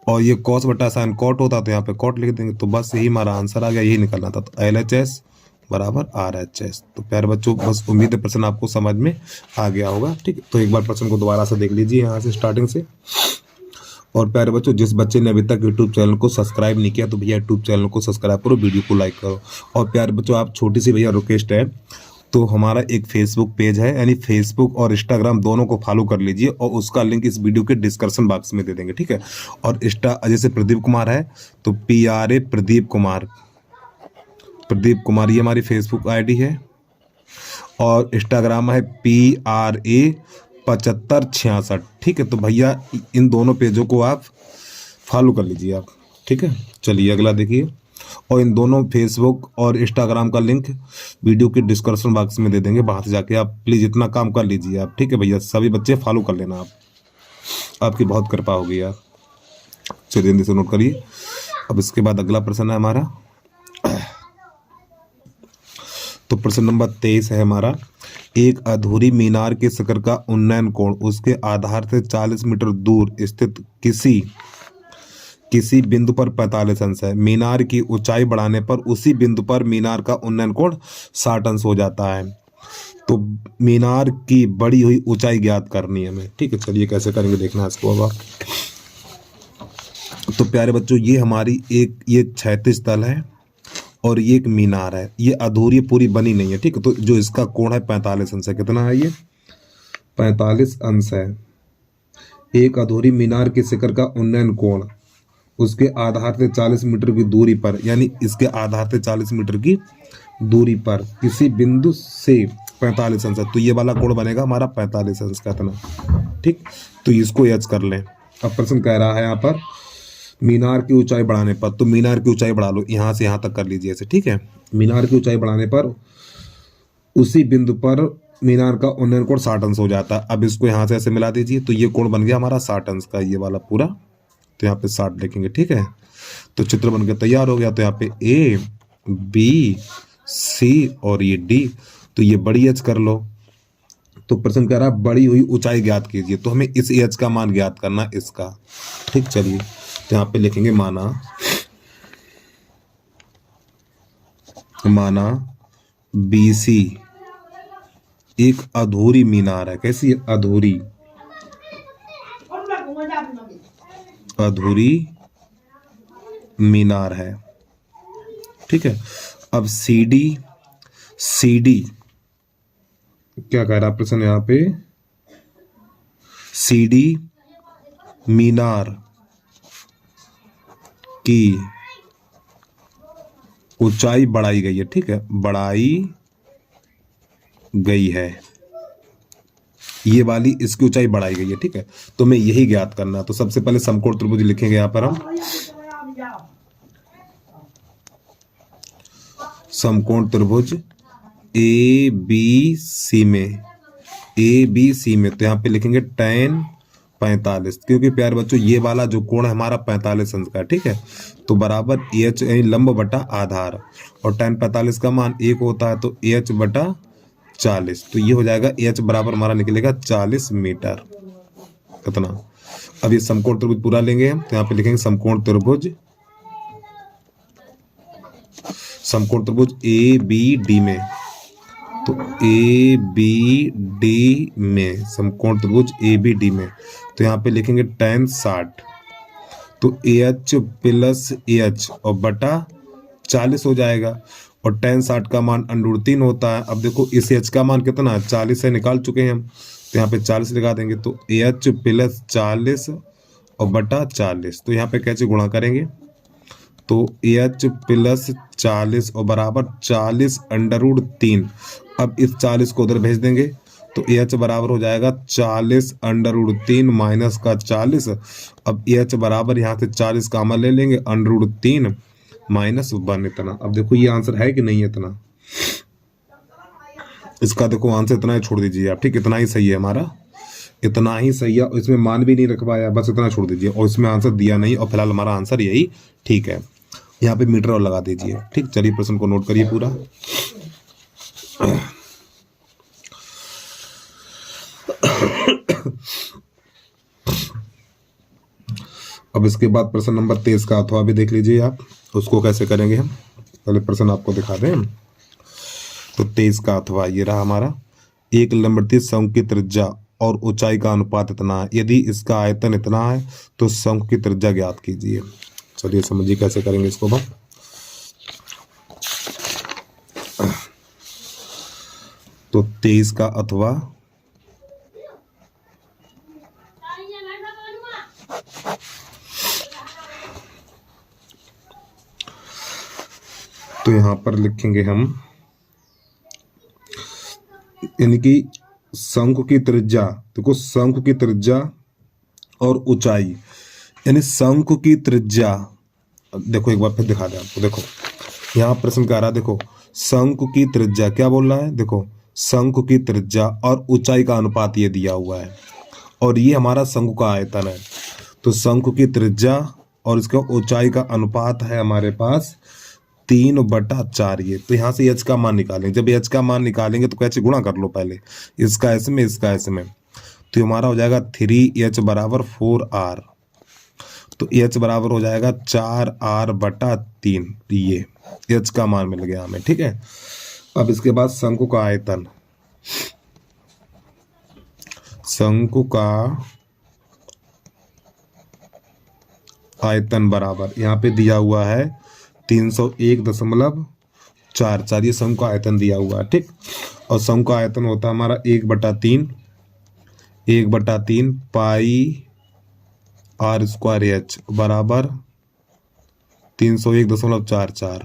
और ये कॉस बटा साइन कॉट होता तो यहाँ पे कॉट लिख देंगे। तो बस यही हमारा आंसर आ गया, यही निकलना था। तो LHS बराबर RHS। तो प्यारे बच्चों, बस उम्मीद है प्रश्न आपको समझ में आ गया होगा, ठीक। तो एक बार प्रश्न को दोबारा से देख लीजिए यहाँ से स्टार्टिंग से। और प्यारे बच्चों, जिस बच्चे ने अभी तक यूट्यूब चैनल को सब्सक्राइब नहीं किया तो भैया यूट्यूब चैनल को सब्सक्राइब करो, वीडियो को लाइक करो। और प्यारे बच्चों, आप छोटी सी भैया रिक्वेस्ट है, तो हमारा एक फेसबुक पेज है, यानी फेसबुक और इंस्टाग्राम दोनों को फॉलो कर लीजिए, और उसका लिंक इस वीडियो के डिस्क्रिप्शन बॉक्स में दे देंगे, ठीक है। और जैसे प्रदीप कुमार है तो PRA प्रदीप कुमार, ये हमारी फेसबुक ID है। और इंस्टाग्राम है PRA7566। ठीक है, तो भैया इन दोनों पेजों को आप फॉलो कर लीजिए आप। ठीक है, चलिए अगला देखिए। और इन दोनों फेसबुक और इंस्टाग्राम का लिंक वीडियो के डिस्क्रिप्शन बॉक्स में दे देंगे, वहां से जाके आप प्लीज़ इतना काम कर लीजिए आप। ठीक है भैया, सभी बच्चे फॉलो कर लेना आप, आपकी बहुत कृपा होगी यार। चलिए जल्दी से नोट करिए। अब इसके बाद अगला प्रश्न है हमारा, तो प्रश्न नंबर 23 है हमारा। एक अधूरी मीनार के शिखर का उन्नयन कोण उसके आधार से 40 मीटर दूर स्थित किसी बिंदु पर 45 अंश है। मीनार की ऊंचाई बढ़ाने पर उसी बिंदु पर मीनार का उन्नयन कोण 60 अंश हो जाता है। तो मीनार की बढ़ी हुई ऊंचाई ज्ञात करनी है हमें। ठीक है, चलिए कैसे करेंगे देखना है इसको अब आप। तो प्यारे बच्चों, ये हमारी ये क्षैतिज तल है और ये एक मीनार है, ये अधूरी पूरी बनी नहीं है। ठीक है, तो जो इसका कोण है 45 अंश है। कितना है ये? 45 अंश है। एक अधूरी मीनार के शिखर का उन्नयन कोण उसके आधार से 40 मीटर की दूरी पर, यानी इसके आधार से 40 मीटर की दूरी पर किसी बिंदु से 45 अंश है। तो ये वाला कोण बनेगा हमारा 45 अंश का इतना। ठीक, तो इसको एच कर लें। अब प्रश्न कह रहा है यहाँ पर मीनार की ऊंचाई बढ़ाने पर, तो मीनार की ऊंचाई बढ़ा लो, यहाँ से यहाँ तक कर लीजिए ऐसे। ठीक है, मीनार की ऊंचाई बढ़ाने पर उसी बिंदु पर मीनार का उन्नयन कोण 60 अंश हो जाता है। अब इसको यहाँ से ऐसे मिला दीजिए, तो ये कोण बन गया हमारा 60 अंश का, ये वाला पूरा। तो यहाँ पे 60 लिखेंगे। ठीक है, तो चित्र बन के तैयार हो गया। तो यहाँ पे A B C और ये D, तो ये बड़ी एच कर लो। तो प्रश्न कह रहा है बड़ी हुई ऊंचाई ज्ञात कीजिए, तो हमें इस एच का मान ज्ञात करना इसका। ठीक, चलिए तो यहाँ पे लिखेंगे माना BC एक अधूरी मीनार है। कैसी? अधूरी मीनार है। ठीक है, अब CD क्या कह रहा प्रश्न यहाँ पे? CD मीनार की ऊंचाई बढ़ाई गई है। ठीक है, बढ़ाई गई है, ये वाली इसकी ऊंचाई बढ़ाई गई है। ठीक है, तो हमें यही ज्ञात करना। तो सबसे पहले समकोण त्रिभुज लिखेंगे यहाँ पर हम। समकोण त्रिभुज ABC में, तो यहाँ पे लिखेंगे tan 45, क्योंकि प्यारे बच्चों ये वाला जो कोण है हमारा 45 अंश का। ठीक है, तो बराबर AH लंब बटा आधार, और tan 45 का मान 1 होता है, तो AH बटा 40। तो ये हो जाएगा AH बराबर हमारा निकलेगा 40 मीटर कितना। अब ये समकोण त्रिभुज पूरा लेंगे हम, तो यहाँ पे लिखेंगे समकोण त्रिभुज ABD में, तो ABD में समकोण त्रिभुज ABD में, तो यहाँ पे लिखेंगे tan 60, तो AH प्लस AH और बटा 40 हो जाएगा, और tan 60 का मान √3 होता है। अब देखो इस AH का मान कितना है? 40 से निकाल चुके हैं हम, तो यहाँ पे 40 लगा देंगे, तो AH प्लस 40 और बटा 40, तो यहाँ पे कैसे गुणा करेंगे? तो AH प्लस 40 और बराबर 40 √3। अब इस 40 को उधर भेज देंगे, तो AH बराबर हो जाएगा 40 √3 माइनस का 40। अब AH बराबर यहाँ से 40 का अमल ले लेंगे, √3 माइनस 1 इतना। अब देखो ये आंसर है कि नहीं है इतना? इसका देखो आंसर इतना ही छोड़ दीजिए आप। ठीक, इतना ही सही है हमारा, इतना ही सही है। इसमें मान भी नहीं रखवाया, बस इतना छोड़ दीजिए, और इसमें आंसर दिया नहीं, और फिलहाल हमारा आंसर यही ठीक है। यहाँ पे मीटर और लगा दीजिए। ठीक, चलिए प्रश्न को नोट करिए पूरा। अब इसके बाद प्रश्न नंबर 23 का अथवा भी देख लीजिए आप, उसको कैसे करेंगे हम। पहले प्रश्न आपको दिखा दें। तो 23 का अथवा ये रहा हमारा। एक लंबवृत्तीय शंकु की त्रिज्या और ऊंचाई का अनुपात इतना है, यदि इसका आयतन इतना है तो शंकु की त्रिज्या ज्ञात कीजिए। चलिए समझिए कैसे करेंगे इसको हम। तो 23 का अथवा तो यहां पर लिखेंगे हम यानी कि शंकु की त्रिज्या, देखो शंकु की त्रिज्या और ऊंचाई, यानी शंकु की त्रिज्या, देखो एक बार फिर दिखा दे आपको। देखो यहाँ प्रश्न क्या आ रहा है, देखो शंकु की त्रिज्या क्या बोल रहा है, देखो शंकु की त्रिज्या और ऊंचाई का अनुपात ये दिया हुआ है, और ये हमारा शंकु का आयतन है। तो शंकु की त्रिज्या और इसका ऊंचाई का अनुपात है हमारे पास 3/4 ये। तो यहाँ से एच का मान निकालेंगे, जब एच का मान निकालेंगे तो कैसे गुणा कर लो पहले, इसका एस में इसका एस में, तो हमारा हो जाएगा 3h बराबर 4r, तो एच बराबर हो जाएगा 4r/3, ये एच का मान मिल गया हमें। ठीक है, अब इसके बाद शंकु का आयतन, शंकु का आयतन बराबर यहाँ पे दिया हुआ है 301.44, ये शंकु का आयतन दिया हुआ है। ठीक, और शंकु का आयतन होता है हमारा 1/3 पाई r² h बराबर 301.44।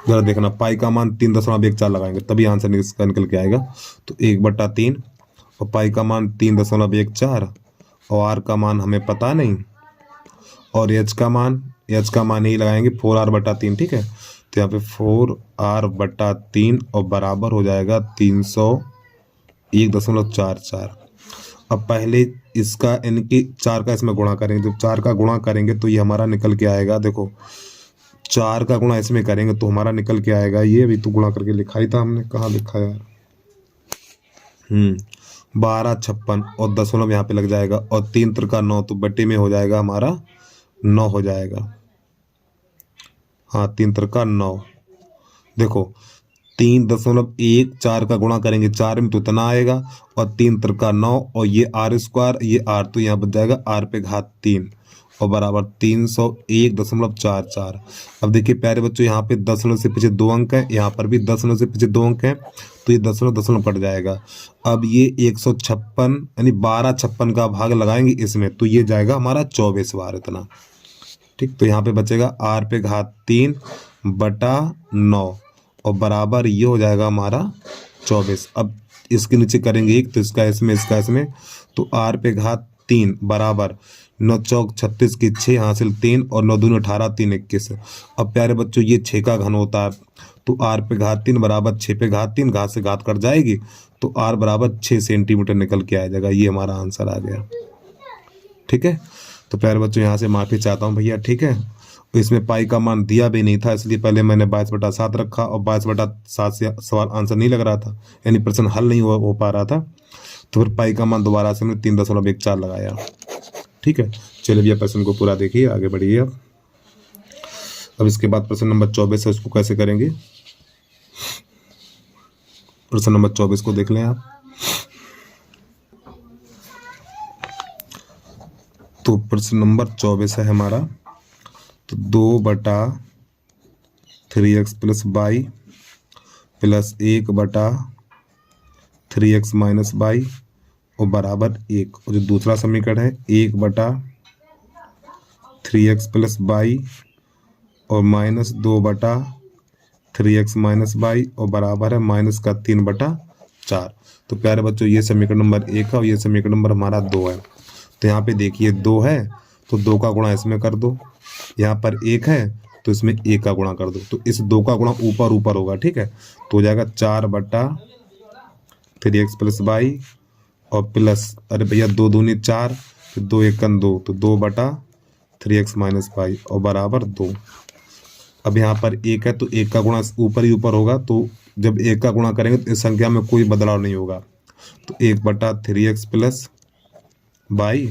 जरा देखना, पाई का मान 3.14 लगाएंगे तभी आंसर इसका निकल के आएगा। तो 1/3 और पाई का मान 3.14 और आर का मान हमें पता नहीं, और एच का मान यही लगाएंगे 4r/3। ठीक है, तो यहाँ पे 4r/3 और बराबर हो जाएगा 301.44। अब पहले इसका यानी कि 4 का इसमें गुणा करेंगे, जब 4 का गुणा करेंगे तो ये हमारा निकल के आएगा, देखो 4 का गुणा इसमें करेंगे तो हमारा निकल के आएगा ये, अभी तो गुणा करके लिखा ही था हमने, कहाँ लिखा यार, 1256 और दशमलव यहाँ पे लग जाएगा, और 3 त्रिका 9, तो बट्टे में हो जाएगा हमारा 9 हो जाएगा। हाँ 3 त्रिका 9, देखो 3.14 का गुणा करेंगे 4 में तो इतना आएगा, और 3 त्रिका 9 और ये r², ये r, तो यहाँ बच जाएगा r⁻³ और बराबर 301.44। अब देखिए प्यारे बच्चों, यहाँ पे दशमलव से पीछे 2 अंक है, यहाँ पर भी दशमलव से पीछे 2 अंक है, तो ये दशमलव कट जाएगा। अब ये 156 यानी 1256 का भाग लगाएंगे इसमें, तो ये जाएगा हमारा 24 बार इतना। ठीक, तो यहाँ पे बचेगा r⁻³ और बराबर ये हो जाएगा हमारा 24। अब इसके नीचे करेंगे 1, तो इसका इसमें, तो r⁻³ बराबर 9 चौक 36 की 6 हासिल 3 और 9 दूनी 18 3 21। अब प्यारे बच्चों ये 6 का घन होता है, तो r⁻³ बराबर 6⁻3, घात से घात कट जाएगी, तो r बराबर 6 सेंटीमीटर निकल के आ जाएगा, ये हमारा आंसर आ गया। ठीक है, तो प्यारे बच्चों यहाँ से माफ़ी चाहता हूँ भैया। ठीक है, तो इसमें पाई का मान दिया भी नहीं था, इसलिए पहले मैंने 22/7 रखा, और 22/7 से सवाल आंसर नहीं लग रहा था, यानी प्रश्न हल नहीं हो पा रहा था, तो फिर पाई का मान दोबारा से मैंने 3.14 लगाया। ठीक है, चलिए भैया प्रश्न को पूरा देखिए, आगे बढ़िए। अब इसके बाद प्रश्न नंबर 24 है, उसको कैसे करेंगे, प्रश्न नंबर 24 को देख लें आप। तो प्रश्न नंबर 24 है हमारा, तो 2/3x + y + 1/3x - y और बराबर 1, और जो दूसरा समीकरण है 1/3x + y और -2/3x - y और बराबर है -3/4। तो प्यारे बच्चों ये समीकरण नंबर 1 है, और ये समीकरण नंबर हमारा 2 है। तो यहाँ पे देखिए 2 है तो 2 का गुणा इसमें कर दो, यहाँ पर 1 है तो इसमें 1 का गुणा कर दो, तो इस 2 का गुणा ऊपर होगा। ठीक है, तो हो जाएगा 4/3x + y और प्लस, अरे भैया 2 दूनी 4, फिर 2 एकन 2, तो 2/3x - y और बराबर 2। अब यहाँ पर 1 है तो 1 का गुणा ऊपर ही होगा, तो जब 1 का गुणा करेंगे तो इस संख्या में कोई बदलाव नहीं होगा, तो 1/3x + y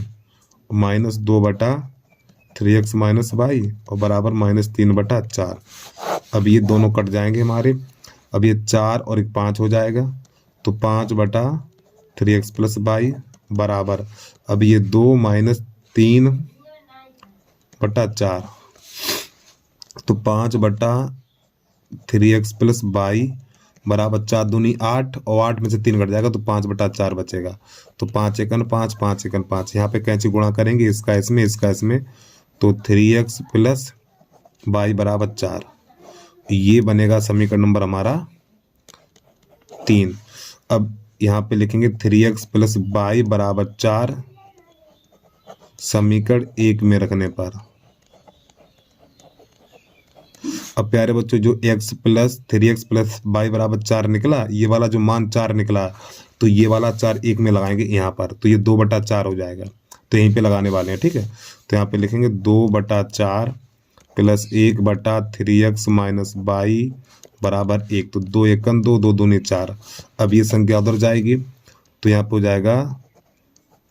-2/3x - y और बराबर -3/4। अब ये दोनों कट जाएंगे हमारे, अब ये 4 और 1 5 हो जाएगा, तो 5/3x + y बराबर, अब ये 2 -3/4, तो 5/3x + y बराबर 4 दूनी 8 और 8 में से 3 घट जाएगा, तो 5/4 बचेगा, तो 5 एकन 5, 5 एकन 5, यहाँ पे कैंची गुणा करेंगे इसका इसमें, तो 3x + y बराबर 4, ये बनेगा समीकरण नंबर हमारा 3। अब यहाँ पे लिखेंगे 3x प्लस वाई बराबर 4 समीकरण 1 में रखने पर। अब प्यारे बच्चों जो x plus 3x plus Y बराबर 4 निकला, ये वाला जो मान 4 निकला, तो ये वाला 4 1 में लगाएंगे यहाँ पर, तो ये 2/4 हो जाएगा। तो यहीं पे लगाने वाले हैं, ठीक है। तो यहाँ पे लिखेंगे 2/4 प्लस 1/3x माइनस वाई बराबर 1। तो 2 एकम 2, 2 दूनी 4। अब ये संख्या उधर जाएगी तो यहाँ पे हो जाएगा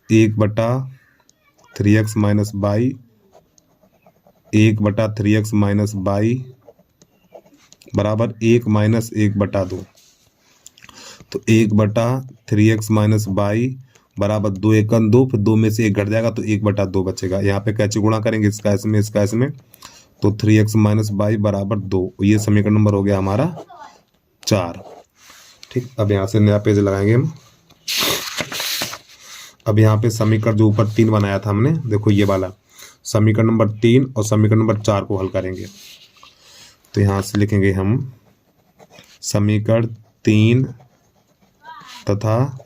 1/3x minus Y, 1/3x minus Y बराबर 1 माइनस 1/2। तो 1/3x माइनस वाई बराबर 2 एकम 2, फिर 2 में से 1 घट जाएगा तो 1/2 बचेगा। यहाँ पे कैसे गुणा करेंगे, इसका इसमें, तो 3x माइनस वाई बराबर 2। ये समीकरण नंबर हो गया हमारा 4। ठीक, अब यहाँ से नया पेज लगाएंगे हम। अब यहाँ पे समीकरण जो ऊपर 3 बनाया था हमने, देखो ये वाला समीकरण नंबर 3 और समीकरण नंबर 4 को हल करेंगे। तो यहाँ से लिखेंगे हम समीकरण 3 तथा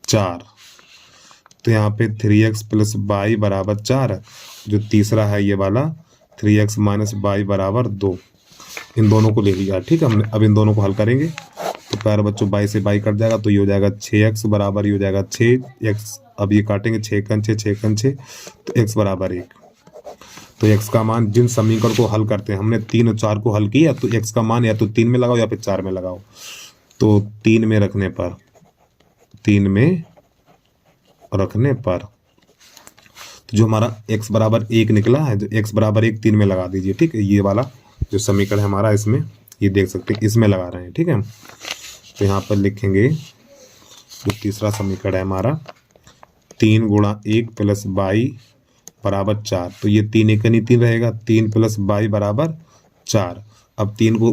4। तो यहाँ पे 3x प्लस वाई बराबर 4, जो तीसरा है ये वाला 3x माइनस वाई बराबर 2, इन दोनों को ले लिया। ठीक है, हमने अब इन दोनों को हल करेंगे। तो प्यारे बच्चों वाई से वाई कट जाएगा तो ये हो जाएगा 6x बराबर, ये हो जाएगा 6x। अब ये काटेंगे 6 तो x बराबर 1। तो x का मान जिन समीकरण को हल करते हैं, हमने 3 और 4 को हल किया, तो x का मान या तो 3 में लगाओ या फिर 4 में लगाओ। तो 3 में रखने पर, 3 में रखने पर तो जो हमारा x बराबर 1 निकला है, जो x बराबर 1 3 में लगा दीजिए। ठीक है, ये वाला जो समीकरण है हमारा, इसमें ये देख सकते हैं, इसमें लगा रहे हैं। ठीक है, तो यहाँ पर लिखेंगे जो तीसरा समीकरण है हमारा 3 गुणा 1 प्लस वाई बराबर 4। तो ये 3 एकनी 3 रहेगा, 3 प्लस वाई बराबर 4। अब 3 को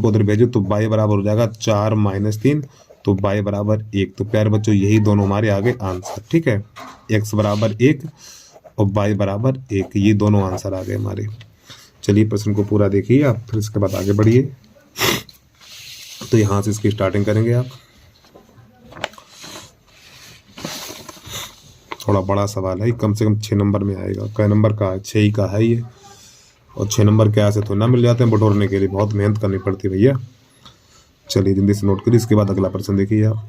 उधर भेजो तो वाई बराबर हो जाएगा 4 माइनस 3, तो वाई बराबर 1। तो प्यारे बच्चों यही दोनों हमारे आगे आंसर। ठीक है, x बराबर 1 और y बराबर 1, ये दोनों आंसर आ गए हमारे। चलिए प्रश्न को पूरा देखिए आप, फिर इसके बाद आगे बढ़िए। तो यहाँ से इसकी स्टार्टिंग करेंगे आप। थोड़ा बड़ा सवाल है, कम से कम 6 नंबर में आएगा। कै नंबर का है? 6 ही का है ये। और 6 नंबर के ऐसे तो ना मिल जाते हैं बटोरने के लिए, बहुत मेहनत करनी पड़ती है भैया। चलिए जल्दी से नोट करिए, इसके बाद अगला प्रश्न देखिए आप।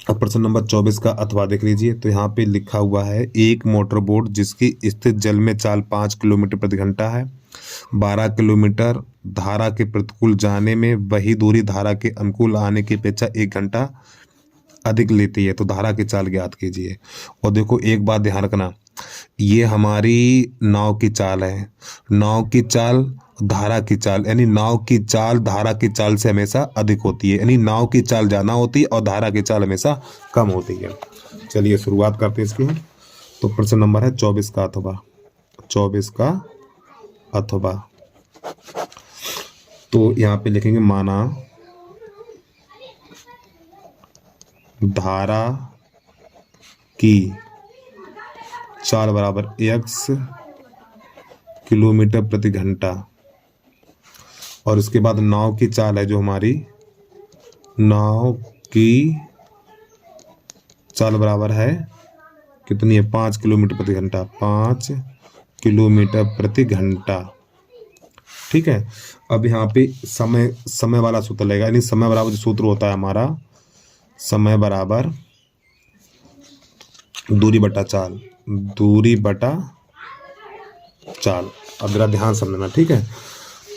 अब प्रश्न नंबर 24 का अथवा देख लीजिए। तो यहाँ पे लिखा हुआ है एक मोटर बोट जिसकी स्थित जल में चाल 5 किलोमीटर प्रति घंटा है, 12 किलोमीटर धारा के प्रतिकूल जाने में वही दूरी धारा के अनुकूल आने की अपेक्षा 1 घंटा अधिक लेती है, तो धारा की चाल ज्ञात कीजिए। और देखो एक बात ध्यान रखना, ये हमारी नाव की चाल है। नाव की चाल धारा की चाल, यानी नाव की चाल धारा की चाल से हमेशा अधिक होती है, यानी नाव की चाल ज़्यादा होती है और धारा की चाल हमेशा कम होती है। चलिए शुरुआत करते हैं इसकी। तो प्रश्न नंबर है 24 का अथवा, 24 का अथवा। तो यहाँ पे लिखेंगे माना धारा की चाल बराबर x किलोमीटर प्रति घंटा, और इसके बाद नाव की चाल है, जो हमारी नाव की चाल बराबर है कितनी है, 5 किलोमीटर प्रति घंटा, 5 किलोमीटर प्रति घंटा। ठीक है, अब यहाँ पे समय वाला सूत्र लगेगा, यानी समय बराबर जो सूत्र होता है हमारा, समय बराबर दूरी बटा चाल, दूरी बटा चाल। अब जरा ध्यान समझना, ठीक है।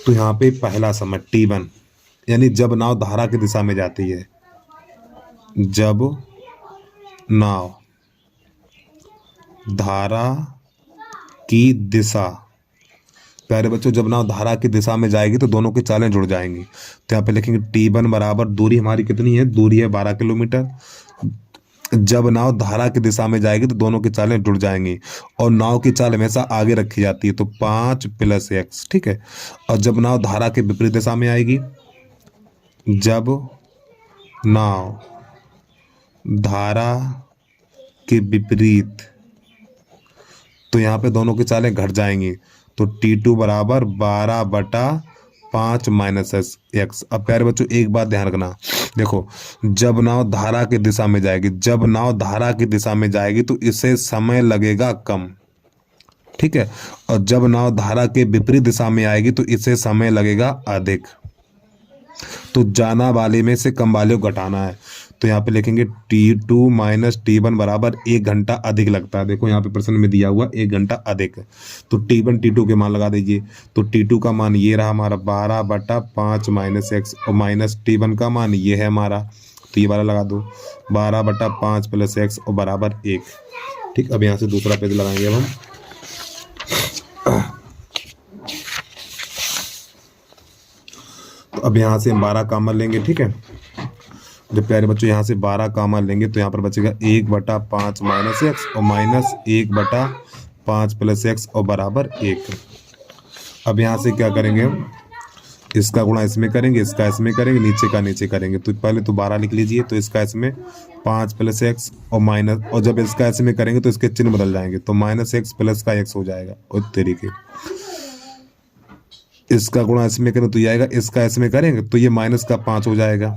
तो यहाँ पे पहला समय t1, यानी जब नाव धारा की दिशा में जाती है, जब नाव धारा की दिशा, प्यारे बच्चों जब नाव धारा की दिशा में जाएगी तो दोनों की चालें जुड़ जाएंगी। तो यहाँ पे लिखेंगे t1 बराबर दूरी हमारी कितनी है, दूरी है 12 किलोमीटर। जब नाव धारा की दिशा में जाएगी तो दोनों की चालें जुड़ जाएंगी, और नाव की चाल हमेशा आगे रखी जाती है, तो 5 + x। ठीक है, और जब नाव धारा के विपरीत दिशा में आएगी, जब नाव धारा के विपरीत, तो यहाँ पे दोनों की चालें घट जाएंगी। तो T2 बराबर 12/5 माइनस एक्स। अब प्यारे बच्चों एक बात ध्यान रखना, देखो जब नाव धारा की दिशा में जाएगी, जब नाव धारा की दिशा में जाएगी तो इसे समय लगेगा कम, ठीक है, और जब नाव धारा के विपरीत दिशा में आएगी तो इसे समय लगेगा अधिक। तो जाना वाले में से कम वाले को घटाना है, तो यहाँ पे लिखेंगे T2 माइनस T1 बराबर 1 घंटा अधिक लगता है। देखो यहाँ पे प्रश्न में दिया हुआ 1 घंटा अधिक, तो T1 T2 के मान लगा दीजिए। तो T2 का मान ये रहा हमारा 12/5 माइनस एक्स, और माइनस T1 का मान ये है हमारा, तो ये वाला लगा दो 12/5 प्लस एक्स और बराबर 1। ठीक, अब यहाँ से दूसरा पेज लगाएंगे अब हम। तो अब यहाँ से हम 12 कॉमन लेंगे, ठीक है। जब प्यारे बच्चों यहाँ से 12 कॉमन लेंगे तो यहाँ पर बचेगा 1/5 माइनस एक्स और माइनस 1/5 प्लस एक्स और बराबर 1। अब यहाँ से क्या करेंगे हम, इसका गुणा इसमें करेंगे, इसका इसमें करेंगे, नीचे का नीचे करेंगे। तो पहले तो 12 लिख लीजिए, तो इसका इसमें 5 प्लस एक्स और माइनस, और जब इसका इसमें करेंगे तो इसके चिन्ह बदल जाएंगे, तो माइनस एक्स प्लस का एक्स हो जाएगा। और तरीके इसका गुणा इसमें करें तो ये आएगा, इसका इसमें करेंगे तो ये माइनस का 5 हो जाएगा,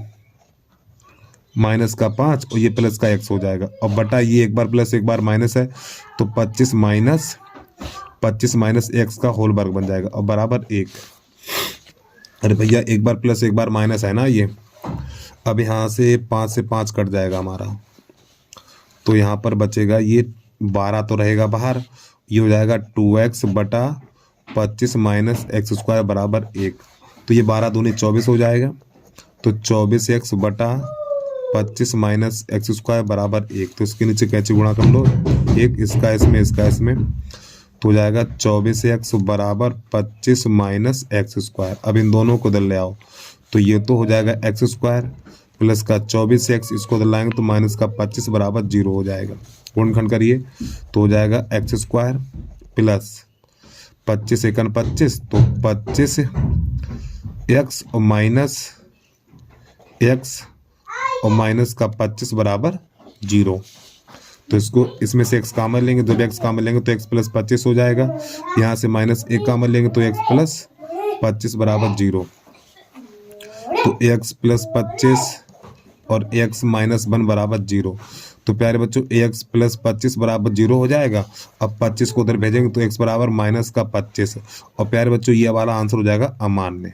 माइनस का 5 और ये प्लस का एक्स हो जाएगा। और बटा ये एक बार प्लस एक बार माइनस है, तो 25 माइनस एक्स का होल वर्ग बन जाएगा और बराबर 1। अरे भैया एक बार प्लस एक बार माइनस है ना ये। अब यहाँ से 5 से 5 कट जाएगा हमारा, तो यहाँ पर बचेगा ये 12 तो रहेगा बाहर, ये हो जाएगा 2x बटा 25 माइनस एक्स स्क्वायर बराबर 1। तो ये 12 दूनी 24 हो जाएगा, तो 24x बटा 25 माइनस एक्स स्क्वायर बराबर 1। तो इसके नीचे कैसे गुणा कर लो, एक इसका इसमें इसका इसमें, तो हो जाएगा 24x बराबर 25 माइनस एक्स स्क्वायर। अब इन दोनों को इधर ले आओ, तो ये तो हो जाएगा एक्स स्क्वायर प्लस का 24x, इसको इधर लाएंगे तो माइनस का 25 बराबर 0 हो जाएगा। गुणनखंड करिए तो हो जाएगा एक्स स्क्वायर प्लस 25 एकन 25, तो 25x और माइनस एक्स और माइनस का 25 बराबर 0। तो इसको इसमें से x कॉमन लेंगे, जब x कॉमन लेंगे तो x प्लस 25 हो जाएगा। यहाँ से माइनस 1 कॉमन लेंगे तो x प्लस 25 बराबर 0। तो x प्लस 25 और x माइनस 1 बराबर 0। तो प्यारे बच्चों x प्लस 25 बराबर 0 हो जाएगा। अब 25 को उधर भेजेंगे तो x बराबर माइनस का 25, और प्यारे बच्चों ये वाला आंसर हो जाएगा अमान्य,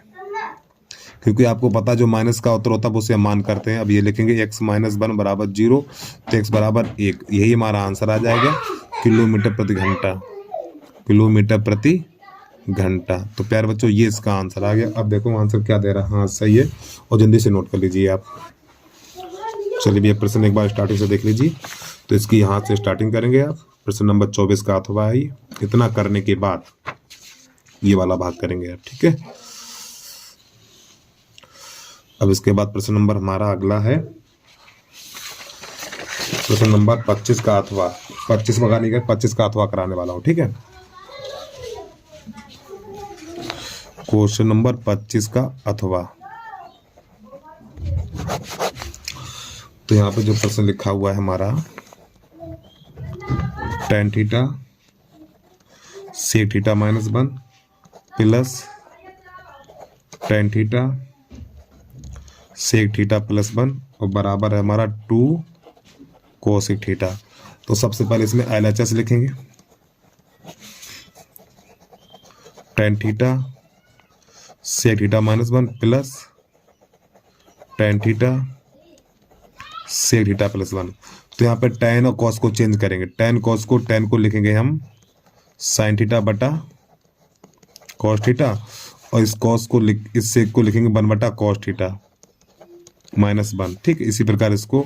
क्योंकि आपको पता जो माइनस का उत्तर होता है वो उसे मान करते हैं। अब ये लिखेंगे x माइनस 1 बराबर 0, तो x बराबर 1, यही हमारा आंसर आ जाएगा किलोमीटर प्रति घंटा, किलोमीटर प्रति घंटा। तो प्यारे बच्चों ये इसका आंसर आ गया। अब देखो आंसर क्या दे रहा है, हाँ सही है, और जल्दी से नोट कर लीजिए आप। चलिए भैया प्रश्न एक बार स्टार्टिंग से देख लीजिए। तो इसकी यहाँ से स्टार्टिंग करेंगे आप, प्रश्न नंबर 24 का अथवा है। इतना करने के बाद ये वाला भाग करेंगे आप, ठीक है। अब इसके बाद प्रश्न नंबर हमारा अगला है प्रश्न नंबर 25 का अथवा, 25 लगाने का 25 का अथवा कराने वाला हूँ, ठीक है। क्वेश्चन नंबर 25 का अथवा, तो यहाँ पे जो प्रश्न लिखा हुआ है हमारा, tan theta sec theta minus 1 plus tan theta sec theta plus 1 और बराबर है हमारा 2 cosec थीटा। तो सबसे पहले इसमें LHS लिखेंगे, tan theta sec theta minus 1 plus tan theta sec theta plus 1। तो यहाँ पे tan और cos को चेंज करेंगे, tan को लिखेंगे हम sin थीटा बटा cos थीटा, और इस cos को इस sec को लिखेंगे 1 बटा cos थीटा माइनस 1, ठीक। इसी प्रकार इसको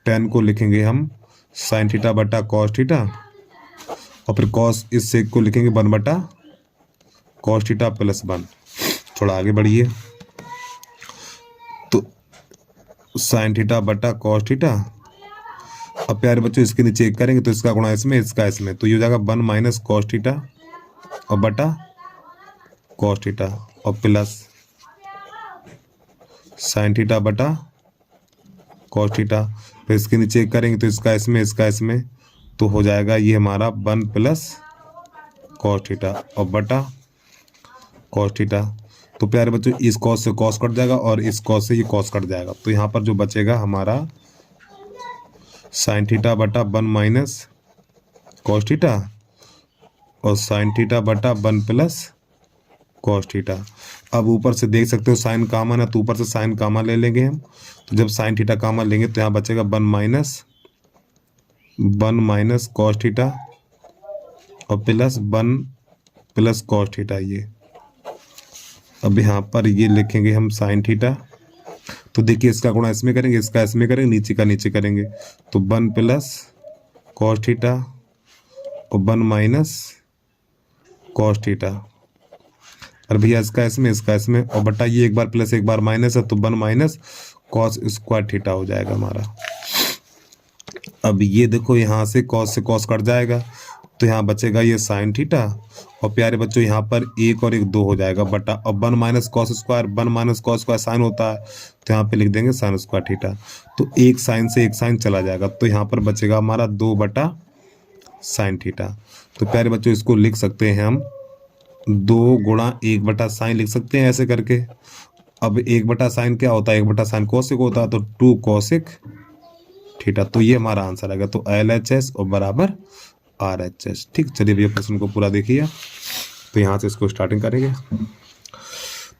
tan को लिखेंगे हम sin थीटा बटा cos थीटा, और फिर cos इस sec को लिखेंगे 1 बटा cos थीटा प्लस 1। थोड़ा आगे बढ़िए, तो sin थीटा बटा cos थीटा, अब प्यारे बच्चों इसके नीचे एक करेंगे तो इसका गुणा इसमें इसका इसमें, तो ये हो जाएगा 1 माइनस cos थीटा और बटा cos थीटा और प्लस sin थीटा बटा cos थीटा। फिर इसके नीचे एक करेंगे तो इसका इसमें इसका इसमें, तो हो जाएगा ये हमारा 1 प्लस कॉस थीटा और बटा कॉस थीटा। तो प्यारे बच्चों इस कॉस से कॉस कट जाएगा और इस कॉस से ये कॉस कट जाएगा, तो यहाँ पर जो बचेगा हमारा साइन थीटा बटा 1 माइनस कॉस थीटा और साइन थीटा बटा 1 प्लस कॉस थीटा। अब ऊपर से देख सकते हो साइन कॉमन है, तो ऊपर से साइन कॉमन ले लेंगे हम। तो जब साइन थीटा कॉमन लेंगे तो यहाँ बचेगा 1 माइनस कॉस थीटा और प्लस 1 प्लस कॉस थीटा। ये अब यहाँ पर ये लिखेंगे हम साइन थीटा। तो देखिए इसका गुणा इसमें करेंगे, इसका इसमें करेंगे, नीचे का नीचे करेंगे, तो 1 प्लस कॉस थीटा और 1 माइनस कॉस थीटा। और भैया इसका इसमें और बटा ये एक बार प्लस एक बार माइनस है, तो 1 माइनस कॉस स्क्वायर थीटा हो जाएगा हमारा। अब ये देखो यहाँ से कॉस कट जाएगा, तो यहाँ बचेगा ये साइन थीटा और प्यारे बच्चों यहाँ पर 1 और 1 2 हो जाएगा बटा और 1 माइनस कॉस स्क्वायर साइन होता है, तो यहाँ पे लिख देंगे साइन स्क्वायर थीटा। तो एक साइन से एक साइन चला जाएगा, तो यहाँ पर बचेगा हमारा 2 बटा साइन थीटा। तो प्यारे बच्चों इसको लिख सकते हैं हम 2 गुणा 1 बटा साइन लिख सकते हैं ऐसे करके। अब 1 बटा साइन क्या होता है, 1 बटा साइन कोसिक होता है, तो 2 कोसिक थीटा। तो ये हमारा आंसर आएगा। तो LHS और बराबर RHS। ठीक, चलिए भैया प्रश्न को पूरा देखिए। तो यहाँ से इसको स्टार्टिंग करेंगे।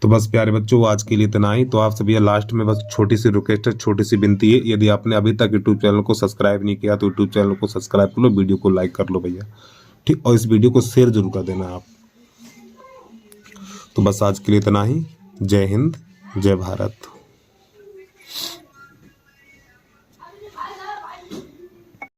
तो बस प्यारे बच्चों आज के लिए इतना ही। तो आप सभी लास्ट में बस छोटी सी रिक्वेस्ट है, छोटी सी विनती है, यदि आपने अभी तक यूट्यूब चैनल को सब्सक्राइब नहीं किया तो यूट्यूब चैनल को सब्सक्राइब कर लो, वीडियो को लाइक कर लो भैया। ठीक, और इस वीडियो को शेयर जरूर कर देना आप। तो बस आज के लिए इतना ही। जय हिंद, जय भारत।